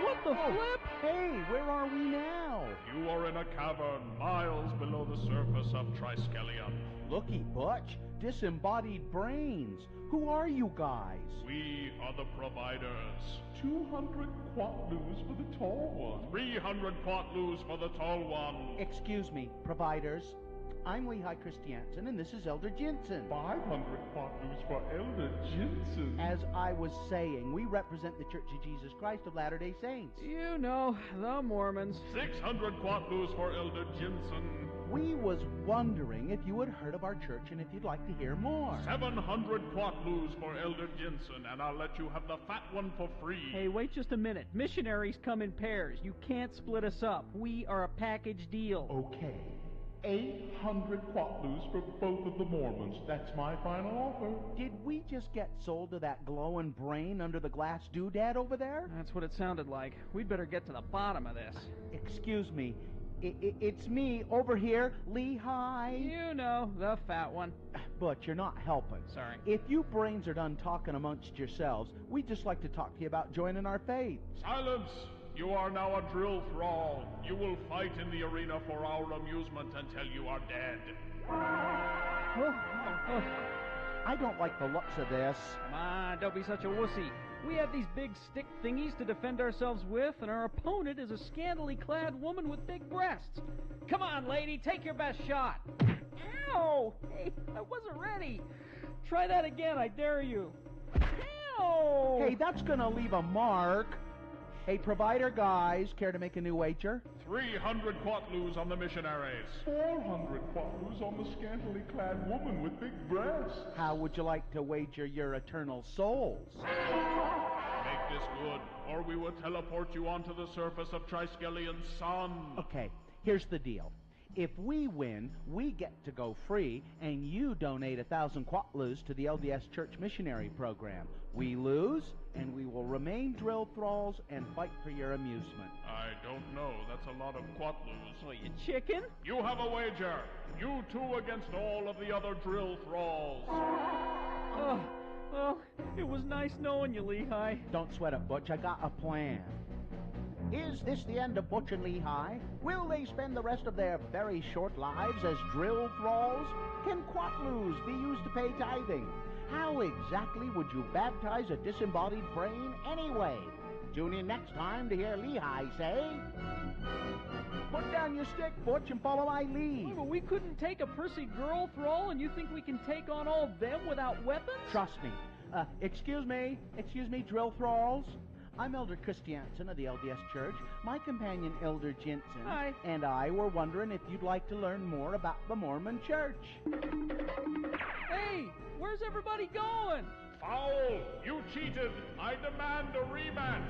A: What the flip?
Q: Hey, where are we now?
V: You are in a cavern miles below the surface of Triskelion.
Q: Looky, Butch, disembodied brains. Who are you guys?
V: We are the providers. 200 quatlus for the tall one. 300 quatlus for the tall one.
Q: Excuse me, providers. I'm Lehi Christiansen, and this is Elder Jensen.
V: 500 quatlus for Elder Jensen.
Q: As I was saying, we represent the Church of Jesus Christ of Latter-day Saints.
A: You know, the Mormons.
V: 600 quatlus for Elder Jensen.
Q: We was wondering if you had heard of our church and if you'd like to hear more.
V: 700 quatlus for Elder Jensen, and I'll let you have the fat one for free.
A: Hey, wait just a minute. Missionaries come in pairs. You can't split us up. We are a package deal.
V: Okay. 800 quatlus for both of the Mormons. That's my final offer.
Q: Did we just get sold to that glowing brain under the glass doodad over there?
A: That's what it sounded like. We'd better get to the bottom of this.
Q: Excuse me. It's me over here, Lehi.
A: You know, the fat one.
Q: But you're not helping.
A: Sorry.
Q: If you brains are done talking amongst yourselves, we'd just like to talk to you about joining our faith.
V: Silence! You are now a drill thrall. You will fight in the arena for our amusement until you are dead.
Q: I don't like the looks of this.
A: Come on, don't be such a wussy. We have these big stick thingies to defend ourselves with, and our opponent is a scantily clad woman with big breasts. Come on, lady, take your best shot. Ow! Hey, I wasn't ready. Try that again, I dare you. Ow!
Q: Hey, that's gonna leave a mark. Hey, provider guys, care to make a new wager?
V: 300 quatlus on the missionaries. 400 quatlus on the scantily clad woman with big breasts.
Q: How would you like to wager your eternal souls?
V: Make this good, or we will teleport you onto the surface of Triskellion's sun.
Q: Okay, here's the deal. If we win, we get to go free, and you donate 1,000 quatlus to the LDS Church Missionary Program. We lose, and we will remain drill thralls and fight for your amusement.
V: I don't know. That's a lot of quatlus.
A: Well, you chicken?
V: You have a wager. You two against all of the other drill thralls.
A: Oh, well, it was nice knowing you, Lehi.
Q: Don't sweat it, Butch. I got a plan. Is this the end of Butch and Lehi? Will they spend the rest of their very short lives as drill thralls? Can quatlus be used to pay tithing? How exactly would you baptize a disembodied brain anyway? Tune in next time to hear Lehigh say, "Put down your stick, Butch, and follow my lead."
A: But we couldn't take a prissy girl thrall, and you think we can take on all them without weapons?
Q: Trust me. Excuse me, drill thralls. I'm Elder Christiansen of the LDS Church. My companion, Elder Jensen,
A: Hi.
Q: and I were wondering if you'd like to learn more about the Mormon Church.
A: Hey, where's everybody going?
I: Foul! You cheated! I demand a rematch!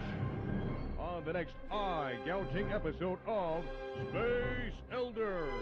I: On the next eye-gouging episode of Space Elders.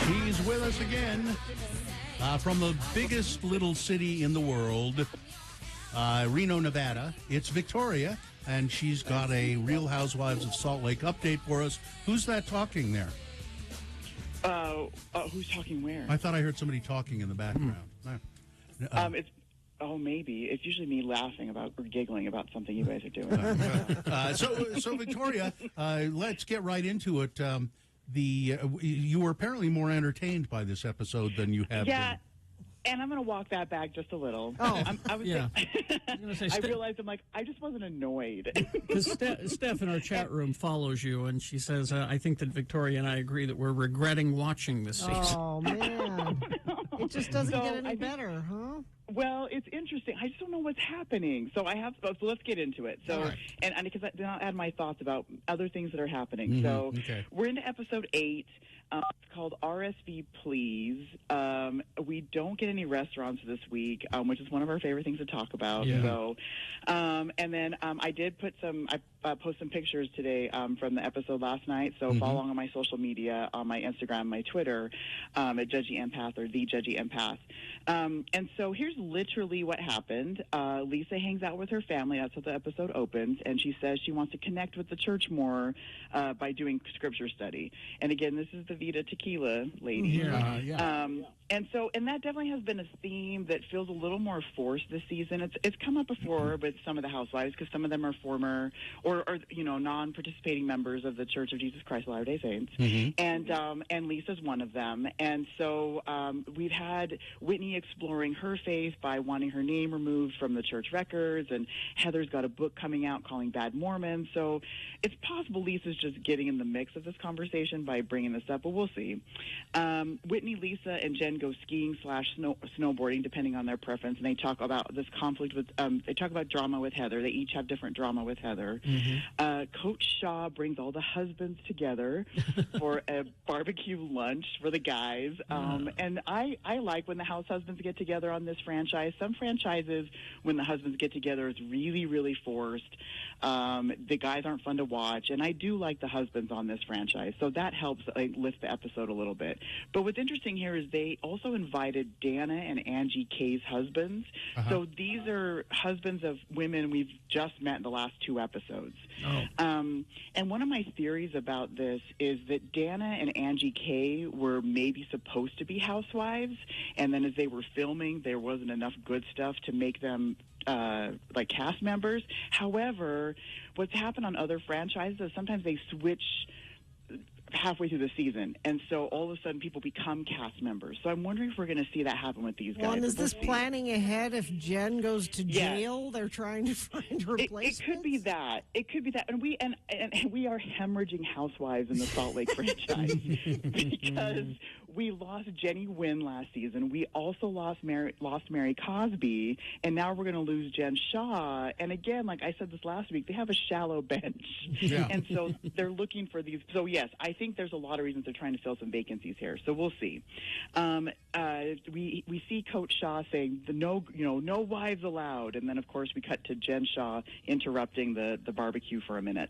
D: She's with us again from the biggest little city in the world, Reno, Nevada. It's Victoria, and she's got a Real Housewives of Salt Lake update for us. Who's that talking there?
J: Who's talking where?
D: I thought I heard somebody talking in the background.
J: Maybe. It's usually me laughing about or giggling about something you guys are doing.
D: So Victoria, let's get right into it. You were apparently more entertained by this episode than you have been.
J: And I'm going to walk that back just a little. I realized I just wasn't annoyed.
B: Because Steph in our chat room follows you, and she says, I think that Victoria and I agree that we're regretting watching this season.
C: Oh, man. It just doesn't get any better, huh?
J: Well, it's interesting. I just don't know what's happening. So let's get into it. So,
D: right.
J: and because then I'll add my thoughts about other things that are happening. So we're into episode 8. It's called RSV Please. We don't get any restaurants this week, which is one of our favorite things to talk about.
B: Yeah.
J: So, and then I did put I post some pictures today from the episode last night. So follow along on my social media, on my Instagram, my Twitter, at Judgy Empath or the Judgy Empath. And so here's literally what happened. Lisa hangs out with her family. That's how the episode opens. And she says she wants to connect with the church more by doing scripture study. And again, this is the Vita Tequila lady.
B: Yeah.
J: And that definitely has been a theme that feels a little more forced this season. It's come up before with some of the housewives because some of them are former or non-participating members of the Church of Jesus Christ of Latter-day Saints. And Lisa's one of them. And so we've had Whitney exploring her faith by wanting her name removed from the church records, and Heather's got a book coming out calling Bad Mormon. So it's possible Lisa's just getting in the mix of this conversation by bringing this up, but we'll see. Whitney, Lisa, and Jen go skiing / snowboarding, depending on their preference, and they talk about this conflict with, they talk about drama with Heather. They each have different drama with Heather. Coach Shaw brings all the husbands together for a barbecue lunch for the guys. And I like when the house husbands get together on this franchise. Some franchises, when the husbands get together, it's really, really forced. The guys aren't fun to watch, and I do like the husbands on this franchise, so that helps lift the episode a little bit. But what's interesting here is they also invited Dana and Angie Kay's husbands. So these are husbands of women we've just met in the last 2 episodes. And one of my theories about this is that Dana and Angie Kay were maybe supposed to be housewives, and then as they were filming, there wasn't enough good stuff to make them like cast members. However, what's happened on other franchises is sometimes they switch halfway through the season, and so all of a sudden people become cast members. So I'm wondering if we're going to see that happen with these guys.
C: Well, and is this planning ahead if Jen goes to jail? They're trying to find replacements?
J: It could be that. It could be that. And we are hemorrhaging housewives in the Salt Lake franchise because we lost Jenny Wynn last season. We also lost Mary Cosby, and now we're going to lose Jen Shaw. And again, like I said this last week, they have a shallow bench.
D: Yeah.
J: And so they're looking for these. So, yes, I think there's a lot of reasons they're trying to fill some vacancies here. So we'll see. We see Coach Shaw saying no wives allowed, and then of course we cut to Jen Shaw interrupting the barbecue for a minute.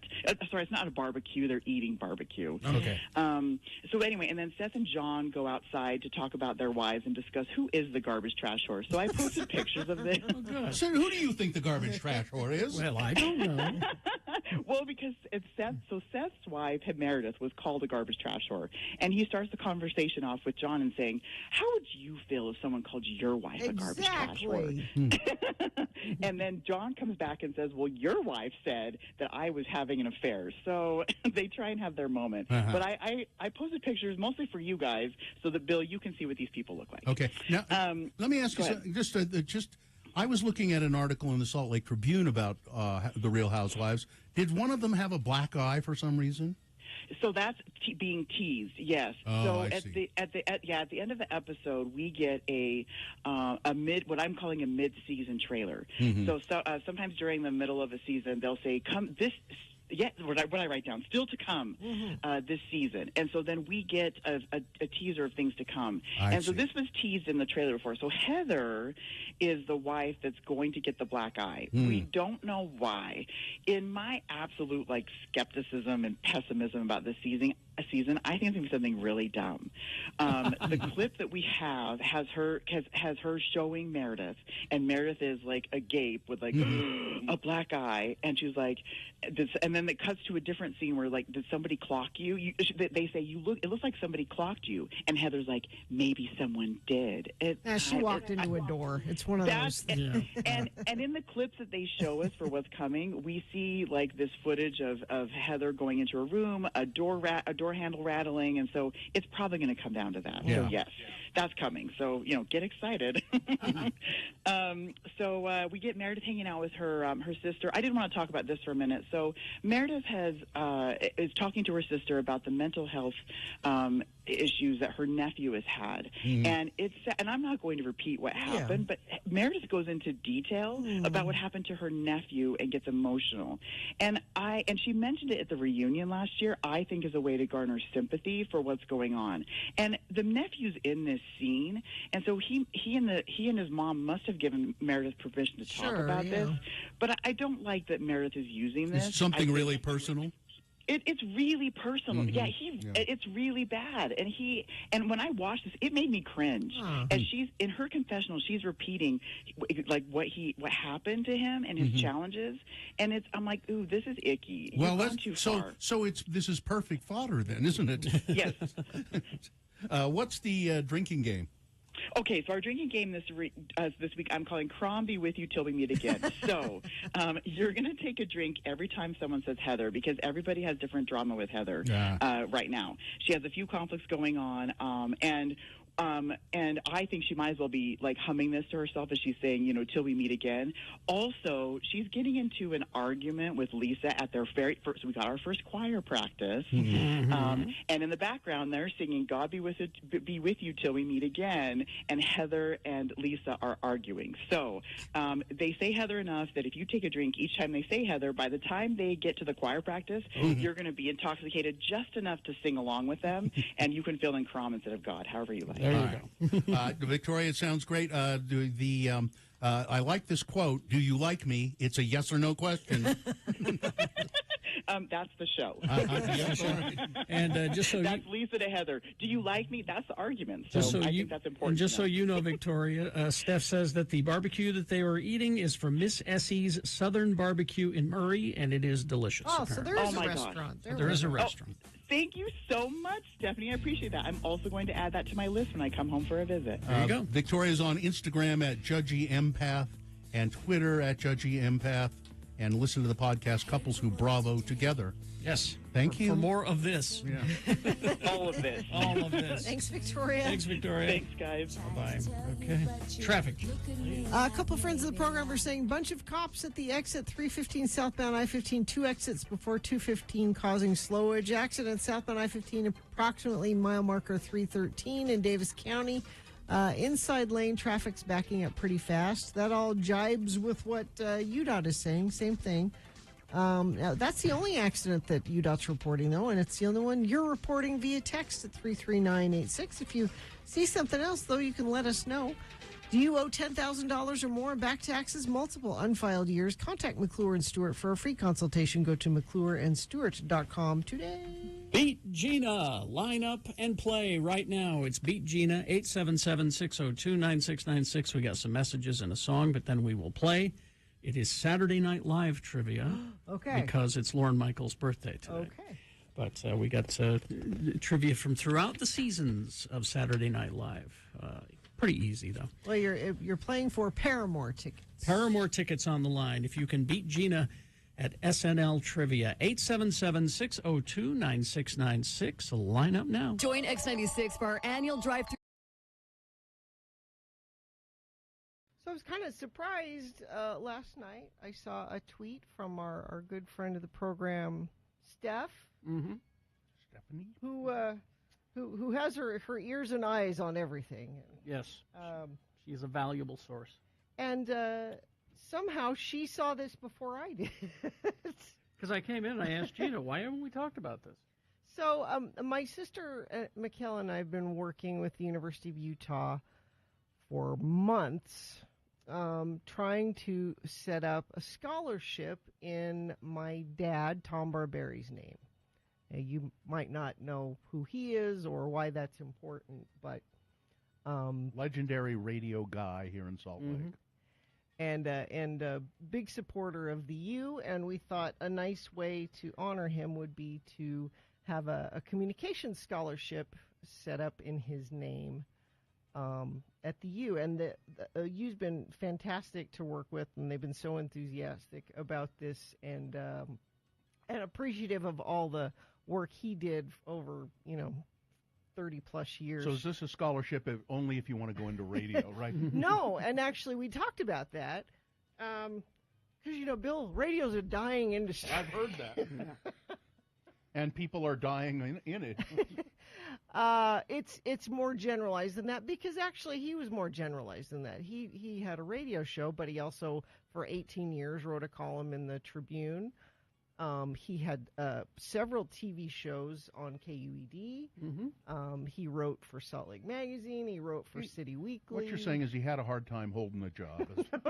J: Sorry, it's not a barbecue; they're eating barbecue.
D: Okay.
J: So anyway, and then Seth and John go outside to talk about their wives and discuss who is the garbage trash whore. So I posted pictures of this.
D: So who do you think the garbage trash whore is?
B: Well, I don't know.
J: Well, because it's Seth's wife, Meredith, was called a garbage trash whore, and he starts the conversation off with John and saying, "How would you feel if someone called your wife a garbage trash whore?" And then John comes back and says, "Well, your wife said that I was having an affair." So they try and have their moment. But I posted pictures mostly for you guys so that, Bill, you can see what these people look like.
D: Okay. Now, let me ask you something. I was looking at an article in the Salt Lake Tribune about the Real Housewives. Did one of them have a black eye for some reason?
J: So that's being teased, yes.
D: Oh,
J: so
D: I
J: at
D: see.
J: the end of the episode, we get what I'm calling a mid-season trailer. So sometimes during the middle of a season, they'll say, "Come this." Yeah, what I write down, still to come this season. And so then we get a teaser of things to come. So this was teased in the trailer before. So Heather is the wife that's going to get the black eye. We don't know why. In my absolute skepticism and pessimism about this season, I think it's going to be something really dumb. The clip that we have has her showing Meredith, and Meredith is like agape with a black eye, and she's like, and then it cuts to a different scene where did somebody clock you? They say it looks like somebody clocked you, and Heather's like, maybe someone did.
C: She walked into a door. It's one of those.
J: And in the clips that they show us for what's coming, we see this footage of Heather going into a room, a door handle rattling, and so it's probably going to come down to that. So yes, that's coming. So get excited. So we get Meredith hanging out with her sister. I didn't want to talk about this for a minute. So Meredith is talking to her sister about the mental health issues that her nephew has had, and I'm not going to repeat what happened, but Meredith goes into detail about what happened to her nephew and gets emotional, and she mentioned it at the reunion last year. I think is a way to garner sympathy for what's going on, and the nephew's in this scene, and so he and his mom must have given Meredith permission to talk about this, but I don't like that Meredith is using this.
D: Is something really personal?
J: It's really personal. It's really bad. And when I watched this, it made me cringe. And she's in her confessional, she's repeating what happened to him and his challenges. And I'm like, ooh, this is icky.
D: Well,
J: gone too far.
D: So this is perfect fodder then, isn't it?
J: Yes.
D: What's the drinking game?
J: Okay, so our drinking game this week I'm calling Crom Be With You Till We Meet Again. So you're going to take a drink every time someone says Heather, because everybody has different drama with Heather right now. She has a few conflicts going on, and I think she might as well be humming this to herself as she's saying, till we meet again. Also, she's getting into an argument with Lisa at their very first. We got our first choir practice, and in the background they're singing "God be with you till we meet again," and Heather and Lisa are arguing. So they say Heather enough that if you take a drink each time they say Heather, by the time they get to the choir practice, you're going to be intoxicated just enough to sing along with them, and you can fill in Crom instead of God, however you like.
B: There you go.
D: Victoria, it sounds great. I like this quote. Do you like me? It's a yes or no question.
J: That's the show.
B: And just so
J: that's Lisa to Heather. Do you like me? That's the argument.
B: Just so
J: I
B: you,
J: think that's important.
B: and just
J: to know.
B: so you know, Victoria, Steph says that the barbecue that they were eating is from Miss Essie's Southern Barbecue in Murray, and it is delicious.
C: Oh, so there is a restaurant.
B: There is a restaurant.
J: Thank you so much, Stephanie. I appreciate that. I'm also going to add that to my list when I come home for a visit.
D: There you go. Victoria's on Instagram at Judgy Empath and Twitter at Judgy Empath, and listen to the podcast Couples Who Bravo Together.
B: Yes.
D: Thank you.
B: For more of this.
D: Yeah.
J: All of this.
B: All of this.
C: Thanks, Victoria.
B: Thanks, Victoria.
J: Thanks, guys.
B: Bye-bye. Okay. Traffic.
C: A couple friends of the program are saying bunch of cops at the exit 315 southbound I-15, 2 exits before 215 causing slowage. Accident southbound I-15 approximately mile marker 313 in Davis County. Inside lane traffic's backing up pretty fast. That all jibes with what UDOT is saying. Same thing. Now, that's the only accident that UDOT's reporting, though, and it's the only one you're reporting via text at 33986. If you see something else, though, you can let us know. Do you owe $10,000 or more in back taxes, multiple unfiled years? Contact McClure and Stewart for a free consultation. Go to McClureandStewart.com today.
B: Beat Gina. Line up and play right now. It's Beat Gina, 877-602-9696. We got some messages and a song, but then we will play. It is Saturday Night Live trivia.
C: Okay.
B: Because it's Lorne Michaels' birthday today.
C: Okay.
B: But we got trivia from throughout the seasons of Saturday Night Live. Pretty easy, though.
C: Well, you're playing for Paramore tickets.
B: Paramore tickets on the line. If you can beat Gina at SNL Trivia, 877-602-9696. Line up now.
K: Join X96 for our annual drive-thru.
C: So I was kind of surprised last night. I saw a tweet from our good friend of the program, Steph.
B: Mm-hmm.
D: Stephanie?
C: Who has her ears and eyes on everything.
B: Yes. She's a valuable source.
C: And somehow she saw this before I did.
B: Because I came in and I asked Gina, why haven't we talked about this?
C: So my sister, Michaela, and I have been working with the University of Utah for months, trying to set up a scholarship in my dad, Tom Barberi's name. You might not know who he is or why that's important, but
D: legendary radio guy here in Salt Lake,
C: and a big supporter of the U. And we thought a nice way to honor him would be to have a communications scholarship set up in his name at the U. And the U's been fantastic to work with, and they've been so enthusiastic about this and appreciative of all the work he did over, 30 plus years.
D: So is this a scholarship only if you want to go into radio, right?
C: No, and actually we talked about that. Because, Bill, radio's a dying industry.
D: I've heard that. And people are dying in it.
C: It's more generalized than that, because actually he was more generalized than that. He had a radio show, but he also, for 18 years, wrote a column in the Tribune. He had several TV shows on KUED. He wrote for Salt Lake Magazine. He wrote for City Weekly.
D: What you're saying is he had a hard time holding the job.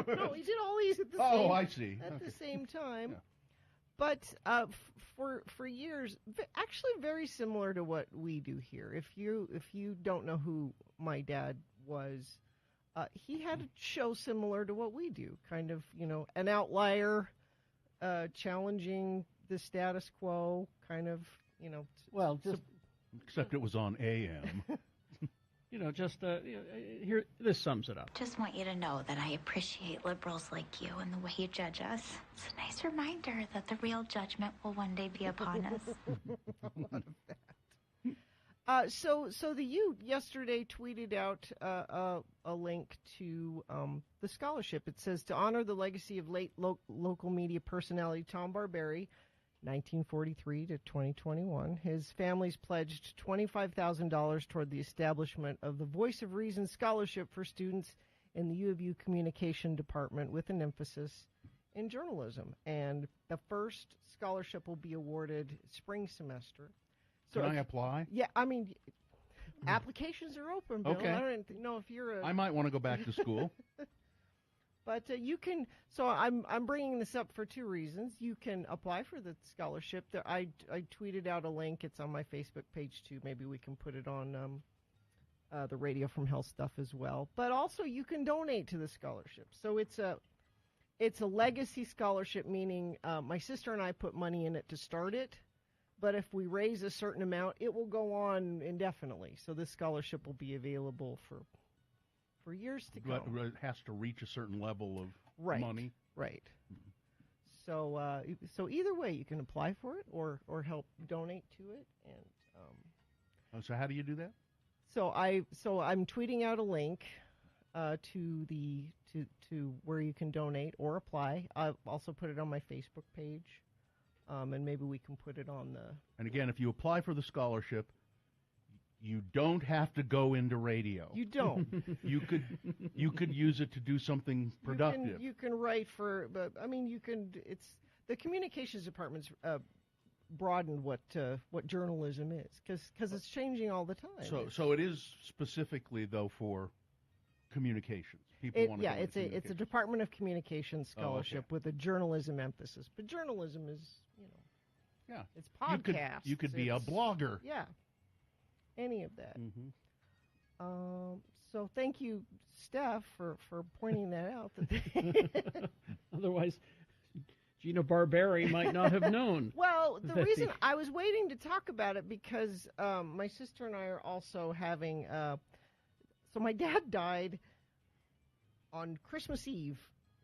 C: No, he did all these at the
D: the
C: same time. Yeah. But for years, actually very similar to what we do here. If you don't know who my dad was, he had a show similar to what we do, kind of an outlier. Challenging the status quo, kind of,
B: Well,
D: except it was on AM.
B: Here, this sums it up.
M: Just want you to know that I appreciate liberals like you and the way you judge us. It's a nice reminder that the real judgment will one day be upon us.
C: So the U yesterday tweeted out a link to the scholarship. It says, to honor the legacy of late local media personality Tom Barberi, 1943 to 2021, his family's pledged $25,000 toward the establishment of the Voice of Reason Scholarship for students in the U of U Communication Department, with an emphasis in journalism. And the first scholarship will be awarded spring semester. So
D: Can I apply?
C: Yeah, I mean, applications are open, Bill.
D: Okay.
C: I don't know if you're
D: I might want to go back to school.
C: But you can. So I'm bringing this up for two reasons. You can apply for the scholarship. There, I tweeted out a link. It's on my Facebook page too. Maybe we can put it on the Radio from Hell stuff as well. But also you can donate to the scholarship. So it's a legacy scholarship, meaning my sister and I put money in it to start it. But if we raise a certain amount, it will go on indefinitely. So this scholarship will be available for years to come.
D: But it has to reach a certain level of money.
C: Right. So so either way, you can apply for it or help donate to it. And
D: so how do you do that?
C: So I'm tweeting out a link to where you can donate or apply. I've also put it on my Facebook page, and maybe we can put it on the.
D: And again, if you apply for the scholarship, you don't have to go into radio.
C: You don't.
D: You could use it to do something productive.
C: You can write for, but I mean, you can. It's the communications department's broadened what journalism is because it's changing all the time.
D: So it is specifically though for communications. People want to.
C: Yeah, it's a Department of Communications scholarship with a journalism emphasis. But journalism is
D: yeah,
C: it's podcasts.
D: You could be a blogger.
C: Yeah. Any of that.
D: Mm-hmm.
C: So thank you, Steph, for pointing that out.
B: Otherwise, Gina Barberi might not have known.
C: Well, the reason I was waiting to talk about it because my sister and I are also having. So my dad died on Christmas Eve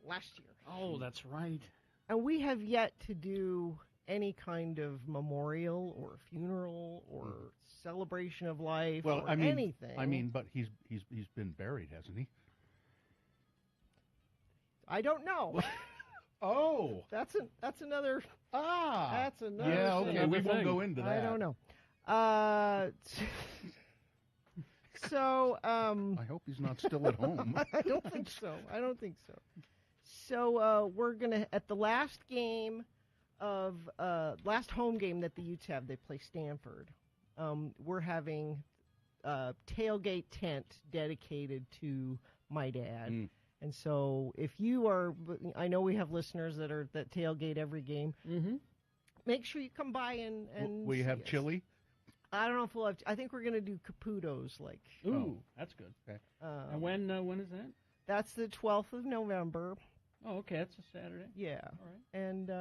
C: last year.
B: Oh, that's right.
C: And we have yet to do any kind of memorial or funeral or celebration of life or anything.
D: I mean, but he's been buried, hasn't he?
C: I don't know.
D: Oh,
C: that's another. That's another.
D: Yeah, okay.
C: thing.
D: We won't go into that.
C: I don't know. So.
D: I hope he's not still at home.
C: I don't think so. So we're gonna at the last game of last home game that the Utes have. They play Stanford. We're having a tailgate tent dedicated to my dad. And so if you are, I know we have listeners that tailgate every game.
B: Mm-hmm.
C: Make sure you come by and
D: we have chili.
C: I don't know if we'll have. I think we're going to do caputos.
B: Ooh, that's good.
D: Okay.
B: And when is that?
C: That's the 12th of November.
B: Oh, okay. That's a Saturday.
C: Yeah.
B: All right.
C: And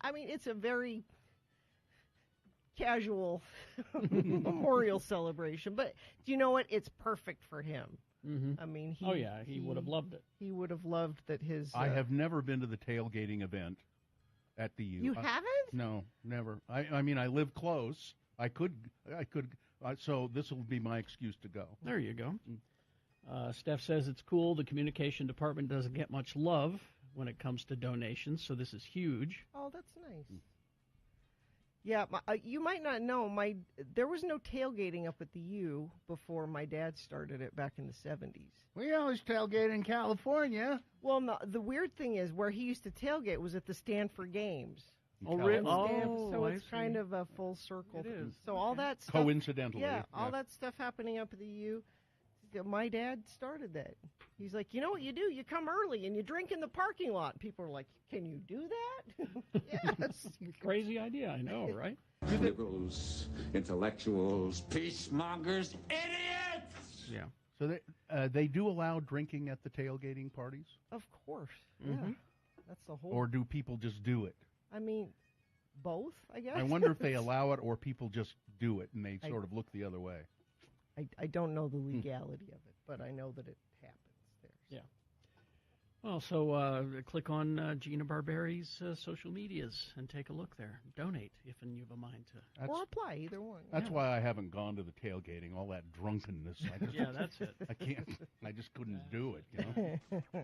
C: I mean, it's a very casual memorial celebration, but do you know what? It's perfect for him.
B: Mm-hmm.
C: I mean,
B: he would have loved it.
C: He would have loved that his.
D: I have never been to the tailgating event at the U.
C: You haven't?
D: No, never. I mean, I live close. I could. So this will be my excuse to go.
B: There you go. Steph says it's cool. The communication department doesn't get much love when it comes to donations, so this is huge.
C: Oh, that's nice. Yeah, you might not know, there was no tailgating up at the U before my dad started it back in the 70s.
D: We always tailgate in California.
C: Well, no, the weird thing is where he used to tailgate was at the Stanford games.
B: Oh, really?
C: So it's kind of a full circle.
B: It is.
C: So all that stuff.
D: Coincidentally.
C: Yeah, all that stuff happening up at the U. My dad started that. He's like, you know what you do? You come early and you drink in the parking lot. People are like, can you do that? Yes.
B: Crazy idea, I know, right?
F: Liberals, intellectuals, peacemongers, idiots!
D: Yeah. So they do allow drinking at the tailgating parties?
C: Of course.
B: Mm-hmm.
C: Yeah. That's the whole.
D: Or do people just do it?
C: I mean, both, I guess.
D: I wonder if they allow it or people just do it and they sort of look the other way.
C: I don't know the legality of it, but I know that it happens there.
B: Yeah. Well, so click on Gina Barberi's social medias and take a look there. Donate if you have a mind to.
C: Or apply, either one.
D: That's why I haven't gone to the tailgating, all that drunkenness.
B: Yeah, that's it.
D: I can't. I just couldn't do it, you know?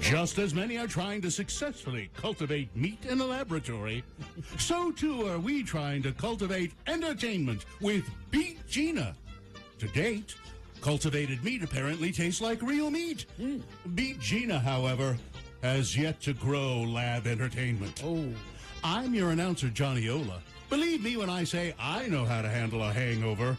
D: Just as many are trying to successfully cultivate meat in a laboratory, so too are we trying to cultivate entertainment with Beat Gina. To date, cultivated meat apparently tastes like real meat. Beat Gina, however, has yet to grow lab entertainment. I'm your announcer, Johnny Ola. Believe me when I say I know how to handle a hangover.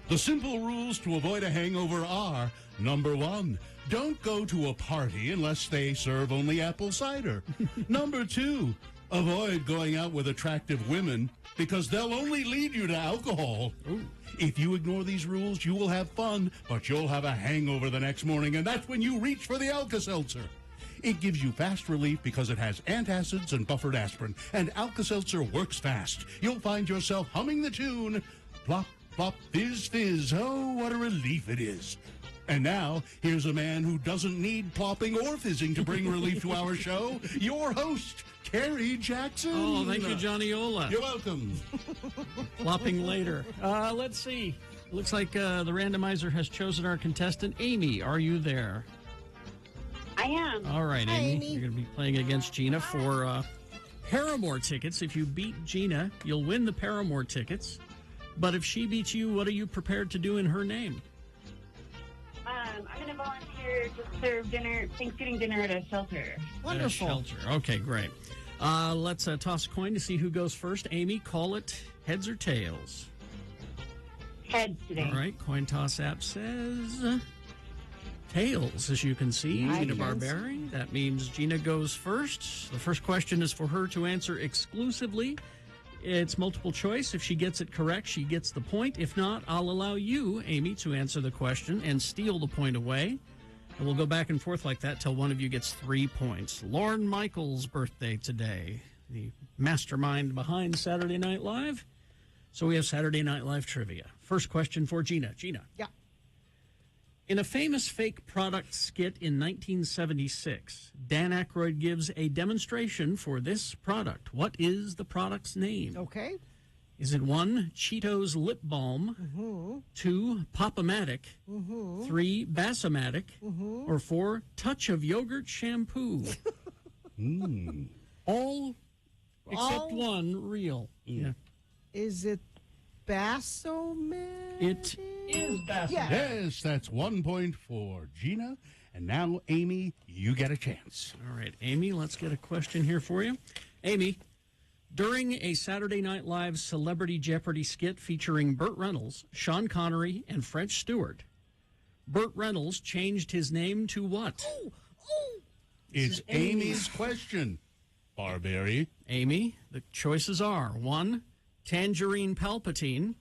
D: The simple rules to avoid a hangover are, number 1, don't go to a party unless they serve only apple cider. Number 2, avoid going out with attractive women because they'll only lead you to alcohol. If you ignore these rules, you will have fun, but you'll have a hangover the next morning, and that's when you reach for the Alka-Seltzer. It gives you fast relief because it has antacids and buffered aspirin, and Alka-Seltzer works fast. You'll find yourself humming the tune, plop, plop, fizz, fizz. Oh, what a relief it is. And now, here's a man who doesn't need plopping or fizzing to bring relief to our show, your host, Kerry Jackson.
B: Oh, thank you, Johnny Ola.
D: You're welcome.
B: Flopping later. Let's see. Looks like the randomizer has chosen our contestant. Amy, are you there?
N: I am.
B: All right,
N: Hi,
B: Amy.
N: Amy.
B: You're going to be playing against Gina for Paramore tickets. If you beat Gina, you'll win the Paramore tickets. But if she beats you, what are you prepared to do in her name?
N: I'm going to volunteer to serve dinner, Thanksgiving dinner at a shelter.
B: A shelter. Okay, great. Let's toss a coin to see who goes first. Amy, call it heads or tails.
N: Heads today.
B: All right, coin toss app says tails, as you can see. Gina Barberi. That means Gina goes first. The first question is for her to answer exclusively. It's multiple choice. If she gets it correct, she gets the point. If not, I'll allow you, Amy, to answer the question and steal the point away. And we'll go back and forth like that till one of you gets 3 points. Lorne Michaels' birthday today, the mastermind behind Saturday Night Live. So we have Saturday Night Live trivia. First question for Gina. Gina.
C: Yeah.
B: In a famous fake product skit in 1976, Dan Aykroyd gives a demonstration for this product. What is the product's name?
C: Okay.
B: Is it 1, Cheetos Lip Balm, 2, Pop-O-Matic, 3, Bassomatic, or 4, Touch of Yogurt Shampoo? All except one real. Yeah.
C: Is it Bassomatic?
B: It is Bassomatic.
D: Yes, that's 1 point for Gina. And now, Amy, you get a chance.
B: All right, Amy, let's get a question here for you. Amy, during a Saturday Night Live Celebrity Jeopardy skit featuring Burt Reynolds, Sean Connery, and French Stewart, Burt Reynolds changed his name to what?
D: It's Amy's question, Barberi.
B: Amy, the choices are 1, Tangerine Palpatine,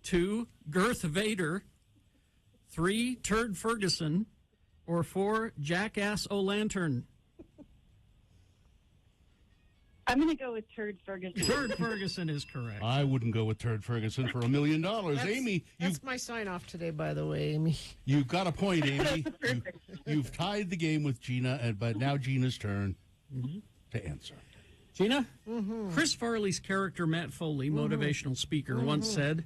B: 2, Girth Vader, 3, Turd Ferguson, or 4, Jackass O'Lantern.
N: I'm going to go with Turd Ferguson.
B: Turd Ferguson is correct.
D: I wouldn't go with Turd Ferguson for $1 million. Amy,
C: That's my sign-off today, by the way, Amy.
D: you've got a point, Amy. You've tied the game with Gina, but now Gina's turn to answer.
B: Gina? Chris Farley's character, Matt Foley, motivational speaker, once said,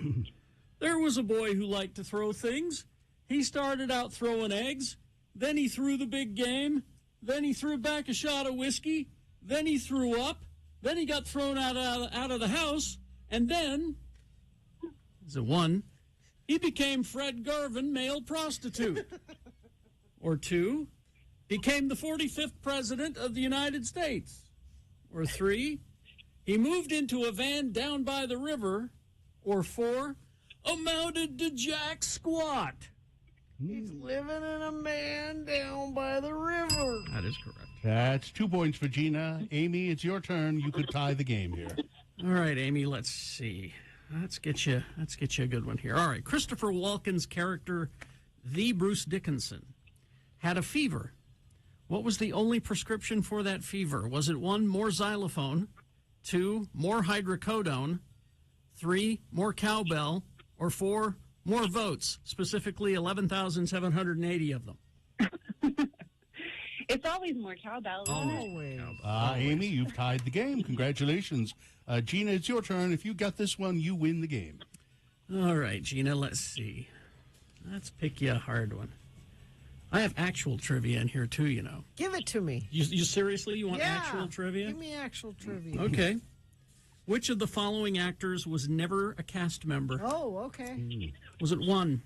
B: "There was a boy who liked to throw things. He started out throwing eggs, then he threw the big game, then he threw back a shot of whiskey, then he threw up, then he got thrown out of the house, and then," is it 1, "he became Fred Garvin, male prostitute," or 2, "became the 45th president of the United States," or 3, "he moved into a van down by the river," or 4, "amounted to jack squat."
C: He's living in a man down by the river.
B: That is correct.
D: That's 2 points for Gina. Amy, it's your turn. You could tie the game here.
B: All right, Amy, let's see. Let's get you a good one here. All right, Christopher Walken's character, the Bruce Dickinson, had a fever. What was the only prescription for that fever? Was it 1, more xylophone, 2, more hydrocodone, 3, more cowbell, or 4, more votes, specifically 11,780 of them?
N: It's always more cowbell, isn't it?
D: Amy, you've tied the game. Congratulations. Gina, it's your turn. If you got this one, you win the game.
B: All right, Gina, let's see. Let's pick you a hard one. I have actual trivia in here, too, you know.
C: Give it to me.
B: You seriously? You want
C: Yeah.
B: actual trivia?
C: Give me actual trivia.
B: Okay. Which of the following actors was never a cast member?
C: Oh, okay.
B: Was it 1,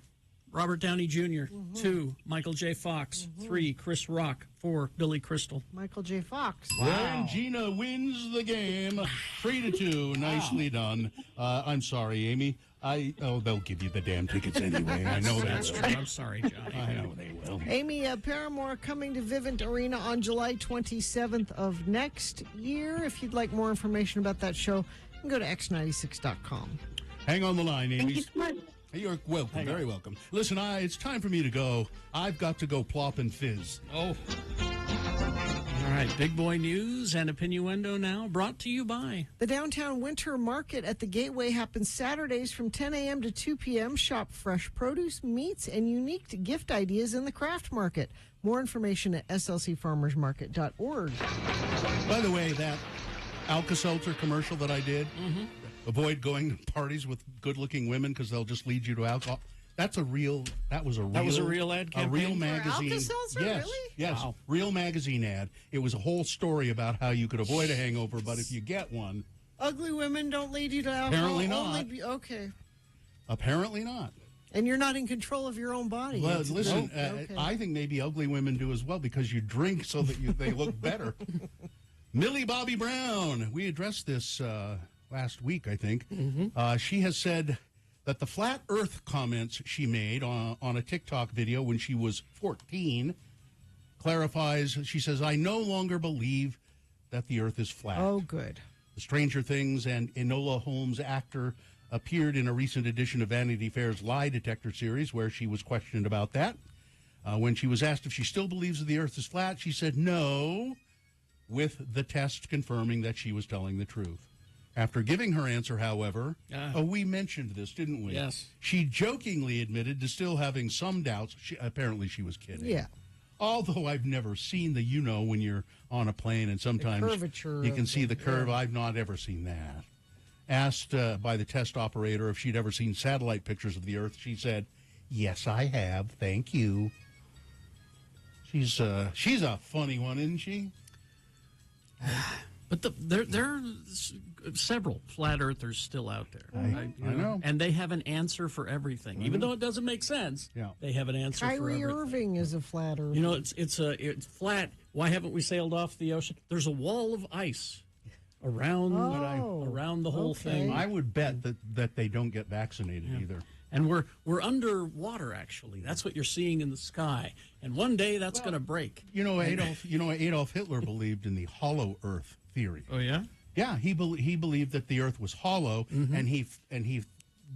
B: Robert Downey junior 2, Michael J. Fox, 3, Chris Rock, 4, Billy Crystal?
C: Michael J. Fox.
D: And Gina wins the game 3-2. Nicely done. I'm sorry, Amy. They'll give you the damn tickets anyway. I know that's
B: true. I'm sorry, Johnny.
D: I know they will.
C: Amy, Paramore coming to Vivint Arena on July 27th of next year. If you'd like more information about that show, you can go to x96.com.
D: Hang on the line, Amy.
C: Thank you so much.
D: You're welcome. Very welcome. Listen, it's time for me to go. I've got to go plop and fizz.
B: Oh. All right, Big Boy News and Opinioendo now, brought to you by...
C: The Downtown Winter Market at the Gateway happens Saturdays from 10 a.m. to 2 p.m. Shop fresh produce, meats, and unique gift ideas in the craft market. More information at slcfarmersmarket.org.
D: By the way, that Alka-Seltzer commercial that I did, avoid going to parties with good-looking women because they'll just lead you to alcohol. That was a real
B: ad campaign?
D: A real magazine.
C: Alka-Seltzer,
D: yes,
C: really?
D: Yes,
B: Wow.
D: Real magazine ad. It was a whole story about how you could avoid a hangover, but if you get one...
C: Ugly women don't lead you to alcohol?
D: Apparently not.
C: Okay.
D: Apparently not.
C: And you're not in control of your own body.
D: Well, listen,
C: Okay.
D: I think maybe ugly women do as well because you drink so that they look better. Millie Bobby Brown. We addressed this last week, I think. She has said that the flat earth comments she made on a TikTok video when she was 14 clarifies. She says, I no longer believe that the earth is flat.
C: Oh, good.
D: The Stranger Things and Enola Holmes actor appeared in a recent edition of Vanity Fair's Lie Detector series where she was questioned about that. When she was asked if she still believes that the earth is flat, she said no, with the test confirming that she was telling the truth. After giving her answer, however, we mentioned this, didn't we?
B: Yes.
D: She jokingly admitted to still having some doubts. Apparently she was kidding.
C: Yeah.
D: Although I've never seen the, when you're on a plane and sometimes
C: curvature
D: you can
C: of
D: see the curve.
C: yeah.
D: I've not ever seen that. Asked by the test operator if she'd ever seen satellite pictures of the Earth, she said, yes, I have. Thank you. She's a funny one, isn't she?
B: But there are several flat earthers still out there.
D: I know.
B: And they have an answer for everything. Even though it doesn't make sense, they have an answer for
C: Kyrie
B: everything.
C: Irving is a flat earther.
B: You know, it's flat. Why haven't we sailed off the ocean? There's a wall of ice around the whole thing.
D: I would bet that they don't get vaccinated either.
B: And we're underwater, actually. That's what you're seeing in the sky. And one day that's going to break.
D: Adolf Hitler believed in the hollow Earth theory.
B: Oh yeah?
D: Yeah, he believed that the Earth was hollow, and he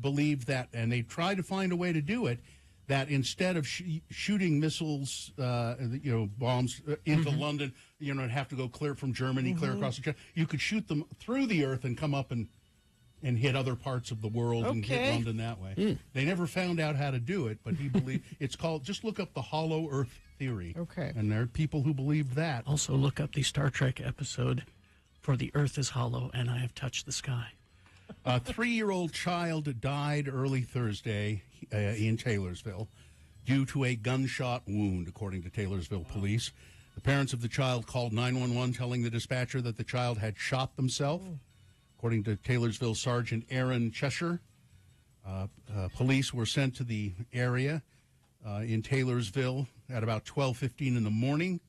D: believed that, and they tried to find a way to do it. That instead of shooting missiles, bombs into London, and have to go clear from Germany, clear across the channel, you could shoot them through the Earth and come up and hit other parts of the world and hit London that way. They never found out how to do it, but he believed it's called. Just look up the hollow Earth theory.
C: Okay,
D: and there are people who believe that.
B: Also, look up the Star Trek episode for "The Earth is Hollow and I Have Touched the Sky."
D: A 3-year-old child died early Thursday in Taylorsville due to a gunshot wound, according to Taylorsville police. The parents of the child called 911, telling the dispatcher that the child had shot themselves. According to Taylorsville Sergeant Aaron Cheshire, police were sent to the area in Taylorsville at about 12:15 in the morning.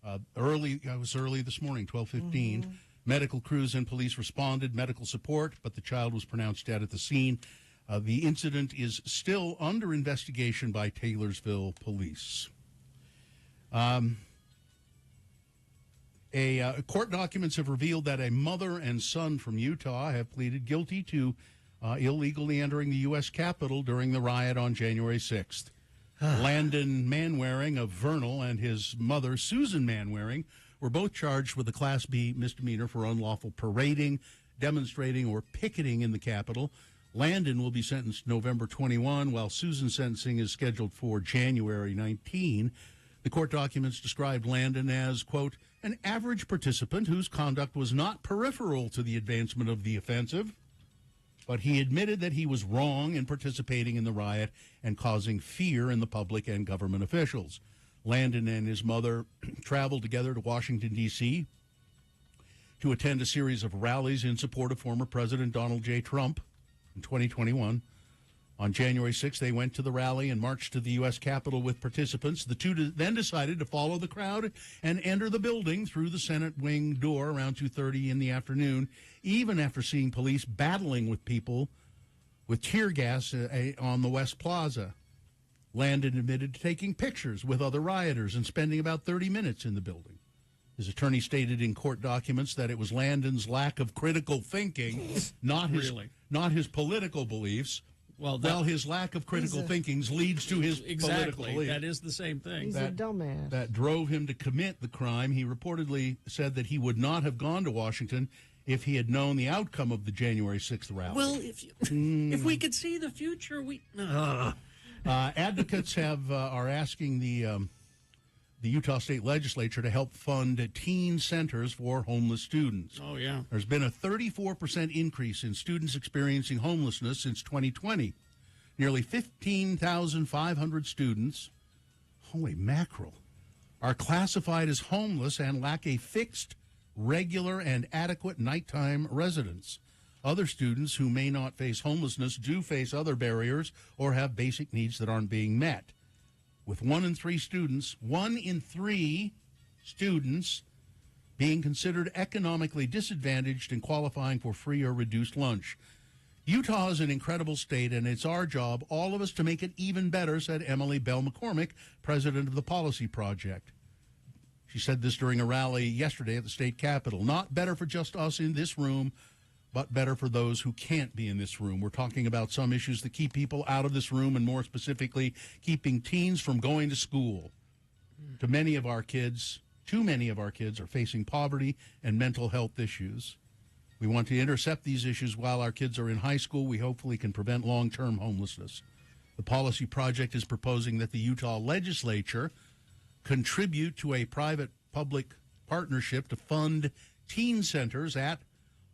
D: It was early this morning, 12:15. Medical crews and police responded, medical support, but the child was pronounced dead at the scene. The incident is still under investigation by Taylorsville police. Court documents have revealed that a mother and son from Utah have pleaded guilty to illegally entering the U.S. Capitol during the riot on January 6th. Landon Manwaring of Vernal and his mother, Susan Manwaring, were both charged with a Class B misdemeanor for unlawful parading, demonstrating, or picketing in the Capitol. Landon will be sentenced November 21, while Susan's sentencing is scheduled for January 19. The court documents described Landon as, quote, an average participant whose conduct was not peripheral to the advancement of the offensive, but he admitted that he was wrong in participating in the riot and causing fear in the public and government officials. Landon and his mother traveled together to Washington, D.C. to attend a series of rallies in support of former President Donald J. Trump in 2021. On January 6th, they went to the rally and marched to the U.S. Capitol with participants. The two then decided to follow the crowd and enter the building through the Senate wing door around 2:30 in the afternoon, even after seeing police battling with people with tear gas on the West Plaza. Landon admitted to taking pictures with other rioters and spending about 30 minutes in the building. His attorney stated in court documents that it was Landon's lack of critical thinking, not his political beliefs. Well, his lack of critical thinking leads to his political beliefs.
B: That is the same thing.
C: He's a dumbass.
D: That drove him to commit the crime. He reportedly said that he would not have gone to Washington if he had known the outcome of the January 6th rally.
B: Well, if we could see the future,
D: advocates are asking the Utah State Legislature to help fund teen centers for homeless students.
B: Oh, yeah.
D: There's been a 34% increase in students experiencing homelessness since 2020. Nearly 15,500 students, holy mackerel, are classified as homeless and lack a fixed, regular, and adequate nighttime residence. Other students who may not face homelessness do face other barriers or have basic needs that aren't being met. With one in three students being considered economically disadvantaged and qualifying for free or reduced lunch. Utah is an incredible state, and it's our job, all of us, to make it even better, said Emily Bell McCormick, president of the Policy Project. She said this during a rally yesterday at the state capitol. Not better for just us in this room, but better for those who can't be in this room. We're talking about some issues that keep people out of this room, and more specifically, keeping teens from going to school. Too many of our kids are facing poverty and mental health issues. We want to intercept these issues while our kids are in high school. We hopefully can prevent long-term homelessness. The Policy Project is proposing that the Utah Legislature contribute to a private-public partnership to fund teen centers at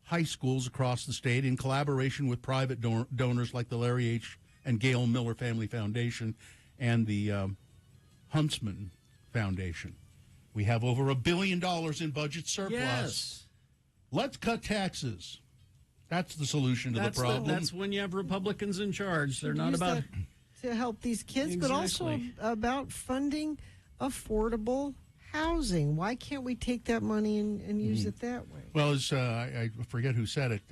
D: high schools across the state in collaboration with private donors like the Larry H. and Gail Miller Family Foundation and the Huntsman Foundation. We have over $1 billion in budget surplus.
B: Yes.
D: Let's cut taxes. That's the solution to the problem.
B: That's when you have Republicans in charge. They're not
C: Use
B: about
C: that to help these kids, but also about funding affordable housing. Why can't we take that money and use it that way?
D: Well, I forget who said it.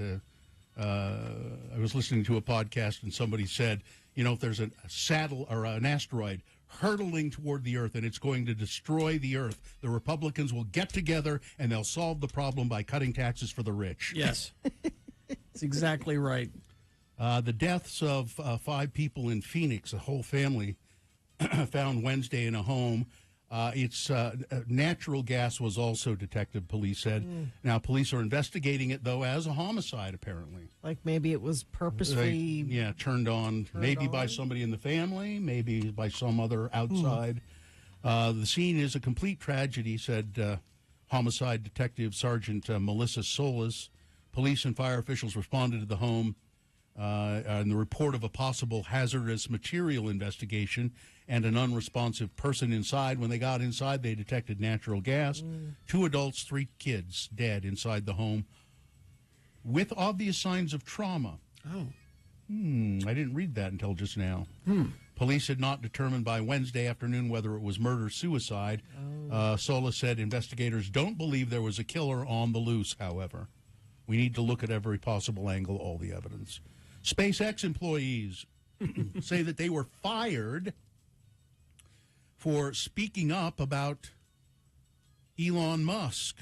D: I was listening to a podcast, and somebody said, if there's a saddle or an asteroid hurtling toward the Earth and it's going to destroy the Earth, the Republicans will get together and they'll solve the problem by cutting taxes for the rich.
B: Yes. That's exactly right.
D: The deaths of 5 people in Phoenix, a whole family, found Wednesday in a home. Natural gas was also detected, police said. Now, police are investigating it, though, as a homicide, apparently.
C: Like maybe it was purposefully...
D: turned on. Maybe by somebody in the family, maybe by some other outside. The scene is a complete tragedy, said homicide detective Sergeant Melissa Solis. Police and fire officials responded to the home and the report of a possible hazardous material investigation and an unresponsive person inside. When they got inside, they detected natural gas. 2 adults, 3 kids dead inside the home with obvious signs of trauma.
B: Oh.
D: I didn't read that until just now. Police had not determined by Wednesday afternoon whether it was murder-suicide. Solis said investigators don't believe there was a killer on the loose, however. We need to look at every possible angle, all the evidence. SpaceX employees say that they were fired for speaking up about Elon Musk.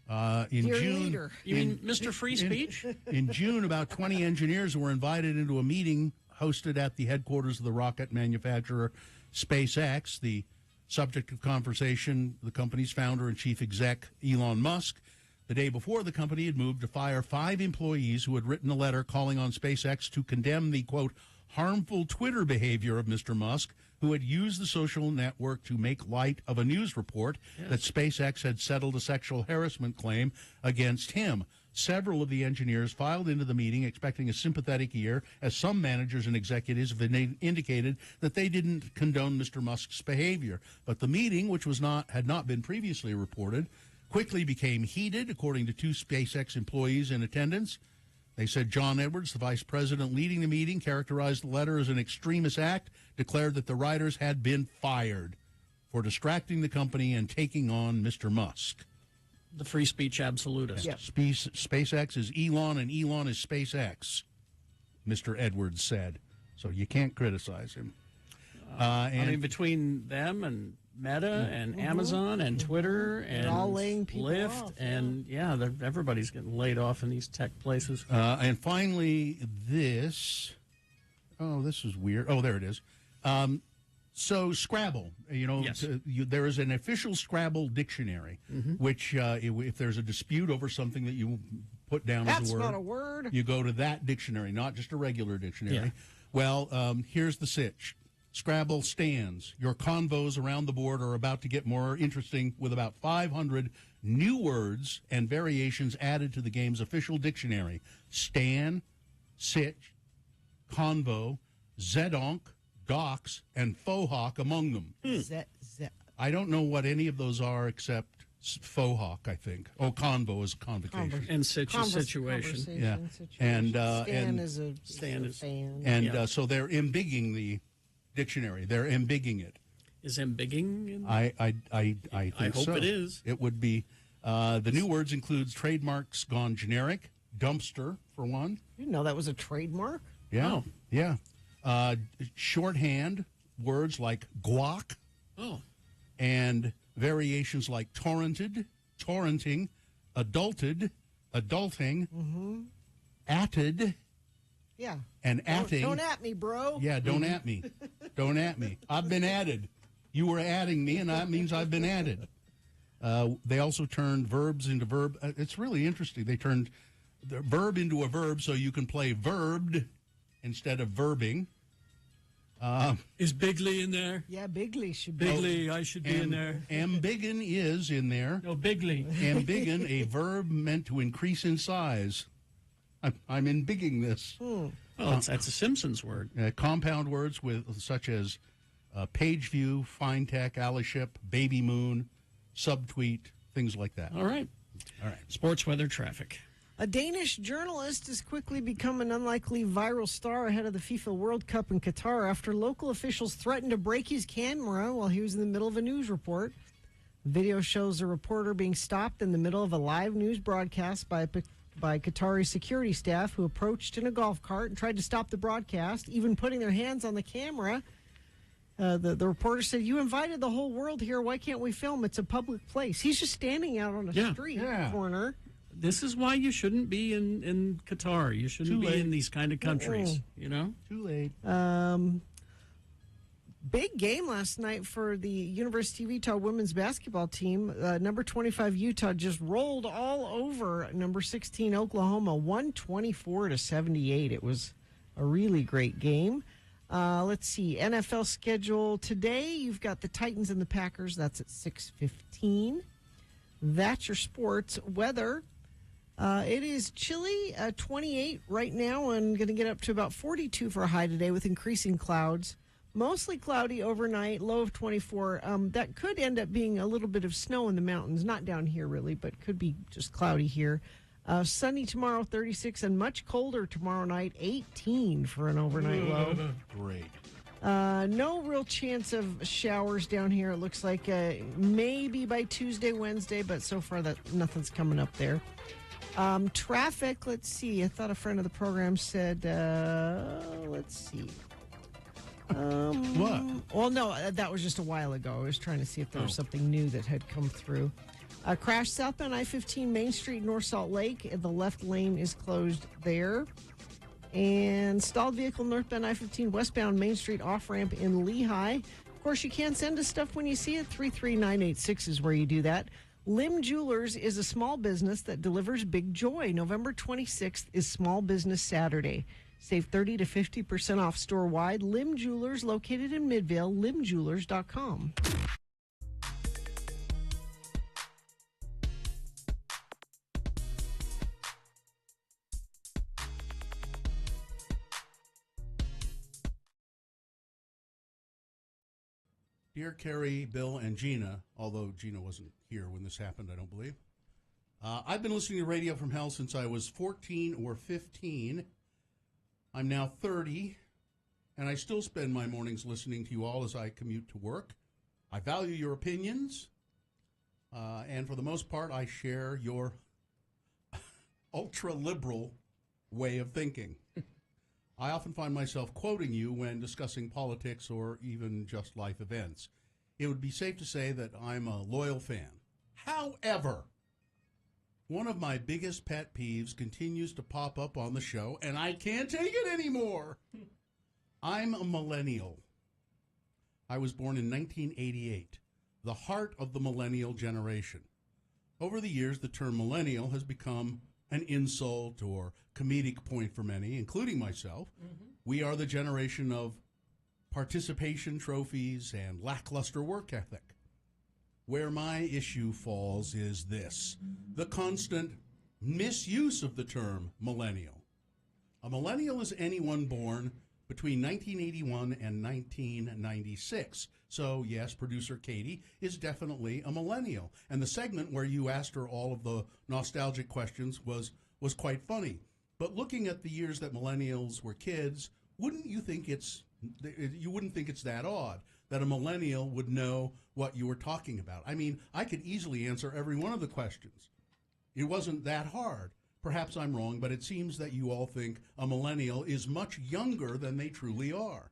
D: In
C: Dear
D: June,
C: leader.
B: You mean Mr. Free Speech?
D: In June, about 20 engineers were invited into a meeting hosted at the headquarters of the rocket manufacturer SpaceX. The subject of conversation, the company's founder and chief exec, Elon Musk. The day before, the company had moved to fire 5 employees who had written a letter calling on SpaceX to condemn the, quote, harmful Twitter behavior of Mr. Musk, who had used the social network to make light of a news report that SpaceX had settled a sexual harassment claim against him. Several of the engineers filed into the meeting expecting a sympathetic ear, as some managers and executives have indicated that they didn't condone Mr. Musk's behavior. But the meeting, which had not been previously reported, quickly became heated, according to 2 SpaceX employees in attendance. They said John Edwards, the vice president leading the meeting, characterized the letter as an extremist act, declared that the writers had been fired for distracting the company and taking on Mr. Musk.
B: The free speech absolutist.
D: Yep. SpaceX is Elon, and Elon is SpaceX, Mr. Edwards said. So you can't criticize him.
B: I mean, between them and Meta and Amazon and Twitter and
C: all laying people
B: Lyft
C: off,
B: and everybody's getting laid off in these tech places.
D: And finally, this. Oh, this is weird. Oh, there it is. So Scrabble,
B: Yes.
D: There is an official Scrabble dictionary, which if there's a dispute over something that you put down as a word.
C: That's not a word.
D: You go to that dictionary, not just a regular dictionary.
B: Yeah.
D: Well, here's the sitch. Scrabble stands. Your convos around the board are about to get more interesting with about 500 new words and variations added to the game's official dictionary. Stan, sitch, convo, zedonk, docs, and faux hawk among them. I don't know what any of those are except faux hawk, I think. Oh, convo is convocation.
B: And situation.
D: Yeah.
C: And
D: Stan
C: is a fan.
D: And so they're embigging the dictionary. They're embigging it.
B: Is embigging?
D: I think
B: I hope
D: so.
B: it is.
D: It would be. The new words includes trademarks gone generic, dumpster for one.
C: You didn't know that was a trademark?
D: Yeah.
B: Oh.
D: Yeah. Shorthand words like guac.
B: Oh.
D: And variations like torrented, torrenting, adulted, adulting, atted.
C: Yeah.
D: And atting.
C: Don't at me, bro.
D: Yeah, don't at me. Don't at me. I've been added. You were adding me, and that means I've been added. They also turned verbs into verb. It's really interesting. They turned the verb into a verb so you can play verbed instead of verbing.
B: Is Bigley in there?
C: Yeah, Bigley should be.
B: Bigley, I should be in there.
D: Ambiggen is in there.
B: No, Bigley.
D: Ambiggen, a verb meant to increase in size. I'm embigging this.
B: Oh, that's a Simpsons word.
D: Compound words such as page view, fine tech, allyship, baby moon, subtweet, things like that.
B: All right. Sports, weather, traffic.
C: A Danish journalist has quickly become an unlikely viral star ahead of the FIFA World Cup in Qatar after local officials threatened to break his camera while he was in the middle of a news report. The video shows a reporter being stopped in the middle of a live news broadcast by Qatari security staff who approached in a golf cart and tried to stop the broadcast, even putting their hands on the camera. The reporter said, "You invited the whole world here. Why can't we film? It's a public place." He's just standing out on a street corner.
B: This is why you shouldn't be in Qatar. You shouldn't be in these kind of countries, you know?
D: Too late.
C: Big game last night for the University of Utah women's basketball team. Number 25 Utah just rolled all over number 16 Oklahoma, 124-78. It was a really great game. Let's see, NFL schedule today. You've got the Titans and the Packers. That's at 6:15. That's your sports. Weather. It is chilly, 28 right now, and going to get up to about 42 for a high today with increasing clouds. Mostly cloudy overnight, low of 24. That could end up being a little bit of snow in the mountains, not down here really, but could be just cloudy here. Sunny tomorrow, 36, and much colder tomorrow night, 18 for an overnight low.
D: Great.
C: No real chance of showers down here. It looks like maybe by Tuesday, Wednesday, but so far that nothing's coming up there. Traffic, let's see. I thought a friend of the program said, let's see.
D: What?
C: Well, no, that was just a while ago. I was trying to see if there was something new that had come through. Crash southbound I-15 Main Street, North Salt Lake. The left lane is closed there. And stalled vehicle northbound I-15 westbound Main Street off-ramp in Lehigh. Of course, you can send us stuff when you see it. 33986 is where you do that. Lim Jewelers is a small business that delivers big joy. November 26th is Small Business Saturday. Save 30 to 50% off store-wide. Lim Jewelers, located in Midvale, limjewelers.com.
D: Dear Carrie, Bill, and Gina, although Gina wasn't here when this happened, I don't believe. I've been listening to Radio from Hell since I was 14 or 15. I'm now 30, and I still spend my mornings listening to you all as I commute to work. I value your opinions, and for the most part, I share your ultra-liberal way of thinking. I often find myself quoting you when discussing politics or even just life events. It would be safe to say that I'm a loyal fan. However, one of my biggest pet peeves continues to pop up on the show, and I can't take it anymore. I'm a millennial. I was born in 1988, the heart of the millennial generation. Over the years, the term millennial has become an insult or comedic point for many, including myself. Mm-hmm. We are the generation of participation trophies and lackluster work ethic. Where my issue falls is this: the constant misuse of the term millennial. A millennial is anyone born between 1981 and 1996. So, yes, producer Katie is definitely a millennial. And the segment where you asked her all of the nostalgic questions was quite funny. But looking at the years that millennials were kids, you wouldn't think it's that odd that a millennial would know what you were talking about. I mean, I could easily answer every one of the questions. It wasn't that hard. Perhaps I'm wrong, but it seems that you all think a millennial is much younger than they truly are.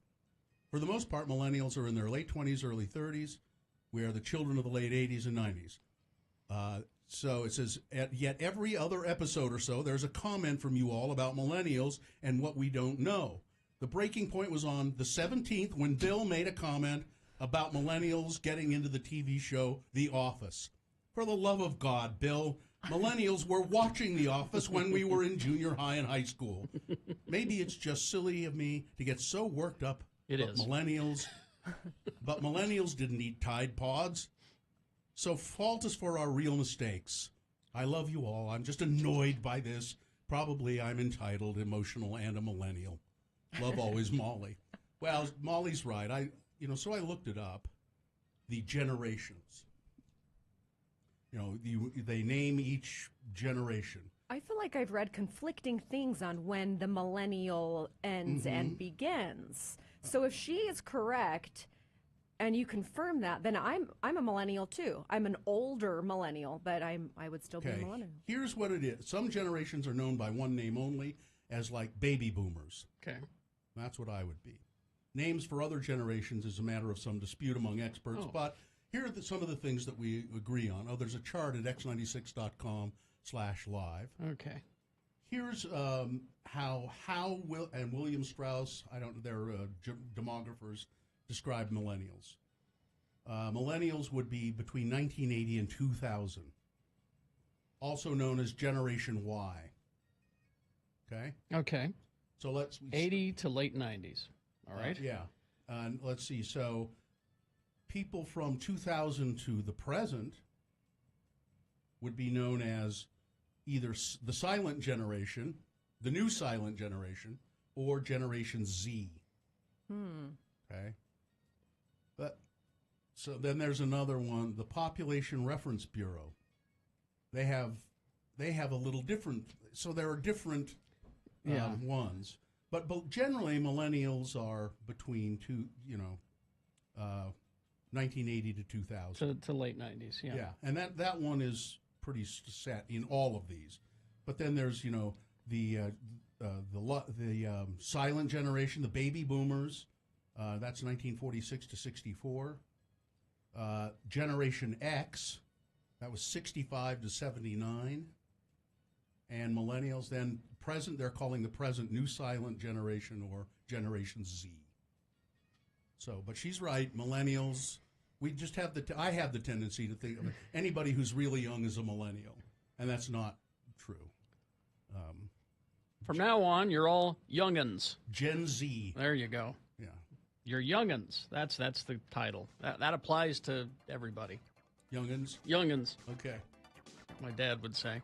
D: For the most part, millennials are in their late 20s, early 30s. We are the children of the late 80s and 90s. So it says, yet every other episode or so, there's a comment from you all about millennials and what we don't know. The breaking point was on the 17th when Bill made a comment about millennials getting into the TV show The Office. For the love of God, Bill, millennials were watching The Office when we were in junior high and high school. Maybe it's just silly of me to get so worked up. Millennials didn't eat Tide Pods. So fault us for our real mistakes. I love you all. I'm just annoyed by this. Probably I'm entitled, emotional, and a millennial. Love always, Molly. Well, Molly's right. So I looked it up. The generations. They name each generation.
O: I feel like I've read conflicting things on when the millennial ends and begins. So if she is correct, and you confirm that, then I'm a millennial too. I'm an older millennial, but I would still be a millennial.
D: Here's what it is. Some generations are known by one name only, as like baby boomers.
B: Okay.
D: That's what I would be. Names for other generations is a matter of some dispute among experts, but here are some of the things that we agree on. There's a chart at x96.com/live.
B: Okay.
D: Here's how and William Strauss, they're demographers, describe millennials. Millennials would be between 1980 and 2000, also known as Generation Y. Okay?
B: Okay.
D: So let's...
B: 80 to late 90s. All right?
D: Yeah. Let's see. So people from 2000 to the present would be known as either the silent generation, the new silent generation, or Generation Z. Okay? But so then there's another one, the Population Reference Bureau. They have a little different, so there are different ones. But generally, millennials are between 1980 to 2000.
B: To late 90s, yeah.
D: Yeah, and that one is pretty set in all of these. But then there's, the silent generation, the baby boomers. That's 1946 to 64. Generation X, that was 65 to 79. And millennials, then present, they're calling the present new silent generation or Generation Z. So, but she's right, millennials, we just have I have the tendency to think of anybody who's really young is a millennial, and that's not true.
B: From now on, you're all young'uns.
D: Gen Z.
B: There you go.
D: Yeah.
B: You're young'uns. That's the title. That applies to everybody.
D: Young'uns?
B: Young'uns.
D: Okay.
B: My dad would say.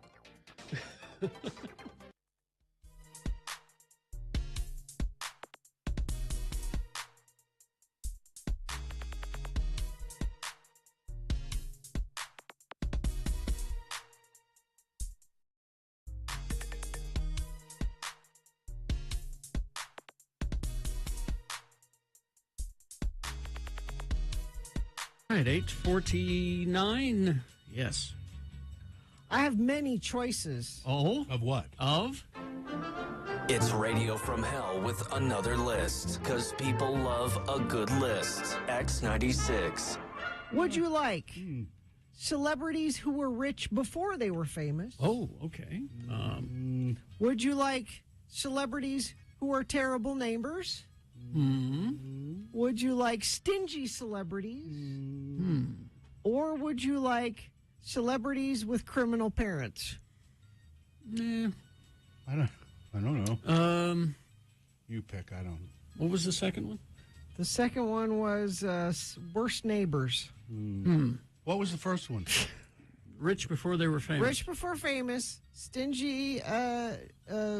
B: All right, 8:49. Yes.
C: I have many choices.
B: Oh?
D: Of what?
B: Of?
L: It's Radio from Hell with another list, because people love a good list. X96.
C: Would you like celebrities who were rich before they were famous?
B: Oh, okay.
C: Would you like celebrities who are terrible neighbors? Would you like stingy celebrities? Or would you like celebrities with criminal parents?
B: Nah.
D: I don't know. You pick. I don't.
B: What was the second one?
C: The second one was worst neighbors.
D: What was the first one?
B: Rich before they were famous.
C: Rich before famous, stingy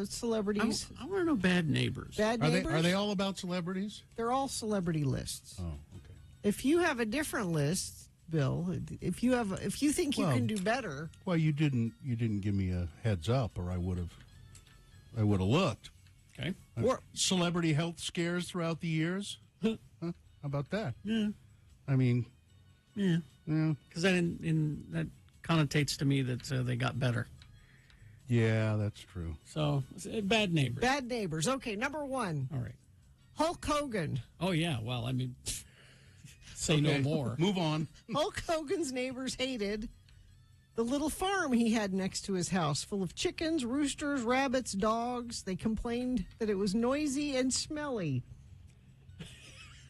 C: celebrities.
B: I want to know bad neighbors.
C: Bad neighbors?
D: Are they all about celebrities?
C: They're all celebrity lists.
D: Oh, okay.
C: If you have a different list, Bill, if you think you can do better.
D: Well, you didn't give me a heads up, or I would have looked.
B: Okay.
D: Celebrity health scares throughout the years. Huh? How about that?
B: Yeah.
D: I mean,
B: yeah. Because that connotates to me that they got better.
D: Yeah, that's true.
B: So, bad neighbors.
C: Bad neighbors. Okay, number one.
B: All right.
C: Hulk Hogan.
B: Oh, yeah. Well, I mean, say no more.
D: Move on.
C: Hulk Hogan's neighbors hated the little farm he had next to his house, full of chickens, roosters, rabbits, dogs. They complained that it was noisy and smelly.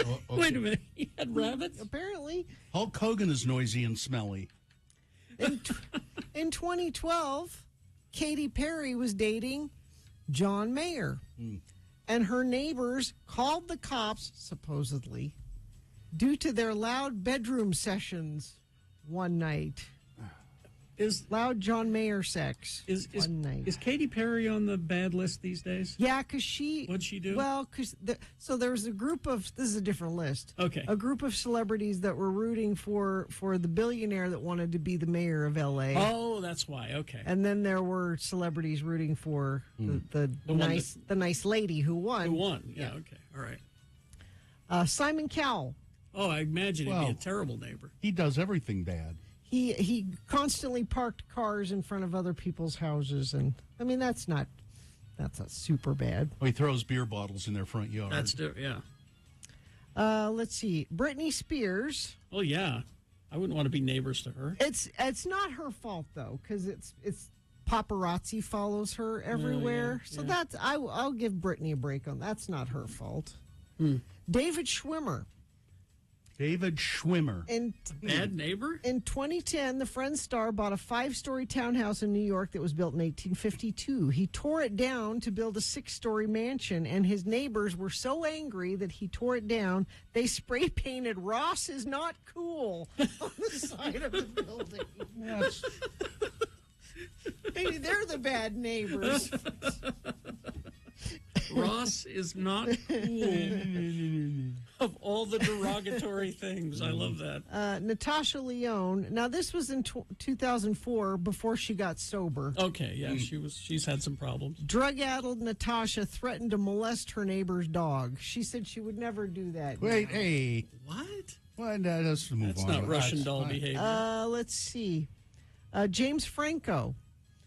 D: Okay.
B: Wait a minute. He had rabbits?
C: Apparently.
D: Hulk Hogan is noisy and smelly.
C: In 2012, Katy Perry was dating John Mayer. And her neighbors called the cops, supposedly, due to their loud bedroom sessions one night. Loud John Mayer sex one night.
B: Is Katy Perry on the bad list these days?
C: Yeah, because she...
B: What'd she do?
C: Well, so there was a group of... This is a different list.
B: Okay.
C: A group of celebrities that were rooting for the billionaire that wanted to be the mayor of L.A.
B: Oh, that's why. Okay.
C: And then there were celebrities rooting for the nice lady who won.
B: Who won? Yeah. Okay. All right.
C: Simon Cowell.
B: Oh, I imagine he'd be a terrible neighbor.
D: He does everything bad.
C: He constantly parked cars in front of other people's houses, and I mean that's not super bad.
D: Oh, he throws beer bottles in their front yard.
B: Yeah.
C: Let's see, Britney Spears.
B: Oh yeah, I wouldn't want to be neighbors to her.
C: It's not her fault though, because it's paparazzi follows her everywhere. So that's I'll give Britney a break on that's not her fault. David Schwimmer.
B: Bad neighbor?
C: In 2010, the Friends star bought a 5-story townhouse in New York that was built in 1852. He tore it down to build a 6-story mansion, and his neighbors were so angry that he tore it down, they spray painted "Ross is not cool" on the side of the building. Maybe they're the bad neighbors.
B: Ross is not cool. Of all the derogatory things, I love that.
C: Natasha Lyonne. Now, this was in 2004, before she got sober.
B: Okay, yeah, she's had some problems.
C: Drug-addled Natasha threatened to molest her neighbor's dog. She said she would never do that.
D: Wait, hey.
B: What?
D: Well, let's move on.
B: That's not Russian doll behavior.
C: Let's see. James Franco.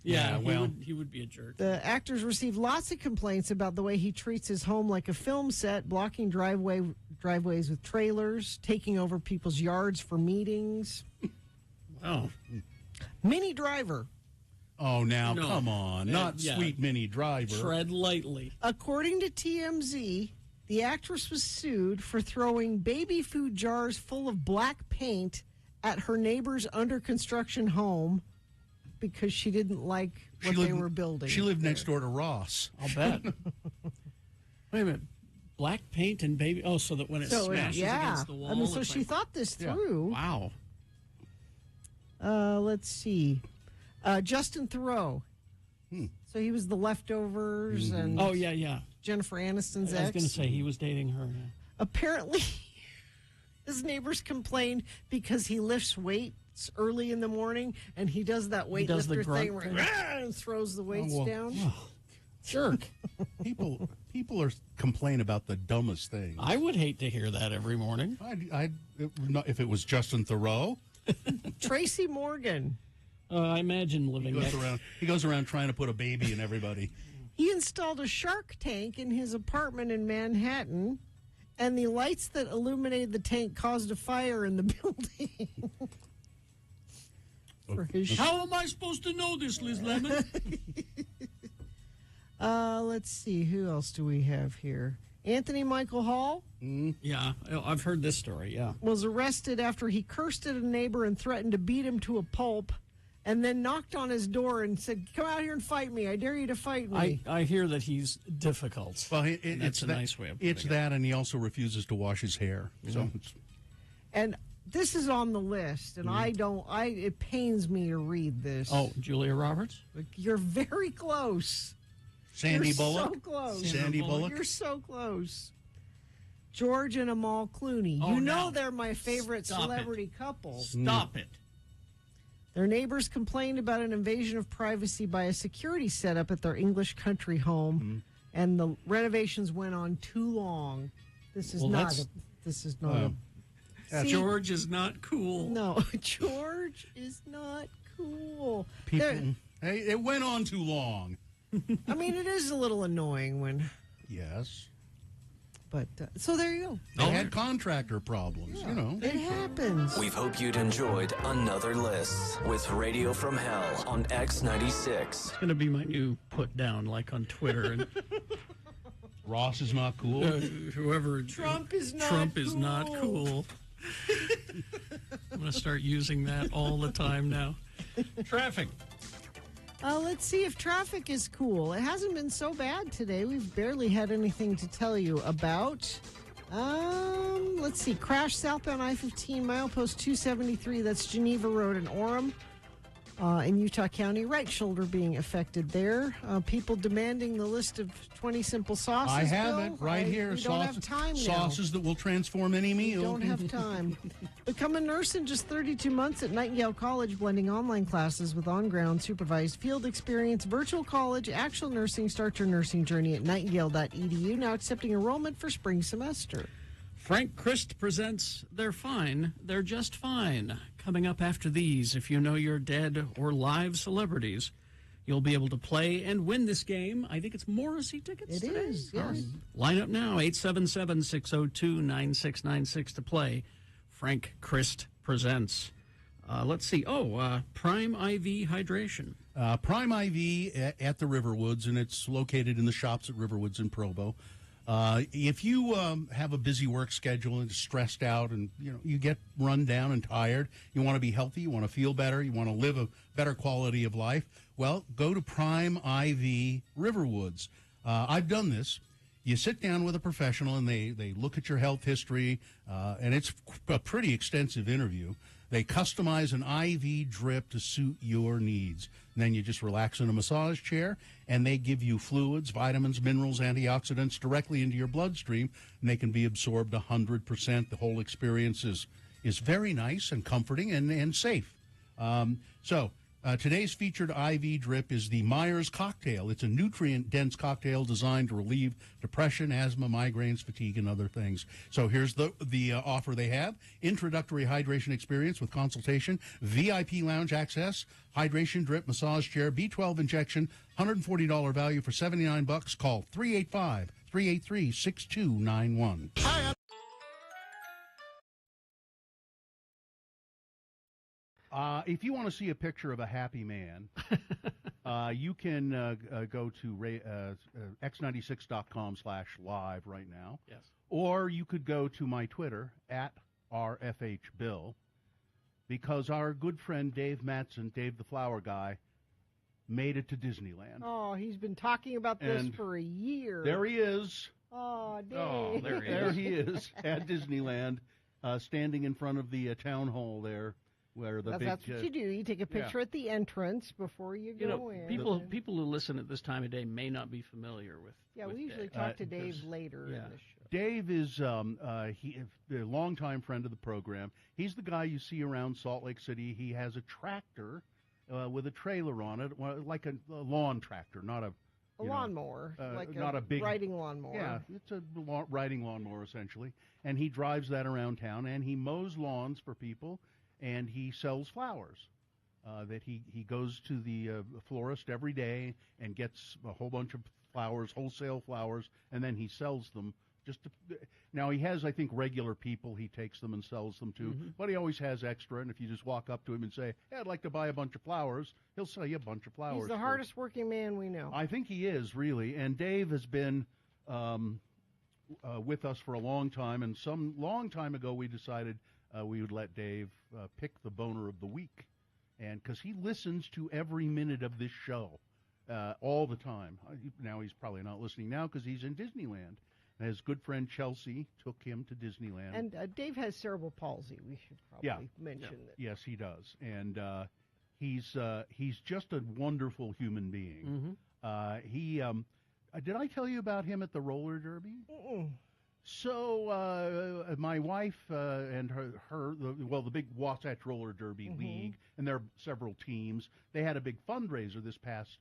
B: Yeah, he would be a jerk.
C: The actors received lots of complaints about the way he treats his home like a film set, blocking driveways with trailers, taking over people's yards for meetings.
B: Wow.
C: Minnie Driver.
D: Oh, now, come on. Not sweet Minnie Driver.
B: Tread lightly.
C: According to TMZ, the actress was sued for throwing baby food jars full of black paint at her neighbor's under-construction home because she didn't like what they were building.
D: She lived next door to Ross.
B: I'll bet. Wait a minute. Black paint and baby... Oh, so that when it smashes against the wall...
C: I mean, so she thought this through.
B: Wow.
C: Let's see. Justin Theroux. So he was The Leftovers and...
B: Oh, yeah.
C: Jennifer Aniston's ex.
B: I was going to say he was dating her. Yeah.
C: Apparently, his neighbors complained because he lifts weights early in the morning, and he does that weightlifter thing where he throws the weights down.
B: Jerk.
D: People are complain about the dumbest things.
B: I would hate to hear that every morning.
D: If it was Justin Thoreau.
C: Tracy Morgan.
B: I imagine living
D: He goes around trying to put a baby in everybody.
C: He installed a shark tank in his apartment in Manhattan, and the lights that illuminated the tank caused a fire in the building.
B: How am I supposed to know this, Liz Lemon?
C: Let's see. Who else do we have here? Anthony Michael Hall
B: Yeah, I've heard this story, yeah.
C: was arrested after he cursed at a neighbor and threatened to beat him to a pulp, and then knocked on his door and said, "Come out here and fight me. I dare you to fight me."
B: I hear that he's difficult.
D: Well,
B: that's a nice way of putting
D: It's that, and he also refuses to wash his hair. So
C: And this is on the list, and it pains me to read this.
B: Oh, Julia Roberts?
C: You're very close.
D: Sandy
C: You're
D: Bullock?
C: so close.
D: Sandy Bullock?
C: You're so close. George and Amal Clooney.
B: Oh,
C: you know
B: now.
C: they're my favorite
B: Stop
C: celebrity couple.
B: Stop it.
C: Their neighbors complained about an invasion of privacy by a security setup at their English country home, and the renovations went on too long. This is not.
B: George is not cool.
C: No, George is not cool.
D: Hey, it went on too long.
C: I mean, it is a little annoying when.
D: Yes.
C: But so there you go.
D: They had contractor problems, you know.
C: It happens.
L: We hope you'd enjoyed another list with Radio from Hell on X96.
B: It's going to be my new put down, like on Twitter. And
D: Ross is not cool.
B: Whoever.
C: Trump is not
B: cool. I'm going to start using that all the time now. Traffic.
C: Let's see if traffic is cool. It hasn't been so bad today. We've barely had anything to tell you about. Let's see. Crash southbound I-15, milepost 273. That's Geneva Road in Orem. In Utah County, right shoulder being affected there. People demanding the list of 20 simple sauces.
D: I have it right here.
C: We don't have time now.
D: Sauces that will transform any meal.
C: We don't have time. Become a nurse in just 32 months at Nightingale College, blending online classes with on-ground supervised field experience. Virtual college, actual nursing. Start your nursing journey at nightingale.edu. Now accepting enrollment for spring semester.
B: Frank Christ presents They're Fine, They're Just Fine. Coming up after these, if you know your dead or live celebrities, you'll be able to play and win this game. I think it's Morrissey tickets
C: It
B: today.
C: is, yes.
B: Line up now, 877-602-9696 to play. Frank Christ presents. Let's see. Prime IV Hydration.
D: Prime IV at the Riverwoods, and it's located in the shops at Riverwoods in Provo. If you have a busy work schedule and stressed out and you get run down and tired, you want to be healthy, you want to feel better, you want to live a better quality of life, well, go to Prime IV Riverwoods. I've done this. You sit down with a professional and they look at your health history, and it's a pretty extensive interview. They customize an IV drip to suit your needs. And then you just relax in a massage chair, and they give you fluids, vitamins, minerals, antioxidants directly into your bloodstream, and they can be absorbed 100%. The whole experience is very nice and comforting and safe. Today's featured IV drip is the Myers Cocktail. It's a nutrient-dense cocktail designed to relieve depression, asthma, migraines, fatigue, and other things. So here's the offer they have. Introductory hydration experience with consultation, VIP lounge access, hydration drip, massage chair, B12 injection, $140 value for $79. Call 385-383-6291. If you want to see a picture of a happy man, you can go to x96.com/live right now.
B: Yes.
D: Or you could go to my Twitter, @RFHBill, because our good friend Dave Mattson, Dave the Flower Guy, made it to Disneyland.
C: Oh, he's been talking about this
D: And
C: for a year.
D: There he is.
C: Oh, Dave.
B: Oh, there he is.
D: There he is at Disneyland, standing in front of the town hall there. Where the
C: That's what you do. You take a picture at the entrance before you go in.
B: People who listen at this time of day may not be familiar with.
C: Yeah,
B: with
C: we usually
B: Dave.
C: talk to Dave later in the show.
D: Dave is a longtime friend of the program. He's the guy you see around Salt Lake City. He has a tractor with a trailer on it, like a lawn tractor, not a
C: A
D: you know,
C: lawnmower, like
D: not a big
C: riding lawnmower.
D: Yeah, it's a riding lawnmower essentially, and he drives that around town, and he mows lawns for people, and he sells flowers. That he goes to the florist every day and gets a whole bunch of flowers, wholesale flowers, and then he sells them. Now he has, I think, regular people he takes them and sells them to, but he always has extra. And if you just walk up to him and say, "Hey, I'd like to buy a bunch of flowers," he'll sell you a bunch of flowers.
C: He's the hardest working man we know.
D: I think he is, really. And Dave has been with us for a long time, and some long time ago we decided we would let Dave pick the boner of the week, and because he listens to every minute of this show all the time. Now he's probably not listening now because he's in Disneyland. His good friend Chelsea took him to Disneyland.
C: And Dave has cerebral palsy. We should probably mention that.
D: Yes, he does. And he's just a wonderful human being. He did I tell you about him at the roller derby? So my wife and the big Wasatch Roller Derby League, and there are several teams. They had a big fundraiser this past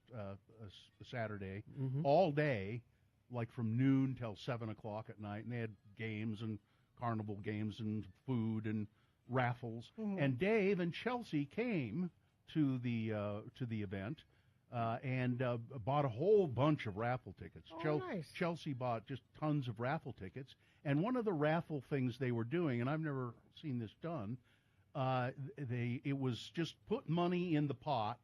D: Saturday, all day, like from noon till 7 o'clock at night, and they had games and carnival games and food and raffles. And Dave and Chelsea came to the event and bought a whole bunch of raffle tickets.
C: Nice.
D: Chelsea bought just tons of raffle tickets, and one of the raffle things they were doing, and I've never seen this done, it was just put money in the pot,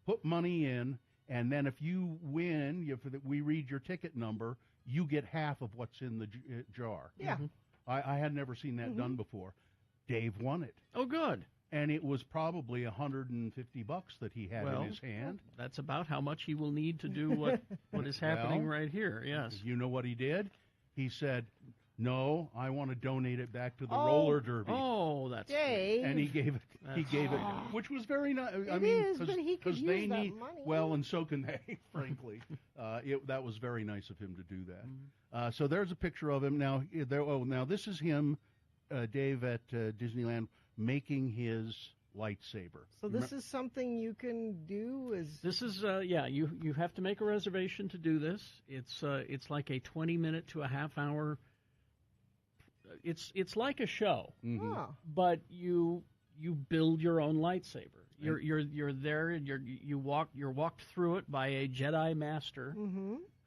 D: put money in, and then if you win, if we read your ticket number, you get half of what's in the jar.
C: Yeah.
D: I had never seen that done before. Dave won it.
B: Oh, good.
D: And it was probably $150 that he had in his hand.
B: That's about how much he will need to do what is happening right here. Yes.
D: You know what he did? He said, "No, I want to donate it back to the roller derby."
B: Oh, that's
C: Dave.
D: And he gave it. Which was very nice. I
C: mean, but he could use
D: they
C: that
D: need
C: money.
D: well, and so can they. Frankly, that was very nice of him to do that. So there's a picture of him now. Now this is him, Dave at Disneyland, making his lightsaber.
C: So this is something you can do?
B: This is you have to make a reservation to do this. It's like a 20-minute to a half hour. It's like a show, but you build your own lightsaber. You're there and you're walked through it by a Jedi master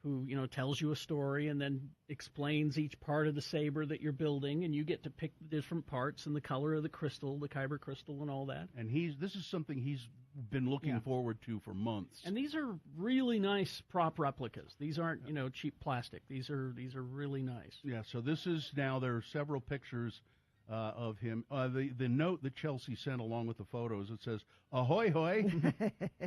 B: who tells you a story and then explains each part of the saber that you're building, and you get to pick the different parts and the color of the crystal, the kyber crystal, and all that.
D: And this is something he's been looking forward to for months.
B: And these are really nice prop replicas. These aren't cheap plastic. These are really nice.
D: Yeah. So this is now there are several pictures of him. The note that Chelsea sent along with the photos, it says, "Ahoy hoy,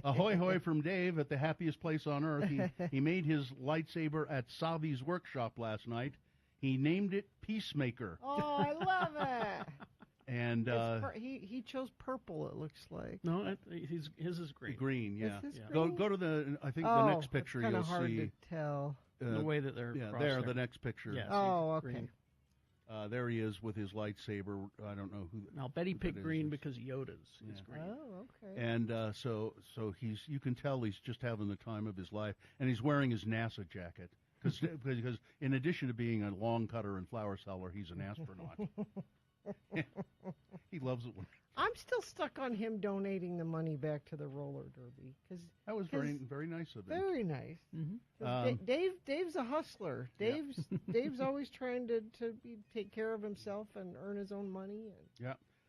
D: ahoy hoy from Dave at the happiest place on earth. He made his lightsaber at Savi's workshop last night. He named it Peacemaker."
C: Oh, I love it.
D: And
C: he chose purple. It looks like.
B: No, his is green.
D: Green, yeah.
C: Is his green?
D: Go to the. I think the next picture
C: it's
D: you'll
C: hard
D: see.
C: To tell.
B: The way that they're
D: there. The next picture.
B: Yes,
C: oh, okay.
B: Green.
D: There he is with his lightsaber. I don't know who.
B: Now Betty picked green because Yoda's is green.
C: Oh, okay.
D: And so you can tell he's just having the time of his life, and he's wearing his NASA jacket because in addition to being a lawn cutter and flower seller, he's an astronaut. He loves it when.
C: I'm still stuck on him donating the money back to the roller derby because
D: that was very nice of him.
C: Very nice. Dave's a hustler. Dave's always trying to take care of himself and earn his own money.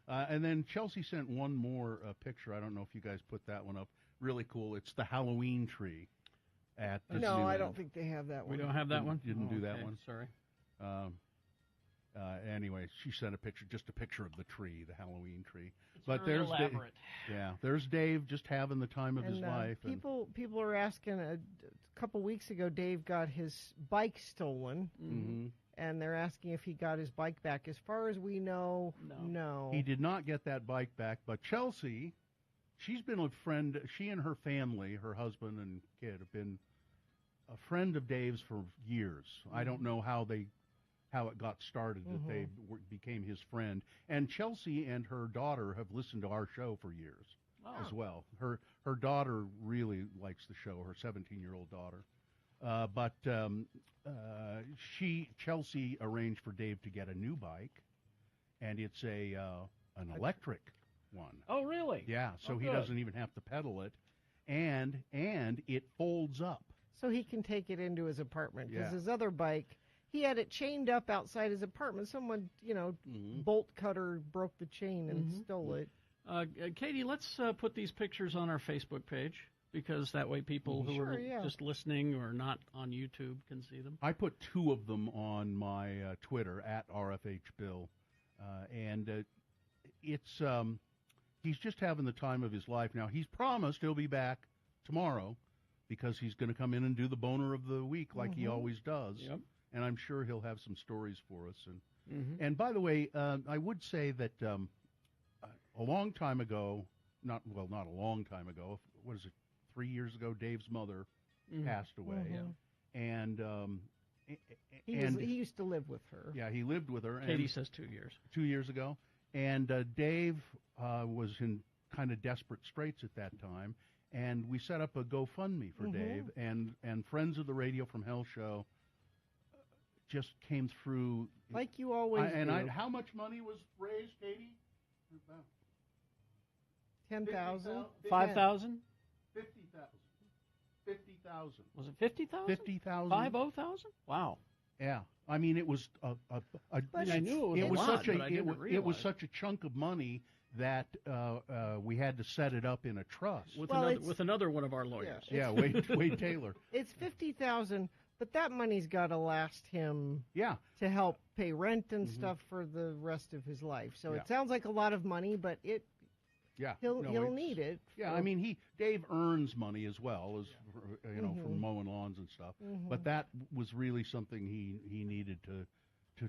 D: And then Chelsea sent one more picture. I don't know if you guys put that one up. Really cool. It's the Halloween tree at Disneyland.
C: No, I don't think they have that one.
B: We don't have that one?
D: Didn't do that one.
B: Sorry.
D: Anyway, she sent just a picture of the tree, the Halloween tree.
B: It's
D: but
B: very
D: there's
B: elaborate.
D: There's Dave just having the time of his life.
C: People are asking. A couple weeks ago, Dave got his bike stolen, and they're asking if he got his bike back. As far as we know, no.
D: He did not get that bike back. But Chelsea, she's been a friend. She and her family, her husband and kid, have been a friend of Dave's for years. I don't know how it got started, that they became his friend. And Chelsea and her daughter have listened to our show for years. as well. Her daughter really likes the show. Her 17-year-old daughter. But Chelsea arranged for Dave to get a new bike, and it's an electric one.
B: Oh, really?
D: Yeah, so he
B: good.
D: doesn't even have to pedal it, and it folds up.
C: So he can take it into his apartment, because
D: Yeah.
C: his other bike, he had it chained up outside his apartment. Someone, bolt cutter broke the chain and stole it.
B: Katie, let's put these pictures on our Facebook page, because that way people who
C: Sure,
B: are
C: yeah.
B: just listening or not on YouTube can see them.
D: I put 2 of them on my Twitter, @RFHBill, and it's he's just having the time of his life now. He's promised he'll be back tomorrow, because he's going to come in and do the boner of the week like he always does.
B: Yep.
D: And I'm sure he'll have some stories for us. And by the way, I would say that a long time ago, not a long time ago, what is it, 3 years ago, Dave's mother passed away. And
C: He used to live with her.
D: yeah, he lived with her.
B: Katie
D: and
B: says 2 years.
D: 2 years ago. And Dave was in kind of desperate straits at that time. And we set up a GoFundMe for Dave. And Friends of the Radio from Hell show just came through.
C: Like you always do.
D: How much money was raised, Katie?
C: 10,000.
B: 5,000?
D: 50,000. 50,000.
B: Was it 50,000?
D: 50,000.
B: 50,000? Wow.
D: Yeah, I mean it was
B: I knew it was a lot,
D: such a
B: but I didn't
D: it was
B: realize.
D: such a chunk of money that we had to set it up in a trust
B: With another one of our lawyers.
D: Yeah, Wade Taylor.
C: It's 50,000, but that money's got to last him.
D: Yeah.
C: To help pay rent and stuff for the rest of his life. So
D: Yeah.
C: it sounds like a lot of money, but he'll
D: it's-
C: need it.
D: Yeah, I mean Dave earns money as well as from mowing lawns and stuff. But that was really something he needed to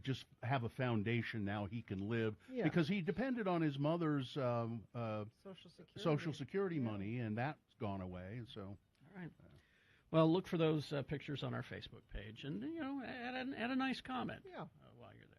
D: just have a foundation. Now he can live because he depended on his mother's Social Security money, and that's gone away. So
B: All right. Well, look for those pictures on our Facebook page, and add a nice comment.
C: Yeah.
B: While you're there.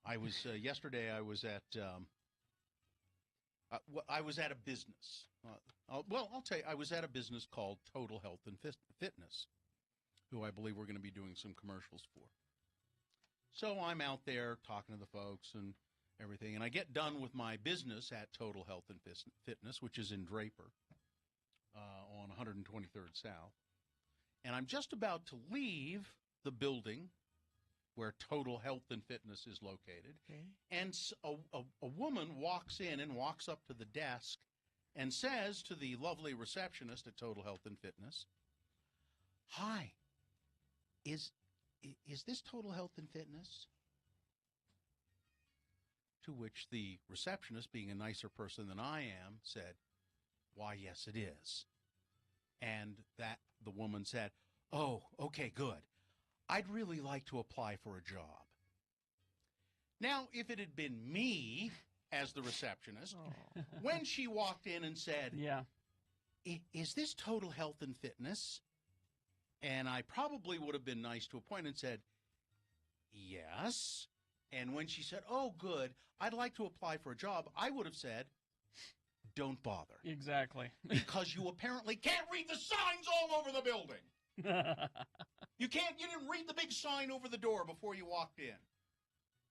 D: I was yesterday. I was at I was at a business. I'll tell you, I was at a business called Total Health and Fitness, who I believe we're going to be doing some commercials for. So I'm out there talking to the folks and everything, and I get done with my business at Total Health and Fitness, which is in Draper on 123rd South, and I'm just about to leave the building where Total Health and Fitness is located.
C: Okay.
D: And a woman walks in and walks up to the desk and says to the lovely receptionist at Total Health and Fitness, "Hi, is this Total Health and Fitness?" To which the receptionist, being a nicer person than I am, said, "Why, yes, it is." And that the woman said, "Oh, okay, good. I'd really like to apply for a job." Now, if it had been me as the receptionist, when she walked in and said, "Is this Total Health and Fitness?" And I probably would have been nice to a point and said, "Yes." And when she said, "Oh, good, I'd like to apply for a job," I would have said, "Don't bother."
B: Exactly.
D: Because you apparently can't read the signs all over the building. You didn't read the big sign over the door before you walked in.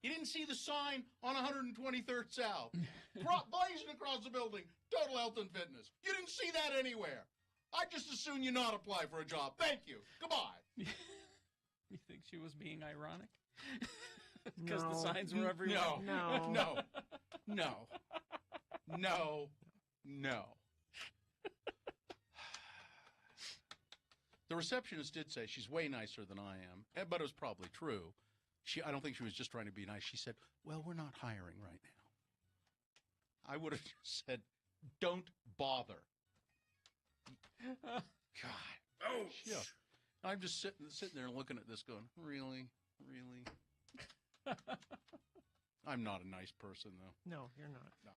D: You didn't see the sign on 123rd South, blazing across the building, Total Health and Fitness. You didn't see that anywhere. I'd just as soon you not apply for a job. Thank you. Goodbye.
B: You think she was being ironic? Because the
C: No.
B: signs were everywhere?
C: No.
D: No. The receptionist did say she's way nicer than I am, but it was probably true. I don't think she was just trying to be nice. She said, "Well, we're not hiring right now." I would have just said, "Don't bother. God. Oh, shit. I'm just sitting there looking at this going, really? I'm not a nice person, though.
C: No, you're not.
D: No.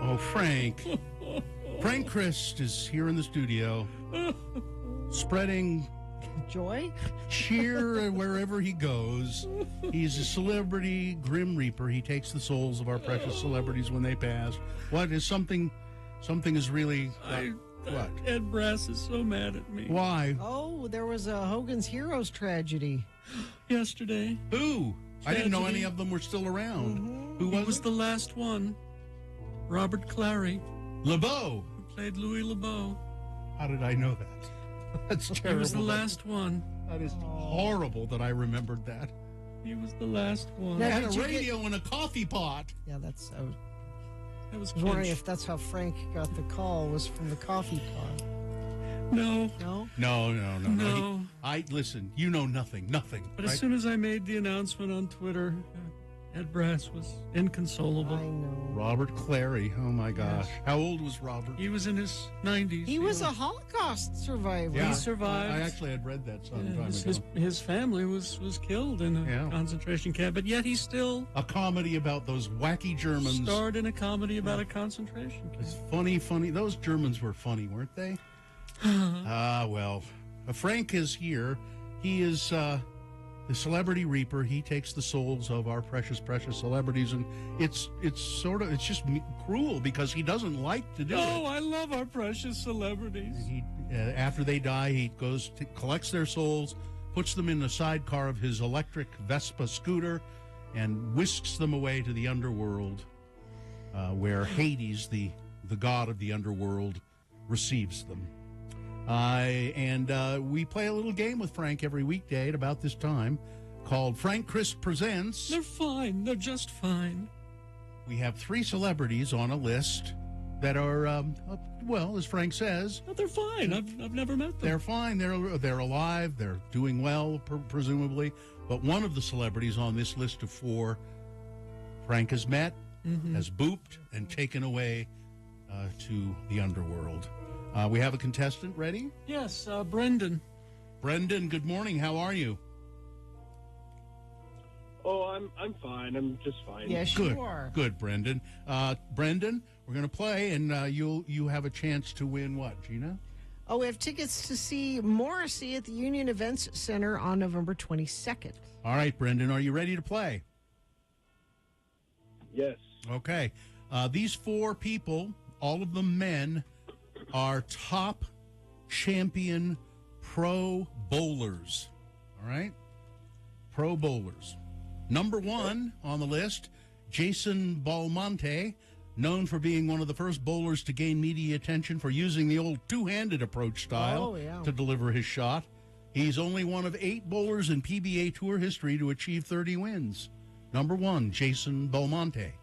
D: Well, Frank Christ is here in the studio, spreading
C: joy,
D: cheer wherever he goes. He's a celebrity Grim Reaper. He takes the souls of our precious celebrities when they pass. What is something is really what?
B: Ed Brass is so mad at me.
D: Why?
C: Oh, there was a Hogan's Heroes tragedy
B: yesterday.
D: Who? I didn't know any of them were still around.
C: Mm-hmm.
D: Who
B: was the last one? Robert Clary.
D: LeBeau.
B: Who played Louis LeBeau.
D: How did I know that? That's terrible.
B: He was the last one.
D: That is horrible that I remembered that.
B: He was the last one.
D: They had a radio and a coffee pot.
C: Yeah, that's... I
B: was
C: wondering if that's how Frank got the call, was from the coffee pot.
B: No.
C: No?
D: Listen, you know nothing.
B: But
D: right?
B: as soon as I made the announcement on Twitter, Ed Brass was inconsolable.
C: I know.
D: Robert Clary, oh my gosh.
B: Yes.
D: How old was Robert?
B: He was in his 90s.
C: He was a Holocaust survivor.
D: Yeah,
B: he survived.
D: I actually had read that some time ago.
B: His family was killed in a concentration camp, but yet he still...
D: A comedy about those wacky Germans.
B: Starred in a comedy about a concentration camp.
D: It's funny. Those Germans were funny, weren't they? Well, Frank is here. He is the Celebrity Reaper. He takes the souls of our precious celebrities, and it's just cruel because he doesn't like to do it.
B: Oh, I love our precious celebrities.
D: He, after they die, he collects their souls, puts them in the sidecar of his electric Vespa scooter, and whisks them away to the underworld, where Hades, the god of the underworld, receives them. We play a little game with Frank every weekday at about this time called Frank Chris Presents.
B: They're fine. They're just fine.
D: We have 3 celebrities on a list that are, well, as Frank says...
B: But they're fine. I've never met them.
D: They're fine. They're alive. They're doing well, presumably. But one of the celebrities on this list of 4, Frank has met, has booped, and taken away to the underworld. We have a contestant ready?
B: Yes, Brendan.
D: Brendan, good morning. How are you?
P: Oh, I'm fine. I'm just fine.
C: Yes,
D: Good.
C: you are.
D: Good, Brendan. Brendan, we're going to play, and you have a chance to win what, Gina?
C: Oh, we have tickets to see Morrissey at the Union Events Center on November 22nd.
D: All right, Brendan, are you ready to play?
P: Yes.
D: Okay. These 4 people, all of them men, are top champion pro bowlers. All right? Pro bowlers. Number 1 on the list, Jason Belmonte, known for being one of the first bowlers to gain media attention for using the old two-handed approach style to deliver his shot. He's only one of 8 bowlers in PBA Tour history to achieve 30 wins. Number 1, Jason Belmonte.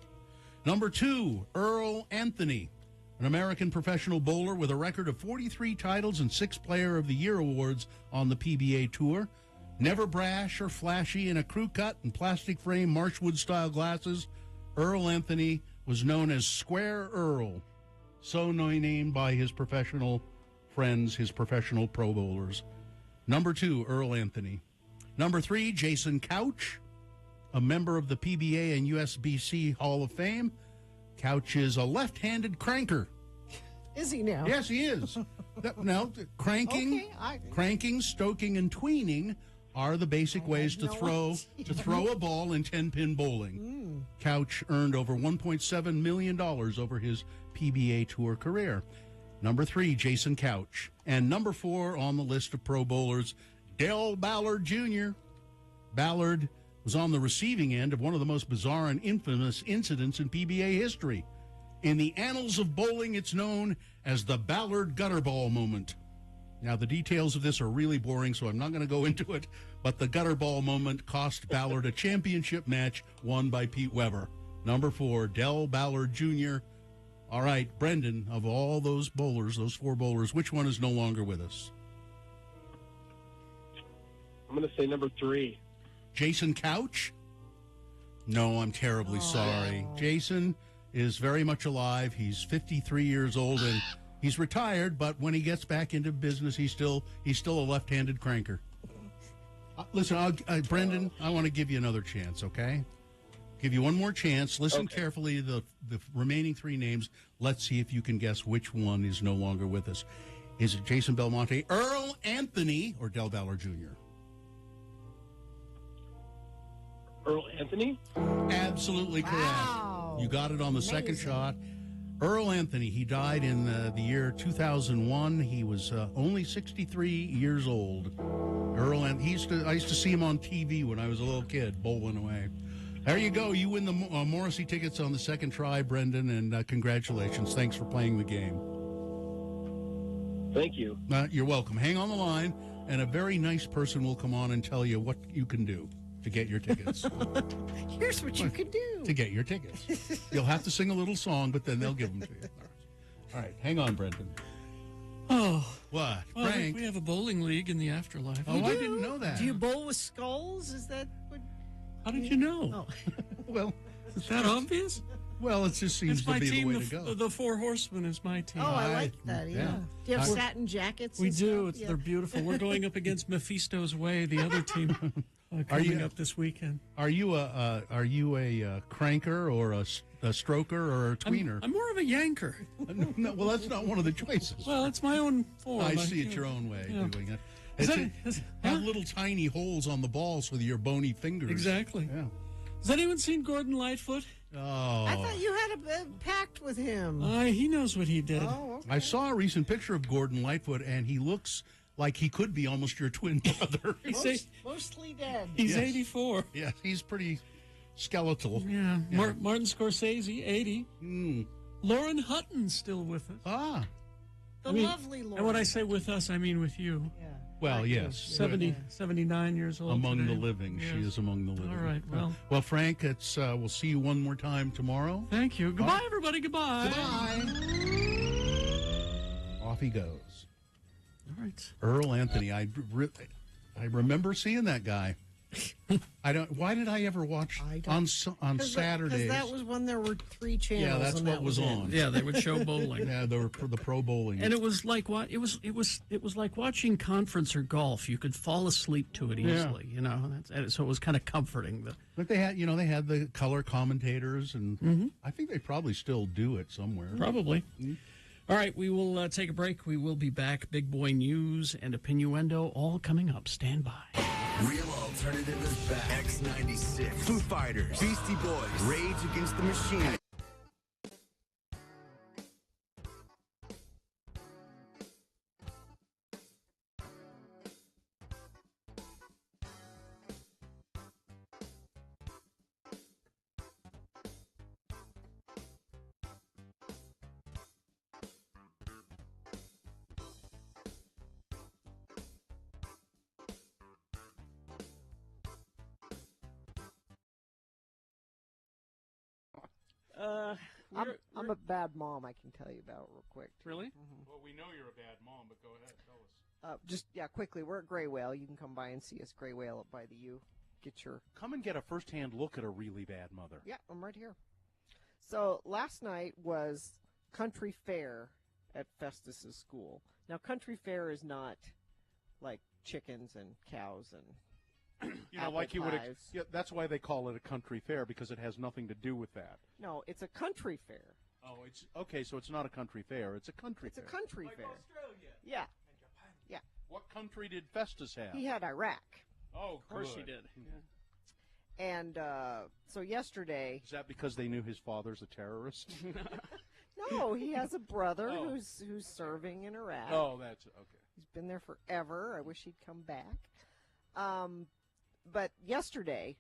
D: Number 2, Earl Anthony, an American professional bowler with a record of 43 titles and 6 Player of the Year awards on the PBA Tour. Never brash or flashy in a crew cut and plastic frame Marshwood-style glasses, Earl Anthony was known as Square Earl, so named by his professional friends, his professional pro bowlers. Number 2, Earl Anthony. Number 3, Jason Couch, a member of the PBA and USBC Hall of Fame. Couch is a left-handed cranker.
C: Is he now?
D: Yes, he is. Cranking,
C: Okay,
D: cranking, stoking, and tweening are the basic ways to throw a ball in 10-pin bowling. Couch earned over $1.7 million over his PBA Tour career. Number 3, Jason Couch. And number 4 on the list of Pro Bowlers, Dale Ballard Jr. Ballard was on the receiving end of one of the most bizarre and infamous incidents in PBA history. In the annals of bowling, it's known as the Ballard gutter ball moment. Now, the details of this are really boring, so I'm not going to go into it, but the gutter ball moment cost Ballard a championship match won by Pete Weber. Number 4, Dell Ballard Jr. All right, Brendan, of all those bowlers, those 4 bowlers, which one is no longer with us?
P: I'm going to say number 3.
D: Jason Couch? No, I'm terribly sorry. Jason is very much alive. He's 53 years old, and he's retired, but when he gets back into business, he's still a left-handed cranker. Listen, Brendan, I want to give you another chance, okay? Give you one more chance. Listen carefully to the remaining 3 names. Let's see if you can guess which one is no longer with us. Is it Jason Belmonte, Earl Anthony, or Del Ballard Jr.?
P: Earl Anthony?
D: Absolutely correct. You got it on the second shot. Earl Anthony, he died in the year 2001. He was only 63 years old. Earl, and I used to see him on TV when I was a little kid, bowling away. There you go. You win the Morrissey tickets on the second try, Brendan, and congratulations. Thanks for playing the game.
P: Thank you.
D: You're welcome. Hang on the line, and a very nice person will come on and tell you what you can do to get your tickets.
C: Here's what you can do
D: to get your tickets. You'll have to sing a little song, but then they'll give them to you. All right, hang on, Brendan.
B: Oh.
D: What?
B: Well,
D: Frank?
B: we have a bowling league in the afterlife.
D: Oh, I didn't know that.
C: Do you bowl with skulls? Is that what?
B: How did you know?
C: Oh.
D: Well,
B: is that obvious?
D: Well, it just seems
B: it's my
D: to be
B: team,
D: the way to go.
B: The Four Horsemen is my team.
C: Oh, I like that, yeah. Do you have satin jackets?
B: We
C: and
B: do.
C: stuff?
B: They're beautiful. We're going up against Mephisto's Way, the other team, coming up this weekend.
D: Are you a cranker or a stroker or a tweener?
B: I'm more of a yanker.
D: No, well, that's not one of the choices.
B: Well, it's my own form.
D: I see it your own way doing it. Have little tiny holes on the balls with your bony fingers.
B: Exactly.
D: Yeah.
B: Has anyone seen Gordon Lightfoot?
D: Oh.
C: I thought you had a pact with him.
B: He knows what he did.
C: Oh, okay.
D: I saw a recent picture of Gordon Lightfoot, and he looks like he could be almost your twin brother.
C: Mostly dead.
B: He's 84.
D: Yeah, he's pretty skeletal.
B: Yeah. Martin Scorsese, 80. Lauren Hutton's still with us.
D: Ah.
C: The lovely Lauren.
B: And when I say with us, I mean with you.
C: Yeah.
D: Well, yes.
B: 79 years old.
D: Among
B: today.
D: the living.
B: Yes.
D: She is among the living.
B: All right, well.
D: Well, Frank, we'll see you one more time tomorrow.
B: Thank you. Goodbye, everybody. Goodbye.
D: Off he goes.
B: All right.
D: Earl Anthony. I remember seeing that guy. Why did I ever watch on Saturdays?
C: Because that was when there were 3 channels.
D: Yeah, that's what was on.
B: Yeah, they would show bowling.
D: Yeah, they were the pro bowling.
B: And it was like what it was like watching conference or golf. You could fall asleep to it easily, so it was kind of comforting.
D: But they had the color commentators, and I think they probably still do it somewhere.
B: Probably. All right, we will take a break. We will be back. Big Boy News and Opinioendo all coming up. Stand by.
R: Real Alternative is back. X96. Foo Fighters. Beastie Boys. Rage Against the Machine.
C: I'm a bad mom, I can tell you about real quick.
B: Really?
D: Well, we know you're a bad mom, but go ahead, tell us.
C: Quickly, we're at Gray Whale. You can come by and see us, Gray Whale up by the U.
S: Come and get a first-hand look at a really bad mother.
C: Yeah, I'm right here. So last night was country fair at Festus's school. Now, country fair is not like chickens and cows and
S: that's why they call it a country fair, because it has nothing to do with that.
C: No, it's a country fair.
S: Oh, it's okay. So it's not a country fair; it's a country
C: It's a
S: fair.
C: country fair. Yeah. Yeah.
S: What country did Festus have?
C: He had Iraq.
S: Oh,
A: Of course he
S: good.
A: did.
C: And so yesterday,
S: Is that because they knew his father's a terrorist?
C: no, he has a brother
S: Oh.
C: who's serving in Iraq.
S: Oh, that's okay.
C: He's been there forever. I wish he'd come back. But yesterday,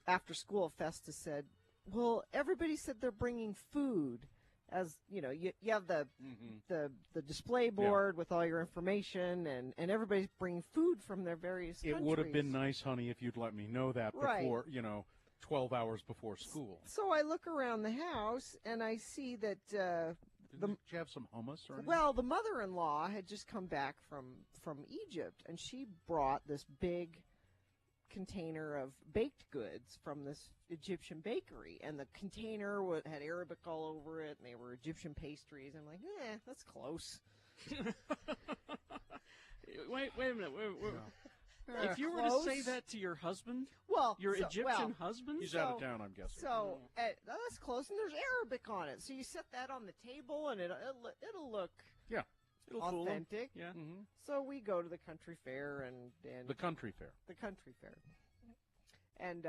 C: after school, Festus said, "Well, everybody said they're bringing food." As you know, you have the display board with all your information, and everybody's bringing food from their various
S: It
C: countries.
S: would have been nice, honey, if you'd let me know that
C: Right.
S: before, 12 hours before school.
C: So I look around the house and I see that
S: Did you have some hummus or anything?
C: well, the mother-in-law had just come back from Egypt, and she brought this big container of baked goods from this Egyptian bakery, and the container had Arabic all over it, and they were Egyptian pastries. I'm like, that's close.
A: Wait a minute. If you were
C: Close.
A: to say that to your husband,
C: Well,
A: your
C: so-
A: Egyptian
C: well,
A: husband,
S: He's out of town, I'm guessing.
C: So that's close, and there's Arabic on it. So you set that on the table, and it'll look
A: it'll fool 'em.
C: authentic.
A: Yeah.
C: So we go to the country fair and
S: The country fair.
C: the country fair, and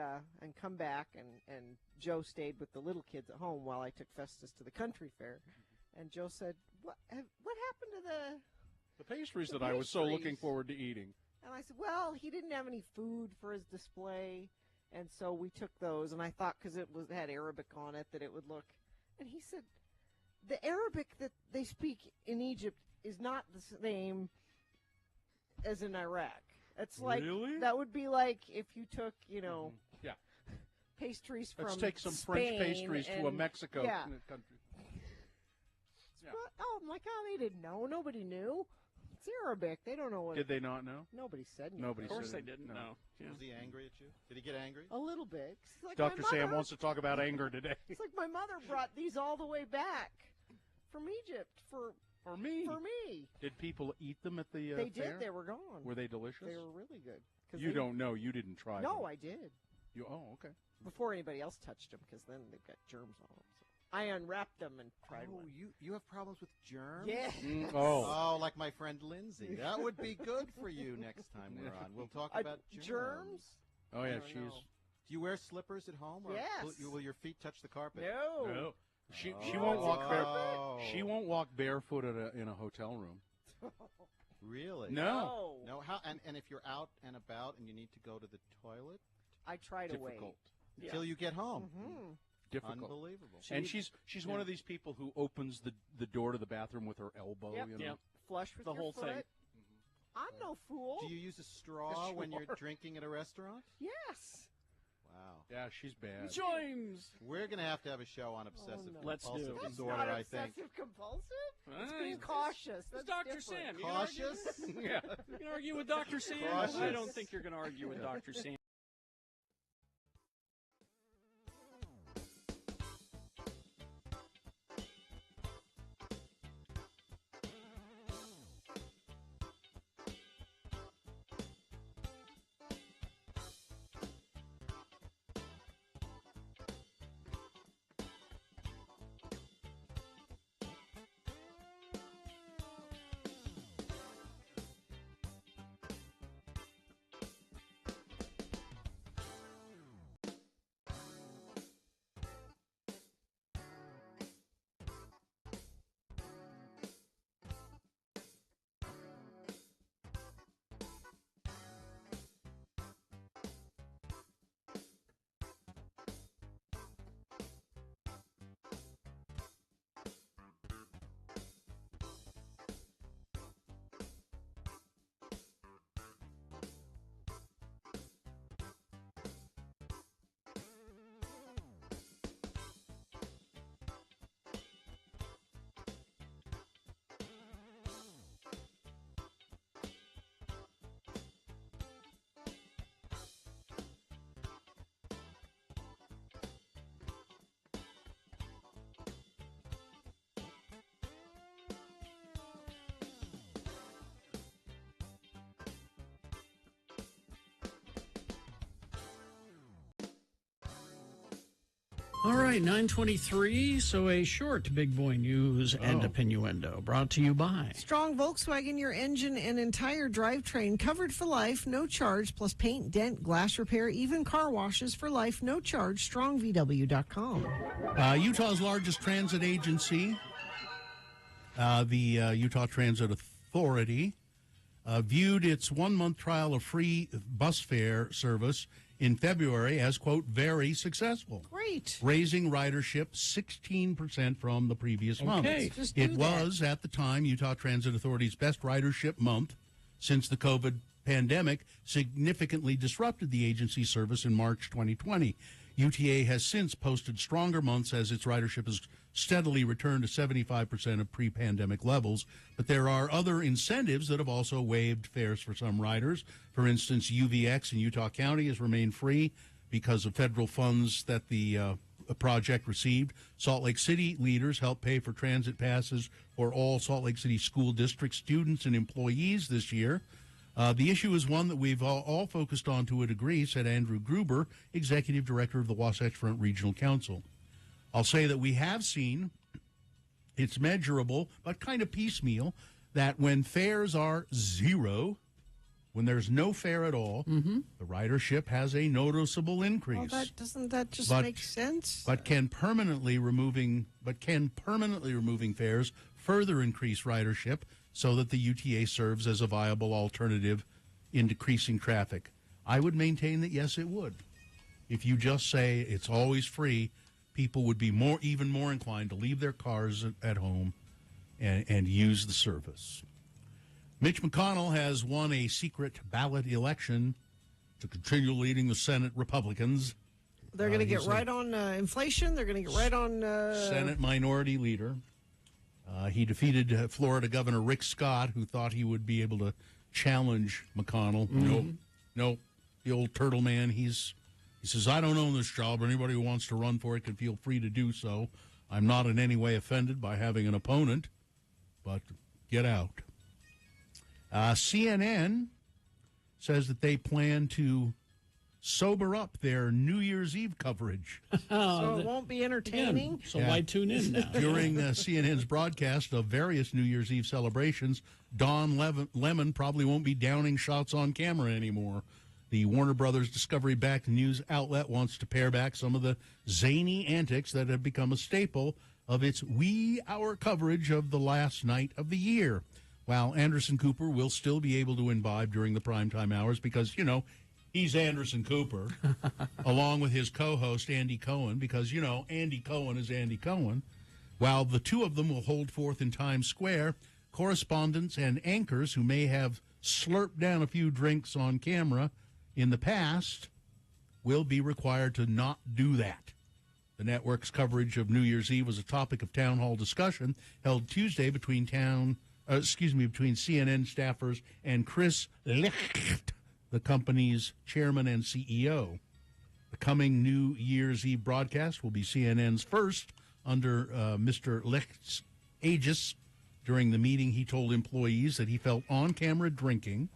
C: come back, and Joe stayed with the little kids at home while I took Festus to the country fair. And Joe said, "What happened to
S: The pastries
C: The
S: that I was so looking
C: pastries.
S: forward to eating.
C: And I said, well, he didn't have any food for his display, and so we took those. And I thought because it had Arabic on it that it would look. And he said, the Arabic that they speak in Egypt is not the same as in Iraq. It's like
S: Really?
C: that would be like if you took,
S: Yeah.
C: pastries from
S: Let's take some
C: Spain
S: French pastries to a
C: and-
S: Mexico
C: Yeah.
S: country. Yeah.
C: What? Oh my God, they didn't know. Nobody knew. It's Arabic. They don't know what.
S: Did they not know?
C: Nobody said anything.
S: Nobody
A: Of course
S: said
A: they
S: it.
A: didn't
S: No.
A: know. Yeah.
T: Was he angry at you? Did he get angry?
C: A little bit. It's like
S: Dr.
C: my
S: Sam
C: mother-
S: wants to talk about anger today.
C: It's like my mother brought these all the way back from Egypt for
S: me.
C: For me.
S: Did people eat them at the
C: They
S: fair?
C: did. They were gone.
S: Were they delicious?
C: They were really good. 'Cause
S: You
C: they-
S: don't know. You didn't try
C: No,
S: them.
C: I did.
S: Okay.
C: Before anybody else touched them, because then they've got germs on them. So I unwrapped them and tried
T: Oh,
C: one.
T: you have problems with germs?
C: Yeah.
T: Oh, like my friend Lindsay. That would be good for you next time we're on. We'll talk about germs.
S: Oh, yeah,
T: I don't
S: she's...
T: know. Do you wear slippers at home? Or
C: Yes.
T: Will your feet touch the carpet?
C: No.
S: She
T: Oh.
S: won't walk
T: Oh.
S: She won't walk barefoot in a hotel room.
T: Really?
S: No.
T: No. How? And if you're out and about and you need to go to the toilet,
C: I try to wait.
T: difficult until you get home.
C: Mm-hmm.
S: Difficult.
T: Unbelievable.
S: And she's one of these people who opens the door to the bathroom with her elbow.
C: Yep.
S: You know?
C: Yep. Flush with
A: The
C: your
A: whole
C: foot.
A: thing.
C: I'm no fool.
T: Do you use a straw when you're
S: Sure.
T: drinking at a restaurant?
C: Yes.
T: Wow.
S: Yeah, she's bad.
A: James.
T: We're going to have a show on obsessive
C: no.
A: Let's
T: compulsive
A: do it.
C: That's
T: disorder,
C: not
T: I think.
C: obsessive compulsive. It's
A: Right.
C: being cautious.
A: It's
C: That's
A: Dr.
C: different.
A: Sam. You
T: Cautious?
A: Yeah. You can argue with Dr. Sam?
T: Cautious.
A: I don't think you're going to argue with Dr. Sam.
B: All right, 9:23. So a short big boy news and opinioendo brought to you by
C: Strong Volkswagen, your engine and entire drivetrain covered for life, no charge, plus paint, dent, glass repair, even car washes for life, no charge. StrongVW.com.
D: Utah's largest transit agency, the Utah Transit Authority, viewed its 1-month trial of free bus fare service in February as, quote, very successful.
C: Great.
D: Raising ridership 16% from the previous month. It was, at the time, Utah Transit Authority's best ridership month since the COVID pandemic significantly disrupted the agency's service in March 2020. UTA has since posted stronger months as its ridership has steadily returned to 75% of pre-pandemic levels. But there are other incentives that have also waived fares for some riders. For instance, UVX in Utah County has remained free because of federal funds that the project received. Salt Lake City leaders helped pay for transit passes for all Salt Lake City School District students and employees this year. The issue is one that we've all focused on to a degree, said Andrew Gruber, executive director of the Wasatch Front Regional Council. I'll say that we have seen, it's measurable, but kind of piecemeal, that when fares are zero, when there's no fare at all, the ridership has a noticeable increase.
C: Well, doesn't that just make sense?
D: But can permanently removing fares further increase ridership so that the UTA serves as a viable alternative in decreasing traffic? I would maintain that yes, it would. If you just say it's always free, people would be even more inclined to leave their cars at home and use the service. Mitch McConnell has won a secret ballot election to continue leading the Senate Republicans.
C: They're going to get right on inflation. They're going to get right on...
D: Senate Minority Leader. He defeated Florida Governor Rick Scott, who thought he would be able to challenge McConnell. Nope. The old turtle man, he says, I don't own this job. Anybody who wants to run for it can feel free to do so. I'm not in any way offended by having an opponent, but get out. CNN says that they plan to sober up their New Year's Eve coverage.
C: So it won't be entertaining?
B: Again, so why tune in now?
D: During CNN's broadcast of various New Year's Eve celebrations, Don Lemon probably won't be downing shots on camera anymore. The Warner Brothers Discovery-backed news outlet wants to pare back some of the zany antics that have become a staple of its wee hour coverage of the last night of the year. While Anderson Cooper will still be able to imbibe during the primetime hours because, he's Anderson Cooper, along with his co-host, Andy Cohen, because, Andy Cohen is Andy Cohen. While the two of them will hold forth in Times Square, correspondents and anchors who may have slurped down a few drinks on camera in the past will be required to not do that. The network's coverage of New Year's Eve was a topic of town hall discussion held Tuesday between CNN staffers and Chris Licht, the company's chairman and CEO. The coming New Year's Eve broadcast will be CNN's first under Mr. Licht's aegis. During the meeting, he told employees that he felt on-camera drinking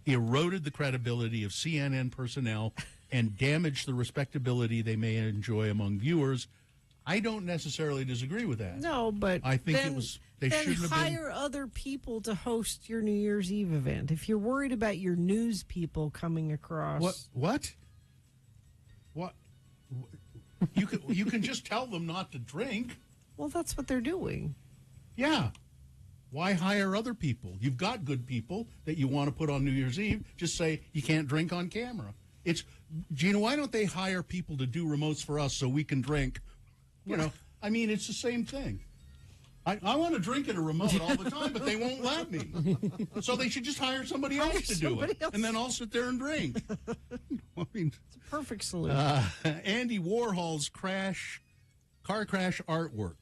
D: eroded the credibility of CNN personnel and damaged the respectability they may enjoy among viewers. I don't necessarily disagree with that.
C: No, but
D: I think they
C: then
D: shouldn't have been.
C: hire other people to host your New Year's Eve event. If you're worried about your news people coming across.
D: What? You can just tell them not to drink.
C: Well, that's what they're doing.
D: Yeah. Why hire other people? You've got good people that you want to put on New Year's Eve. Just say you can't drink on camera. Gina, why don't they hire people to do remotes for us so we can drink? It's the same thing. I want to drink at a remote all the time, but they won't let me. So they should just hire somebody else to do it. And then I'll sit there and drink.
C: It's a perfect solution.
D: Andy Warhol's car crash artwork.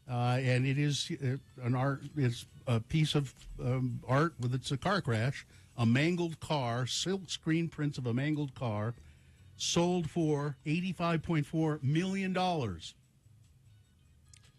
D: And it is it's a piece of art it's a car crash, a mangled car, silk screen prints of a mangled car, sold for $85.4 million.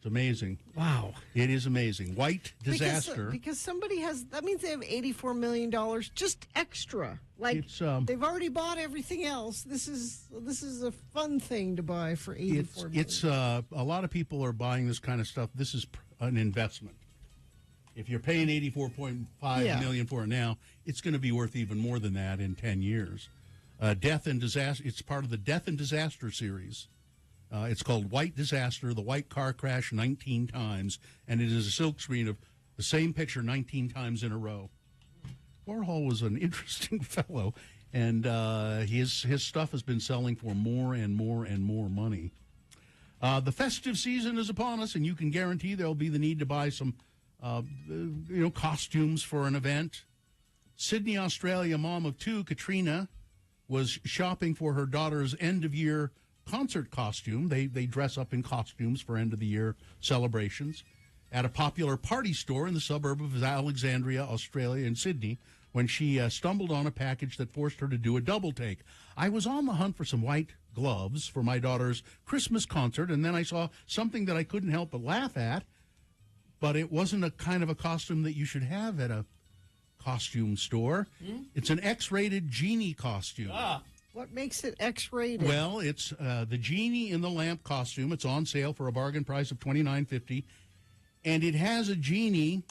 D: It's amazing.
B: Wow.
D: It is amazing. White Disaster.
C: Because somebody has, that means they have $84 million just extra. Like,
D: It's,
C: they've already bought everything else. This is a fun thing to buy for $84 million.
D: It's a lot of people are buying this kind of stuff. This is an investment. If you're paying $84.5 million for it now, it's going to be worth even more than that in 10 years. Death and Disaster. It's part of the Death and Disaster series. It's called White Disaster, the White Car Crash 19 Times, and it is a silkscreen of the same picture 19 times in a row. Warhol was an interesting fellow, and his stuff has been selling for more and more and more money. The festive season is upon us, and you can guarantee there'll be the need to buy some costumes for an event. Sydney, Australia, mom of two, Katrina, was shopping for her daughter's end-of-year concert costume. They dress up in costumes for end-of-the-year celebrations at a popular party store in the suburb of Alexandria, Australia, in Sydney, when she stumbled on a package that forced her to do a double take. I was on the hunt for some white gloves for my daughter's Christmas concert, and then I saw something that I couldn't help but laugh at, but it wasn't a kind of a costume that you should have at a costume store. It's an X-rated genie costume.
C: What makes it X-rated?
D: Well, it's the Genie in the Lamp costume. It's on sale for a bargain price of $29.50, and it has a genie.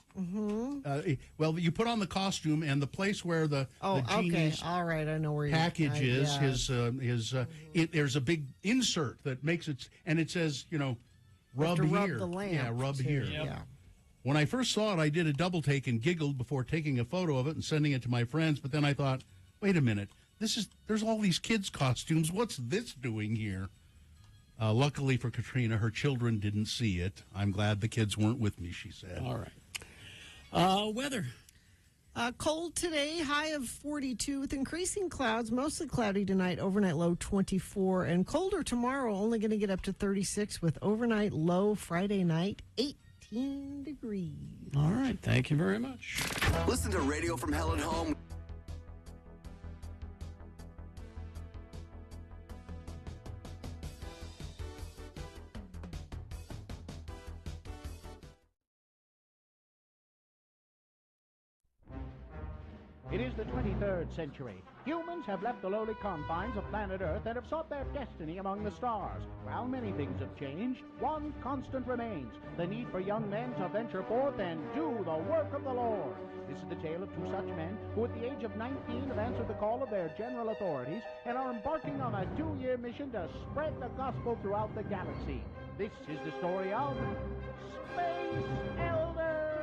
D: Well, you put on the costume, and the place where the genie's
C: all right, I know where
D: package is. There's a big insert that makes it, and it says, rub
C: to rub
D: here.
C: the lamp,
D: Yeah, rub
C: too.
D: here.
C: Yeah.
D: When I first saw it, I did a double take and giggled before taking a photo of it and sending it to my friends. But then I thought, wait a minute, there's all these kids' costumes. What's this doing here? Luckily for Katrina, her children didn't see it. I'm glad the kids weren't with me, she said.
B: All right. Weather.
C: Cold today, high of 42 with increasing clouds, mostly cloudy tonight, overnight low 24, and colder tomorrow, only going to get up to 36 with overnight low Friday night 18 degrees.
B: All right. Thank you very much.
R: Listen to Radio from Hell at Home.
Q: It is the 23rd century. Humans have left the lowly confines of planet Earth and have sought their destiny among the stars. While many things have changed, one constant remains: the need for young men to venture forth and do the work of the Lord. This is the tale of two such men who at the age of 19 have answered the call of their general authorities and are embarking on a 2-year mission to spread the gospel throughout the galaxy. This is the story of Space Elders!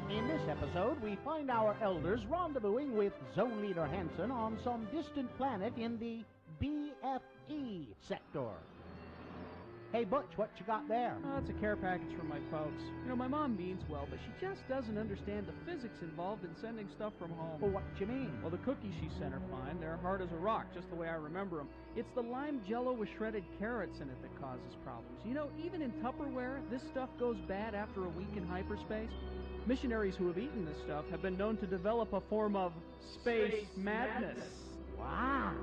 Q: In this episode, we find our elders rendezvousing with Zone Leader Hansen on some distant planet in the BFE sector. Hey, Butch, what you got there?
A: Oh, it's a care package from my folks. My mom means well, but she just doesn't understand the physics involved in sending stuff from home.
Q: Well, what you mean?
A: Well, the cookies she sent are fine. They're hard as a rock, just the way I remember them. It's the lime jello with shredded carrots in it that causes problems. Even in Tupperware, this stuff goes bad after a week in hyperspace. Missionaries who have eaten this stuff have been known to develop a form of space madness.
Q: Wow.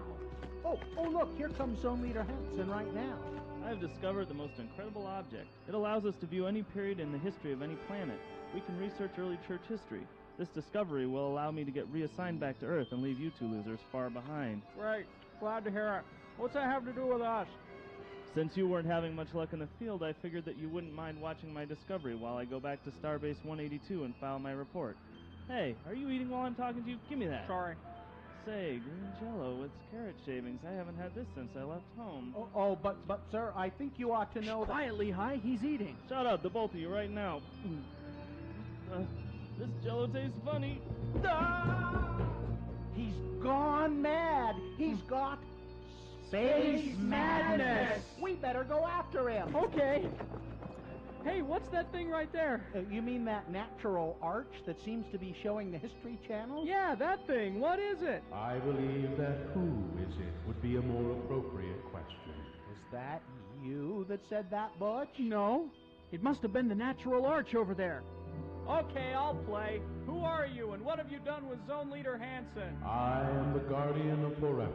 Q: Oh, look, here comes Zone Leader Hansen right now.
E: I've discovered the most incredible object. It allows us to view any period in the history of any planet. We can research early church history. This discovery will allow me to get reassigned back to Earth and leave you two losers far behind.
A: Great. Glad to hear it. What's that have to do with us?
E: Since you weren't having much luck in the field, I figured that you wouldn't mind watching my discovery while I go back to Starbase 182 and file my report. Hey, are you eating while I'm talking to you? Give me that.
A: Sorry.
E: Say, green jello with carrot shavings. I haven't had this since I left home.
Q: But sir, I think you ought to know that...
A: Quietly, Hi. He's eating.
E: Shut up, the both of you, right now. This jello tastes funny.
Q: He's gone mad. He's got... Space madness! We better go after him.
A: Okay. Hey, what's that thing right there?
Q: You mean that natural arch that seems to be showing the History Channel?
A: Yeah, that thing. What is it?
U: I believe that who is it would be a more appropriate question.
Q: Is that you that said that, Butch?
A: No. It must have been the natural arch over there. Okay, I'll play. Who are you, and what have you done with Zone Leader Hansen?
U: I am the guardian of forever.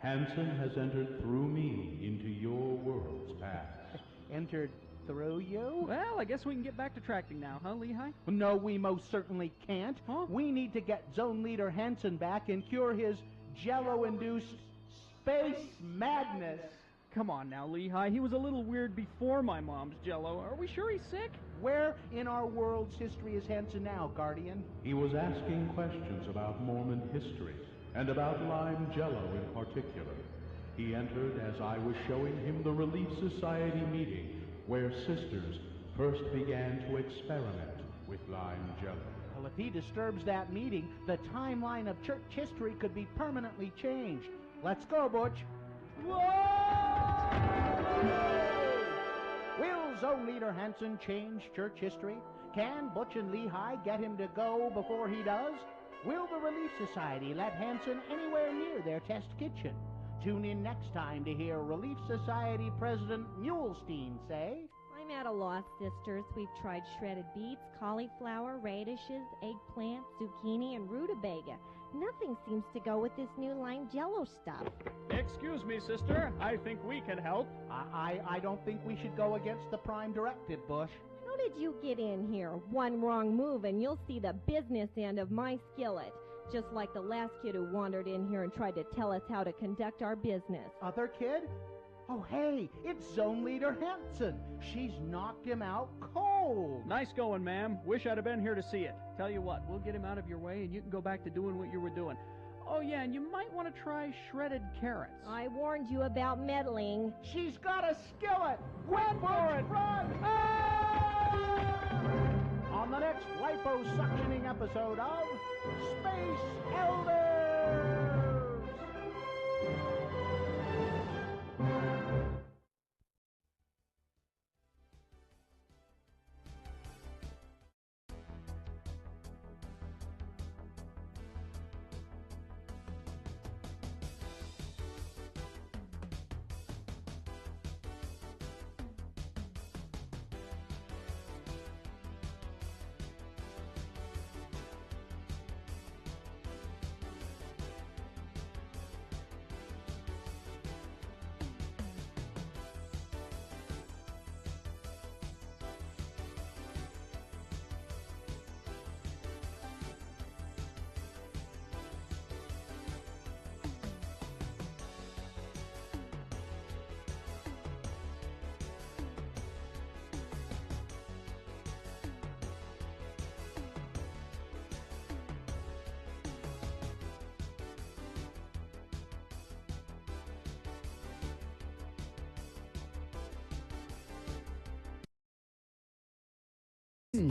U: Hansen has entered through me into your world's past.
Q: Entered through you?
B: Well, I guess we can get back to tracking now, huh, Lehigh?
Q: No, we most certainly can't. Huh? We need to get Zone Leader Hansen back and cure his Jello-induced space madness.
B: Come on now, Lehigh. He was a little weird before my mom's Jello. Are we sure he's sick?
Q: Where in our world's history is Hansen now, Guardian?
U: He was asking questions about Mormon history, and about lime jello in particular. He entered as I was showing him the Relief Society meeting where sisters first began to experiment with lime jello.
Q: Well, if he disturbs that meeting, the timeline of church history could be permanently changed. Let's go, Butch. Whoa! Will Zone Leader Hansen change church history? Can Butch and Lehigh get him to go before he does? Will the Relief Society let Hansen anywhere near their test kitchen? Tune in next time to hear Relief Society President Mulestein say,
G: I'm at a loss, sisters. We've tried shredded beets, cauliflower, radishes, eggplant, zucchini, and rutabaga. Nothing seems to go with this new lime jello stuff.
A: Excuse me, sister. I think we can help.
Q: I don't think we should go against the Prime Directive, Bush.
G: How did you get in here? One wrong move and you'll see the business end of my skillet. Just like the last kid who wandered in here and tried to tell us how to conduct our business.
Q: Other kid? Oh, hey, it's Zone Leader Hansen. She's knocked him out cold.
A: Nice going, ma'am. Wish I'd have been here to see it. Tell you what, we'll get him out of your way and you can go back to doing what you were doing. Oh, yeah, and you might want to try shredded carrots.
G: I warned you about meddling.
Q: She's got a skillet. Run for it. Run. On the next liposuctioning episode of Space Elders.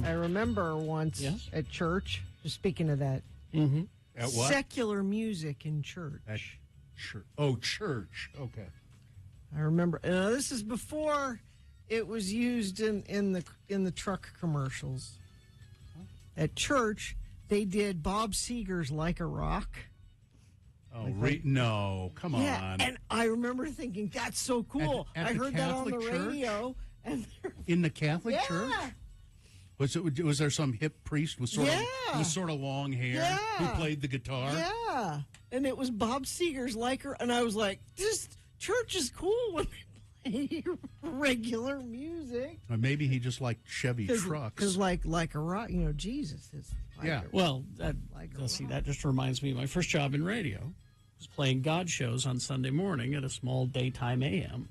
C: I remember once at church, just speaking of that,
D: At what?
C: secular music in church.
D: At church. Oh, church. Okay.
C: I remember. This is before it was used in the truck commercials. At church, they did Bob Seger's "Like a Rock."
D: Oh, no, come
C: Yeah,
D: on.
C: and I remember thinking that's so cool.
D: At
C: I
D: the
C: heard that on the
D: Catholic Church?
C: radio. And
D: In the Catholic
C: Yeah.
D: Church? Was there some hip priest with sort of long hair who played the guitar?
C: Yeah, and it was Bob Seger's "Like a," and I was like, "This church is cool when they play regular music."
D: Or maybe he just liked Chevy trucks.
C: Because like a rock, Jesus is. Like a,
B: Well,
C: like a
B: see, that just reminds me of my first job in radio. Was playing God shows on Sunday morning at a small daytime AM.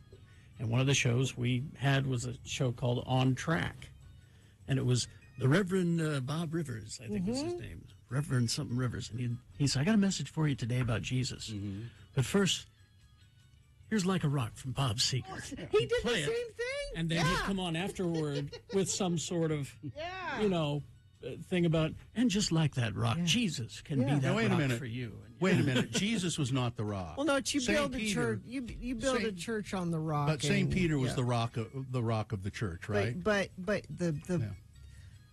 B: And one of the shows we had was a show called On Track. And it was the Reverend Bob Rivers, I think was his name. Reverend something Rivers. And he said, I got a message for you today about Jesus. But first, here's "Like a Rock" from Bob Seger.
C: He did the
B: Play
C: same
B: it.
C: thing.
B: And then he'd come on afterward with some sort of, thing about, and just like that rock, Jesus can be that
D: Now, wait a
B: rock
D: minute.
B: for you.
D: Wait a minute. Jesus was not the rock.
C: Well, no, you
D: Saint
C: build a
D: Peter-
C: church. You build a church on the rock.
D: But St.
C: and-
D: Peter was
C: yeah.
D: the rock of the church, right?
C: But the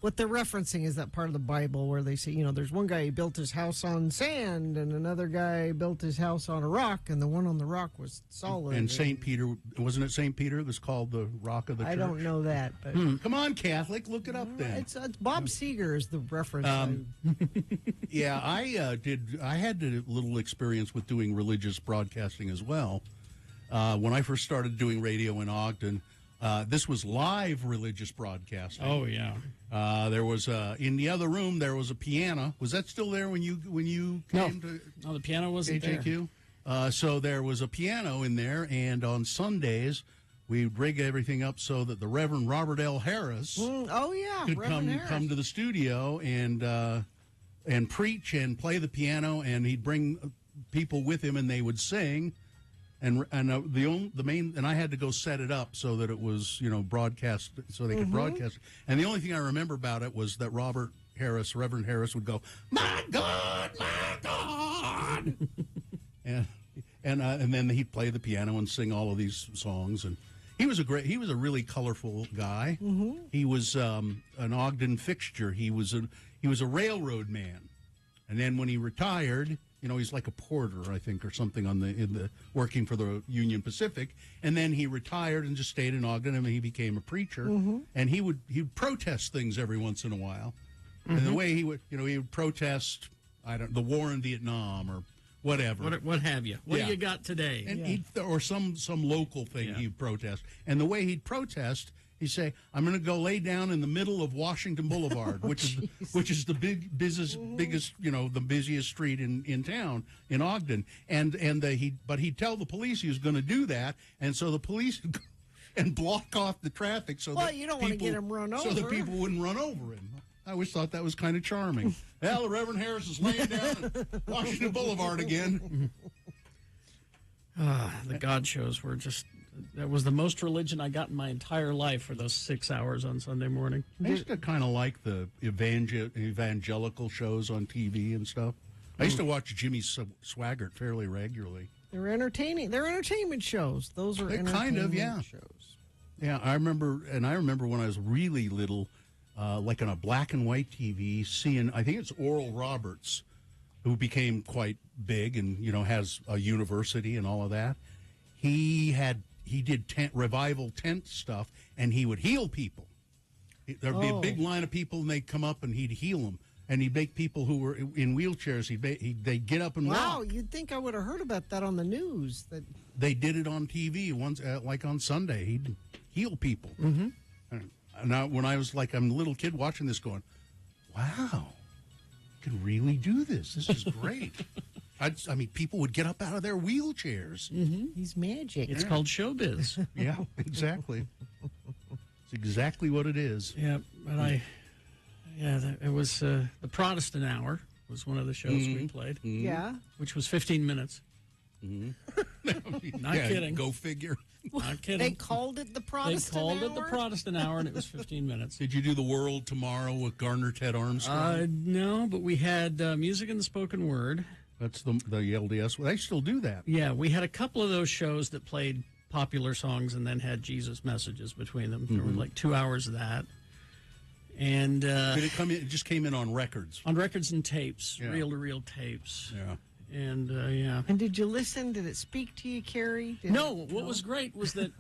C: What they're referencing is that part of the Bible where they say, there's one guy who built his house on sand and another guy built his house on a rock, and the one on the rock was solid.
D: And St. Peter, wasn't it St. Peter? It was called the Rock of the Church.
C: I don't know that. But
D: Come on, Catholic, look it up then.
C: It's Bob Seger is the reference.
D: Yeah, I had a little experience with doing religious broadcasting as well. When I first started doing radio in Ogden, this was live religious broadcasting.
B: Oh, yeah.
D: There was in the other room. There was a piano. Was that still there when you came to?
B: No, the piano wasn't
D: HAQ? So there was a piano in there, and on Sundays we'd rig everything up so that the Reverend Robert L. Harris could come to the studio and preach and play the piano, and he'd bring people with him, and they would sing. And I had to go set it up so that it was broadcast so they could broadcast. And the only thing I remember about it was that Reverend Harris would go, "My God, my God," and then he'd play the piano and sing all of these songs. And he was a really colorful guy. He was an Ogden fixture. He was a railroad man, and then when he retired. He's like a porter, I think, or something in the working for the Union Pacific. And then he retired and just stayed in Ogden, and he became a preacher. And he'd protest things every once in a while. And the way he would protest, the war in Vietnam or whatever.
B: What have you? What do you got today?
D: And or some local thing he'd protest. And the way he'd protest, he'd say, "I'm going to go lay down in the middle of Washington Boulevard," which is the biggest, the busiest street in town in Ogden. But he'd tell the police he was going to do that, and so the police would go and block off the traffic so that
C: you don't want to get him run over,
D: so that people wouldn't run over him. I always thought that was kind of charming. Well, the Reverend Harris is laying down on Washington Boulevard again.
B: The God shows were just. That was the most religion I got in my entire life for those 6 hours on Sunday morning.
D: I used to kind of like the evangelical shows on TV and stuff. I used to watch Jimmy Swaggart fairly regularly.
C: They're entertaining. They're entertainment shows. Those are entertainment shows.
D: Yeah, I remember when I was really little, like on a black and white TV, seeing, I think it's Oral Roberts, who became quite big and, has a university and all of that. He did revival tent stuff, and he would heal people. There'd be a big line of people, and they'd come up, and he'd heal them. And he'd make people who were in wheelchairs, they'd get up and walk.
C: Wow, you'd think I would have heard about that on the news.
D: They did it on TV once, like on Sunday. He'd heal people. And when I was like, I'm a little kid watching this going, wow, you can really do this. This is great. I mean, people would get up out of their wheelchairs.
C: He's magic.
B: It's called showbiz.
D: Yeah, exactly. It's exactly what it is.
B: Yeah, but it was the Protestant Hour was one of the shows we played.
C: Yeah.
B: Which was 15 minutes. Not kidding.
D: Go figure.
B: Not kidding.
C: They called it the Protestant Hour?
B: They called it the Protestant Hour, and it was 15 minutes.
D: Did you do The World Tomorrow with Garner Ted Armstrong?
B: No, but we had music and the spoken word.
D: That's the LDS. They still do that.
B: Yeah, we had a couple of those shows that played popular songs and then had Jesus messages between them. There were like 2 hours of that. And
D: did it come in? It just came in on records.
B: On records and tapes, reel-to-reel tapes.
D: Yeah.
B: And yeah.
C: And did you listen? Did it speak to you, Carrie?
B: What was great was that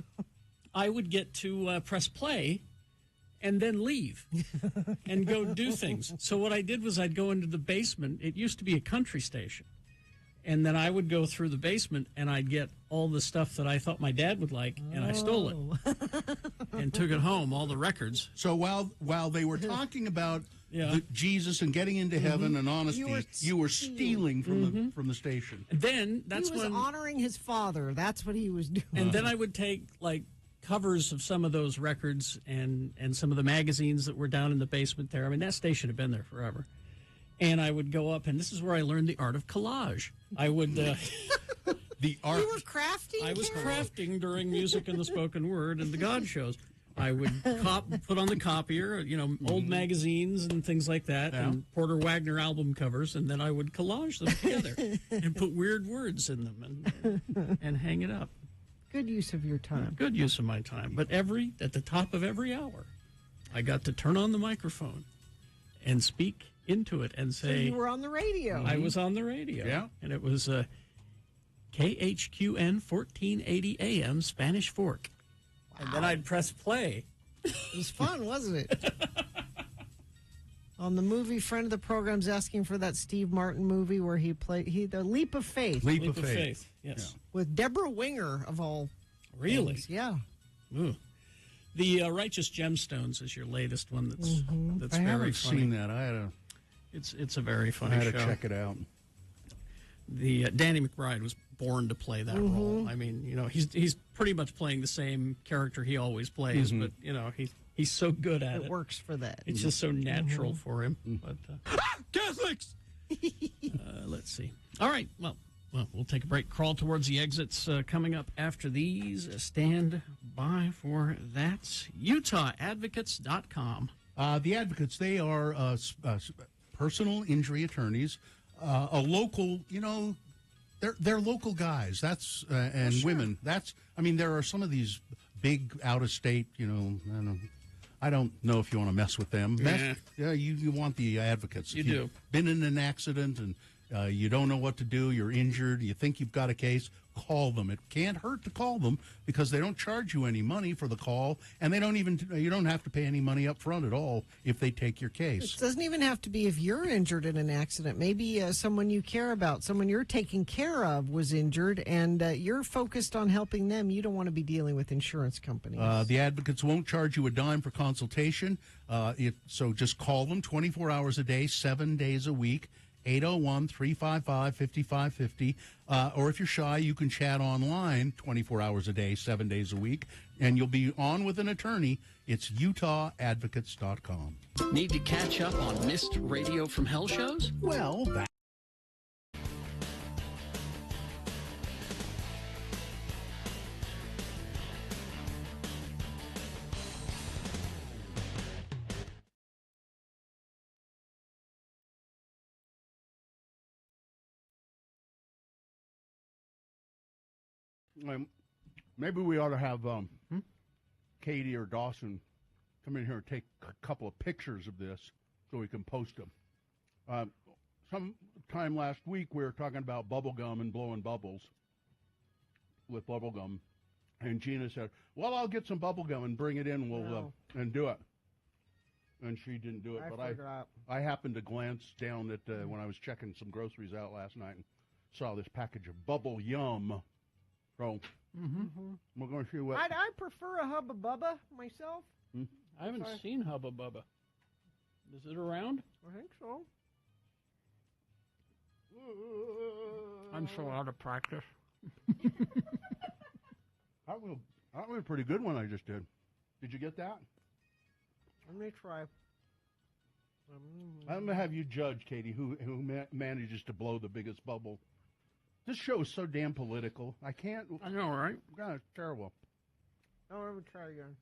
B: I would get to press play and then leave and go do things. So what I did was I'd go into the basement. It used to be a country station. And then I would go through the basement and I'd get all the stuff that I thought my dad would like, and I stole it and took it home, all the records.
D: So while they were talking about Jesus and getting into heaven and honesty, you were stealing from the station.
B: Then
C: he was honoring his father. That's what he was doing.
B: And then I would take covers of some of those records and some of the magazines that were down in the basement there. I mean, that station had been there forever. And I would go up, and this is where I learned the art of collage. I would...
D: the art...
C: You were crafting?
B: I was crafting during music and the spoken word and the God shows. I would put on the copier, old magazines and things like that, and Porter Wagner album covers, and then I would collage them together and put weird words in them and hang it up.
C: Good use of your time.
B: Good use of my time. But at the top of every hour. I got to turn on the microphone and speak into it and
C: So
B: say,
C: you were on the radio.
B: I was on the radio.
D: Yeah.
B: And it was KHQN 1480 AM Spanish Fork. And then I'd press play.
C: It was fun, wasn't it? On the movie, friend of the program's asking for that Steve Martin movie where he played The Leap of Faith.
D: Leap of Faith.
B: Yes.
C: With Deborah Winger, of all
B: Really?
C: things. Yeah.
B: Ooh. The Righteous Gemstones is your latest one that's
D: I
B: very
D: haven't
B: funny.
D: seen that. I had to.
B: It's a very funny
D: I had
B: show.
D: to check it out.
B: The Danny McBride was born to play that role. I mean, he's pretty much playing the same character he always plays, but he's so good at it.
C: It works for that.
B: It's just so natural for him. But Catholics. Let's see. All right. Well, we'll take a break. Crawl towards the exits coming up after these. Stand by for that. UtahAdvocates.com.
D: The Advocates, they are personal injury attorneys, a local, they're local guys. That's and women. There are some of these big out of state, I don't know if you want to mess with them. You want the Advocates.
B: You
D: If
B: do.
D: you've been in an accident and you don't know what to do, you're injured, you think you've got a case, call them. It can't hurt to call them because they don't charge you any money for the call, and you don't have to pay any money up front at all if they take your case.
C: It doesn't even have to be if you're injured in an accident. Maybe someone you care about, someone you're taking care of was injured, and you're focused on helping them. You don't want to be dealing with insurance companies.
D: The Advocates won't charge you a dime for consultation, so just call them 24 hours a day, 7 days a week. 801-355-5550. Or if you're shy, you can chat online 24 hours a day, 7 days a week, and you'll be on with an attorney. It's UtahAdvocates.com.
B: Need to catch up on missed Radio from Hell shows?
D: Well, maybe we ought to have Katie or Dawson come in here and take a couple of pictures of this so we can post them. Sometime last week we were talking about bubble gum and blowing bubbles with bubble gum, and Gina said, "Well, I'll get some bubble gum and bring it in. We'll and do it." And she didn't do it, but I happened to glance down at when I was checking some groceries out last night and saw this package of Bubble Yum. So we're going to see what.
C: I prefer a Hubba Bubba myself.
B: I haven't seen Hubba Bubba. Is it around?
C: I think so.
B: I'm so out of practice.
D: That was a pretty good one I just did. Did you get that?
C: Let me try.
D: I'm going to have you judge, Katie, who manages to blow the biggest bubble. This show is so damn political. I can't.
B: I know, right?
D: God, it's terrible.
C: Oh, let me try again.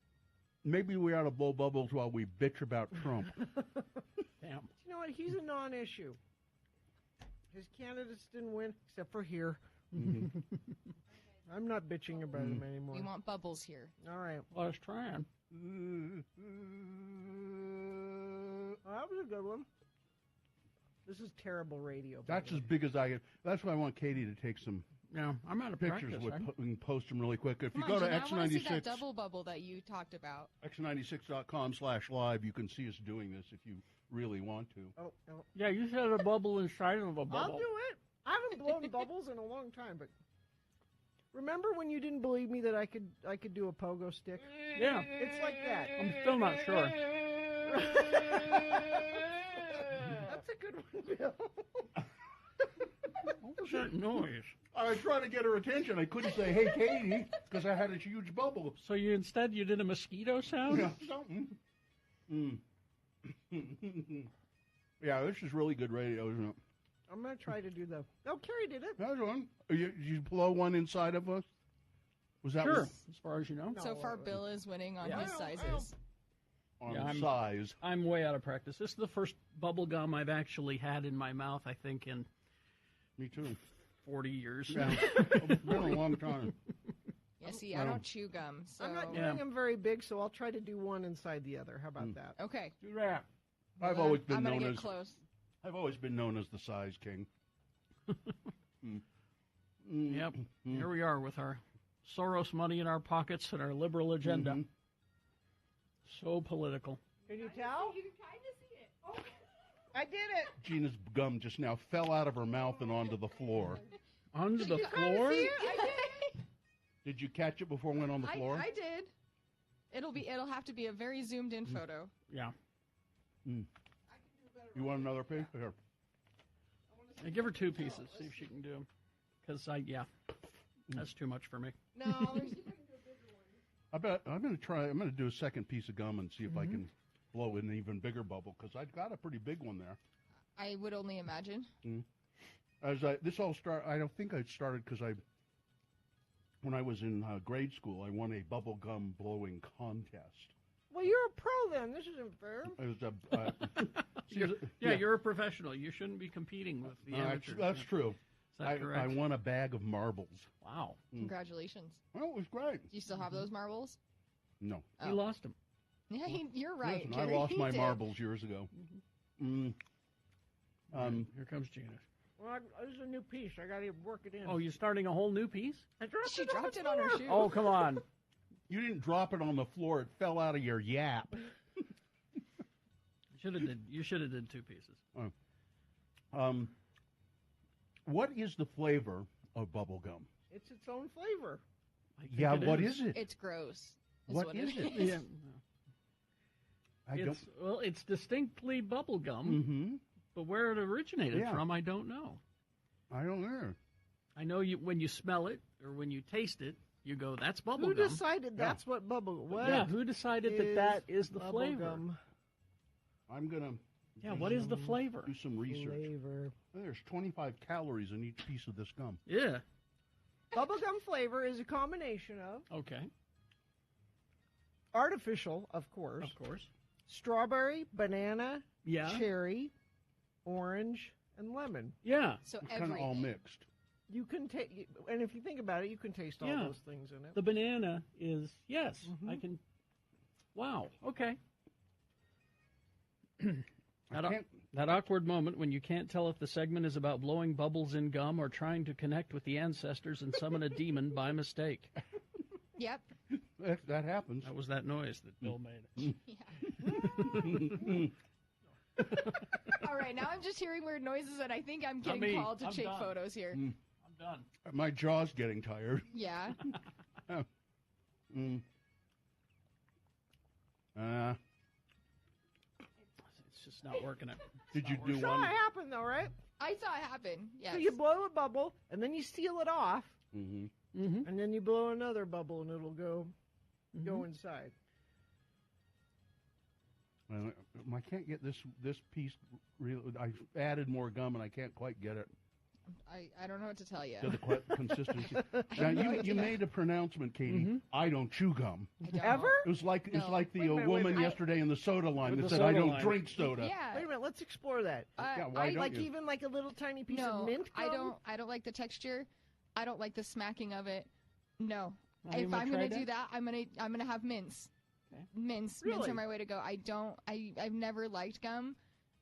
D: Maybe we ought to blow bubbles while we bitch about Trump.
B: Damn.
C: You know what? He's a non-issue. His candidates didn't win, except for here. I'm not bitching about him anymore.
H: We want bubbles here.
C: All right.
B: Well, I was trying.
C: Oh, that was a good one. This is terrible radio.
D: That's as big as I get. That's why I want Katie to take some
B: I'm out of
D: pictures.
B: practice.
D: We can post them really quick. If you
H: Come
D: go
H: on,
D: to
H: Gina, I want to see that
D: X96,
H: double bubble that you talked about.
D: X96.com/live, you can see us doing this if you really want to.
C: Oh.
B: Yeah, you said a bubble inside of a bubble.
C: I'll do it. I haven't blown bubbles in a long time, but remember when you didn't believe me that I could do a pogo stick?
B: Yeah.
C: It's like that.
B: I'm still not sure.
C: That's a good one, Bill.
B: What was that noise?
D: I was trying to get her attention. I couldn't say, "Hey, Katie," because I had a huge bubble.
B: So you did a mosquito sound?
D: Yeah, something. Yeah, this is really good radio, isn't it?
C: I'm going to try to do the... Oh, Carrie did it.
D: That's one. Did you blow one inside of us? Was that
B: sure,
D: one?
B: as far as you know.
H: So far, Bill is winning on his sizes.
D: Size.
B: I'm way out of practice. This is the first bubble gum I've actually had in my mouth, I think, in...
D: Me too.
B: 40 years.
D: Yeah. It's been a long time.
H: Yeah, see, I don't chew gum, so...
C: I'm not doing them very big, so I'll try to do one inside the other. How about that?
H: Okay.
D: Do that.
H: Well,
D: I've always been
H: I'm gonna
D: known
H: get
D: as
H: close.
D: I've always been known as the size king.
B: Yep. Here we are with our Soros money in our pockets and our liberal agenda. So political.
C: Can you tell? You can kind of see it. Oh, I did it.
D: Gina's gum just now fell out of her mouth and onto the floor.
B: Onto the floor?
H: See it? I did.
D: Did you catch it before it went on the floor?
H: I did. It'll have to be a very zoomed in photo.
B: Yeah.
D: You want another piece? Here.
B: I give her 2 pieces. See if she can do them. Because that's too much for me.
H: No, there's...
D: I bet I'm going to try. I'm going to do a second piece of gum and see if I can blow an even bigger bubble because I've got a pretty big one there.
H: I would only imagine.
D: This all started. I don't think I started because when I was in grade school, I won a bubble gum blowing contest.
C: Well, you're a pro then. This isn't fair.
D: It was
B: you're a professional. You shouldn't be competing with the amateurs.
D: That's true.
B: Is that correct?
D: I won a bag of marbles.
B: Wow.
H: Congratulations.
D: Well, it was great.
H: Do you still have those marbles?
D: No.
B: He lost them.
H: Yeah, you're right.
D: Listen, I lost my marbles years ago.
B: Here comes Gina.
C: Well, this is a new piece. I got to work it in.
B: Oh, you're starting a whole new piece?
H: She dropped it on her shoe.
B: Oh, come on.
D: You didn't drop it on the floor. It fell out of your yap.
B: You should have did 2 pieces.
D: What is the flavor of bubble gum?
C: It's its own flavor.
D: Yeah, what is it?
H: It's gross.
D: What is it?
B: Yeah. It's distinctly bubble gum, but where it originated from, I don't know.
D: I don't know.
B: I know when you smell it or when you taste it, you go, "That's bubble
C: Who
B: gum."
C: decided that's what bubble? What?
B: Yeah, who decided that is the flavor?
C: Gum?
D: I'm gonna.
B: Yeah, what is the flavor?
D: Do some research.
C: Flavor.
D: There's 25 calories in each piece of this gum.
B: Yeah.
C: Bubblegum flavor is a combination of artificial, of course, strawberry, banana, cherry, orange, and lemon.
B: Yeah.
H: So
D: it's kind of all mixed.
C: You can taste, and if you think about it, you can taste all those things in it.
B: The banana is I can. Wow. Okay. That awkward moment when you can't tell if the segment is about blowing bubbles in gum or trying to connect with the ancestors and summon a demon by mistake.
H: Yep.
D: That happens.
B: That was that noise that Bill made.
H: All right, now I'm just hearing weird noises, and I think I'm getting called to take photos here.
B: I'm done.
D: My jaw's getting tired.
H: Yeah.
B: It's just not working.
D: Did you do
C: one? Saw it happen though, right?
H: I saw it happen. Yes.
C: So you blow a bubble, and then you seal it off,
D: and
C: then you blow another bubble, and it'll go inside.
D: I can't get this piece. I added more gum, and I can't quite get it.
H: I don't know what to tell you.
D: To the consistency. Now you made a pronouncement, Katie. I don't chew gum.
C: Ever?
D: It was like the woman yesterday in the soda line that said I don't drink soda.
H: Yeah.
C: Wait a minute. Let's explore that.
D: Why don't you?
C: Even like a little tiny piece of mint gum?
H: I don't like the texture. I don't like the smacking of it. No.
B: Not
H: If I'm
B: gonna
H: do that, I'm gonna have mints.
B: Okay.
H: Mints are my way to go. I've never liked gum.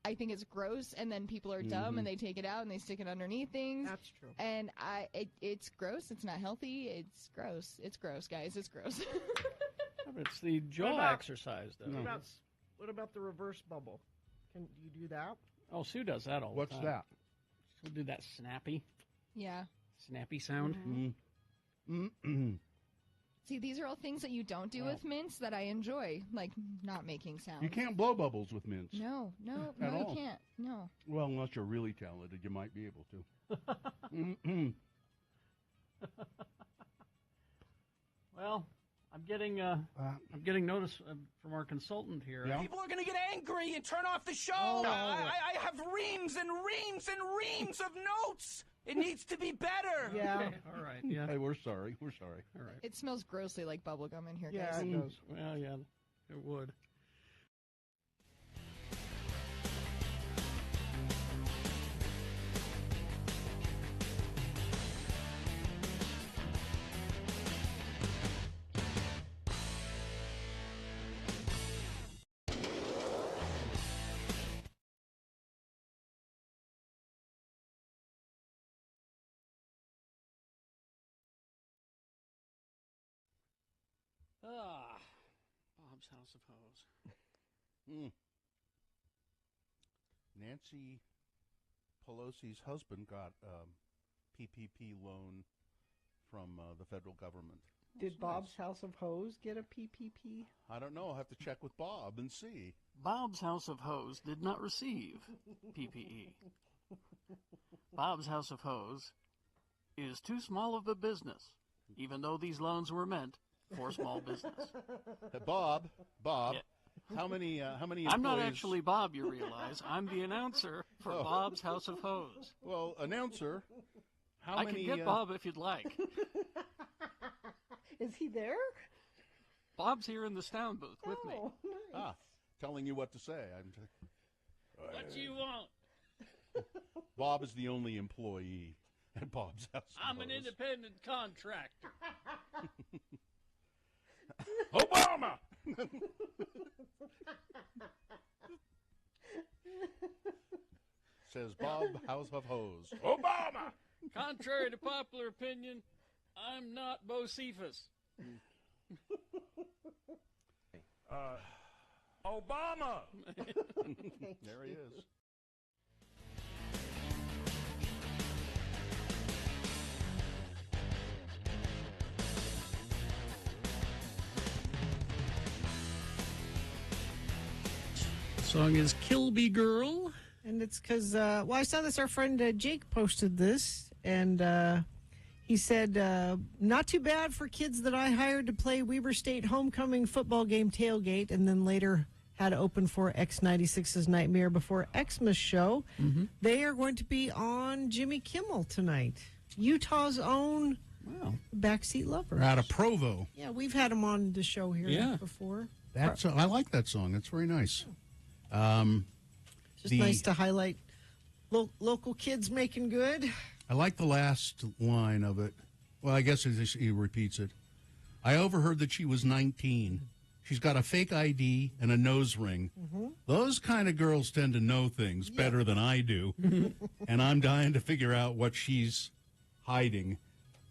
H: I think it's gross, and then people are dumb and they take it out and they stick it underneath things.
C: That's true.
H: And it's gross. It's not healthy. It's gross. It's gross, guys. It's gross.
B: It's the jaw exercise, though.
C: What about the reverse bubble? Can you do that?
B: Oh, Sue does that all the time.
D: What's that?
B: She'll do that snappy sound.
H: See, these are all things that you don't do with mints that I enjoy, like not making sounds.
D: You can't blow bubbles with mints.
H: No, you can't. No.
D: Well, unless you're really talented, you might be able to.
B: Well, I'm getting notice from our consultant here.
D: Yeah?
I: People are going to get angry and turn off the show.
B: Oh.
I: I have reams and reams and reams of notes. It needs to be better.
C: Yeah.
B: Okay, all right. Yeah.
D: Hey, we're sorry. We're sorry.
B: All right.
H: It smells grossly like bubblegum in here,
C: Yeah,
H: guys.
C: it does.
B: Well, yeah, it would. Bob's House of Hose.
D: Nancy Pelosi's husband got PPP loan from the federal government.
C: Did Bob's House of Hose get a PPP?
D: I don't know. I'll have to check with Bob and see.
B: Bob's House of Hose did not receive PPE. Bob's House of Hose is too small of a business, even though these loans were meant for small business.
D: Bob,
B: Yeah.
D: how many employees?
B: I'm not actually Bob, you realize. I'm the announcer for Bob's House of Hose.
D: Well, announcer, how
B: I
D: many?
B: can get Bob if you'd like.
C: Is he there?
B: Bob's here in the sound booth with me.
C: Nice.
D: Telling you what to say.
B: What do you want?
D: Bob is the only employee at Bob's House of
B: I'm an
D: Hose.
B: independent contractor.
D: Obama! Says Bob House of Hose. Obama!
B: Contrary to popular opinion, I'm not Bocephus.
I: Obama!
D: There he is.
B: The song is Kilby Girl.
C: And it's because, I saw this, our friend Jake posted this, and he said, not too bad for kids that I hired to play Weber State homecoming football game tailgate, and then later had to open for X96's Nightmare Before Xmas show.
B: Mm-hmm.
C: They are going to be on Jimmy Kimmel tonight. Utah's own Backseat Lover.
D: Out of Provo.
C: Yeah, we've had him on the show here before.
D: I like that song. It's very nice.
C: Just nice to highlight local kids making good.
D: I like the last line of it. Well, I guess he repeats it. I overheard that she was 19. She's got a fake ID and a nose ring.
C: Mm-hmm.
D: Those kind of girls tend to know things better than I do. And I'm dying to figure out what she's hiding.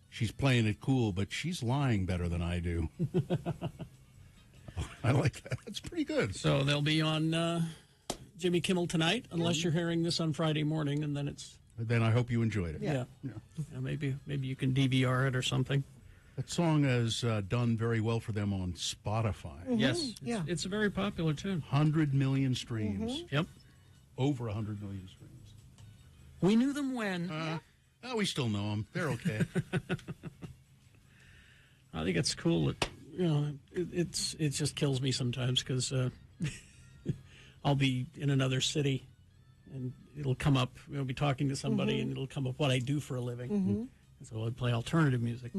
D: She's playing it cool, but she's lying better than I do. I like that. That's pretty good.
B: So they'll be on Jimmy Kimmel tonight, unless you're hearing this on Friday morning, and then it's...
D: Then I hope you enjoyed it.
B: Yeah. Maybe you can DVR it or something.
D: That song has done very well for them on Spotify.
B: Mm-hmm. Yes. It's a very popular tune.
D: 100 million streams.
B: Mm-hmm. Yep.
D: Over 100 million streams.
B: We knew them when.
D: We still know them. They're okay.
B: I think it's cool that, it just kills me sometimes because I'll be in another city and it'll come up, we'll be talking to somebody and it'll come up what I do for a living. And so I play alternative music.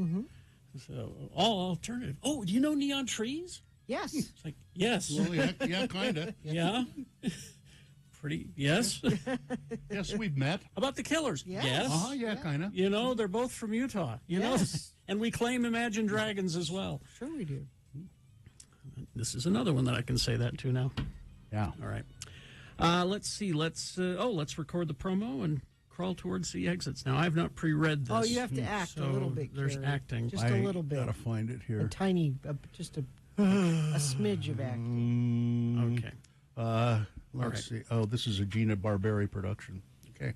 B: So, all alternative. Oh, do you know Neon Trees?
C: Yes.
B: It's like, yes.
D: Well, yeah, kind of.
B: Yeah. Yes.
D: Yes, we've met.
B: How about the Killers?
C: Yes.
D: Yeah, kind of.
B: They're both from Utah. Know, and we claim Imagine Dragons as well.
C: Sure we do.
B: This is another one that I can say that to now.
D: Yeah.
B: All right. Let's see. Let's record the promo and crawl towards the exits. Now, I've not pre-read this.
C: Oh, you have to act
B: so
C: a little bit.
B: There's
C: Carrie.
B: acting.
C: Just a little bit.
D: Gotta find it here.
C: A tiny, just a smidge of acting.
B: Okay.
D: Let's see. Oh, this is a Gina Barberi production. Okay.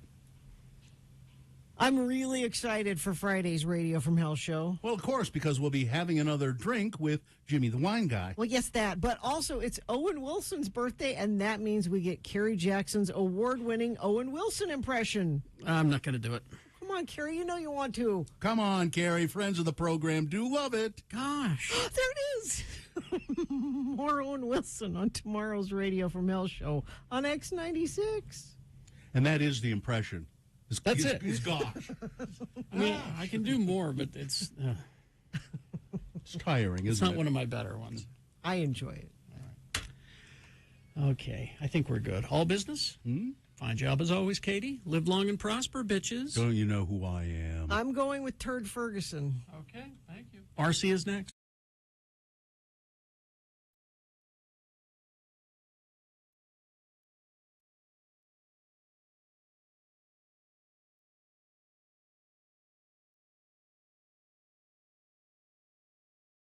C: I'm really excited for Friday's Radio from Hell show.
D: Well, of course, because we'll be having another drink with Jimmy the Wine Guy.
C: Well, yes, that. But also, it's Owen Wilson's birthday, and that means we get Carrie Jackson's award-winning Owen Wilson impression.
B: I'm not going to do it.
C: Come on, Carrie. You know you want to.
D: Come on, Carrie. Friends of the program do love it.
B: Gosh.
C: There it is. More Owen Wilson on tomorrow's Radio from Hell show on X96.
D: And that is the impression.
B: That's it.
D: It's gosh.
B: I mean, I can do more, but it's
D: it's tiring, isn't it?
B: It's not one of my better ones.
C: I enjoy it.
B: Okay, I think we're good. All business? Fine job as always, Katie. Live long and prosper, bitches.
D: Don't you know who I am?
C: I'm going with Turd Ferguson.
B: Okay, thank you. RC is next.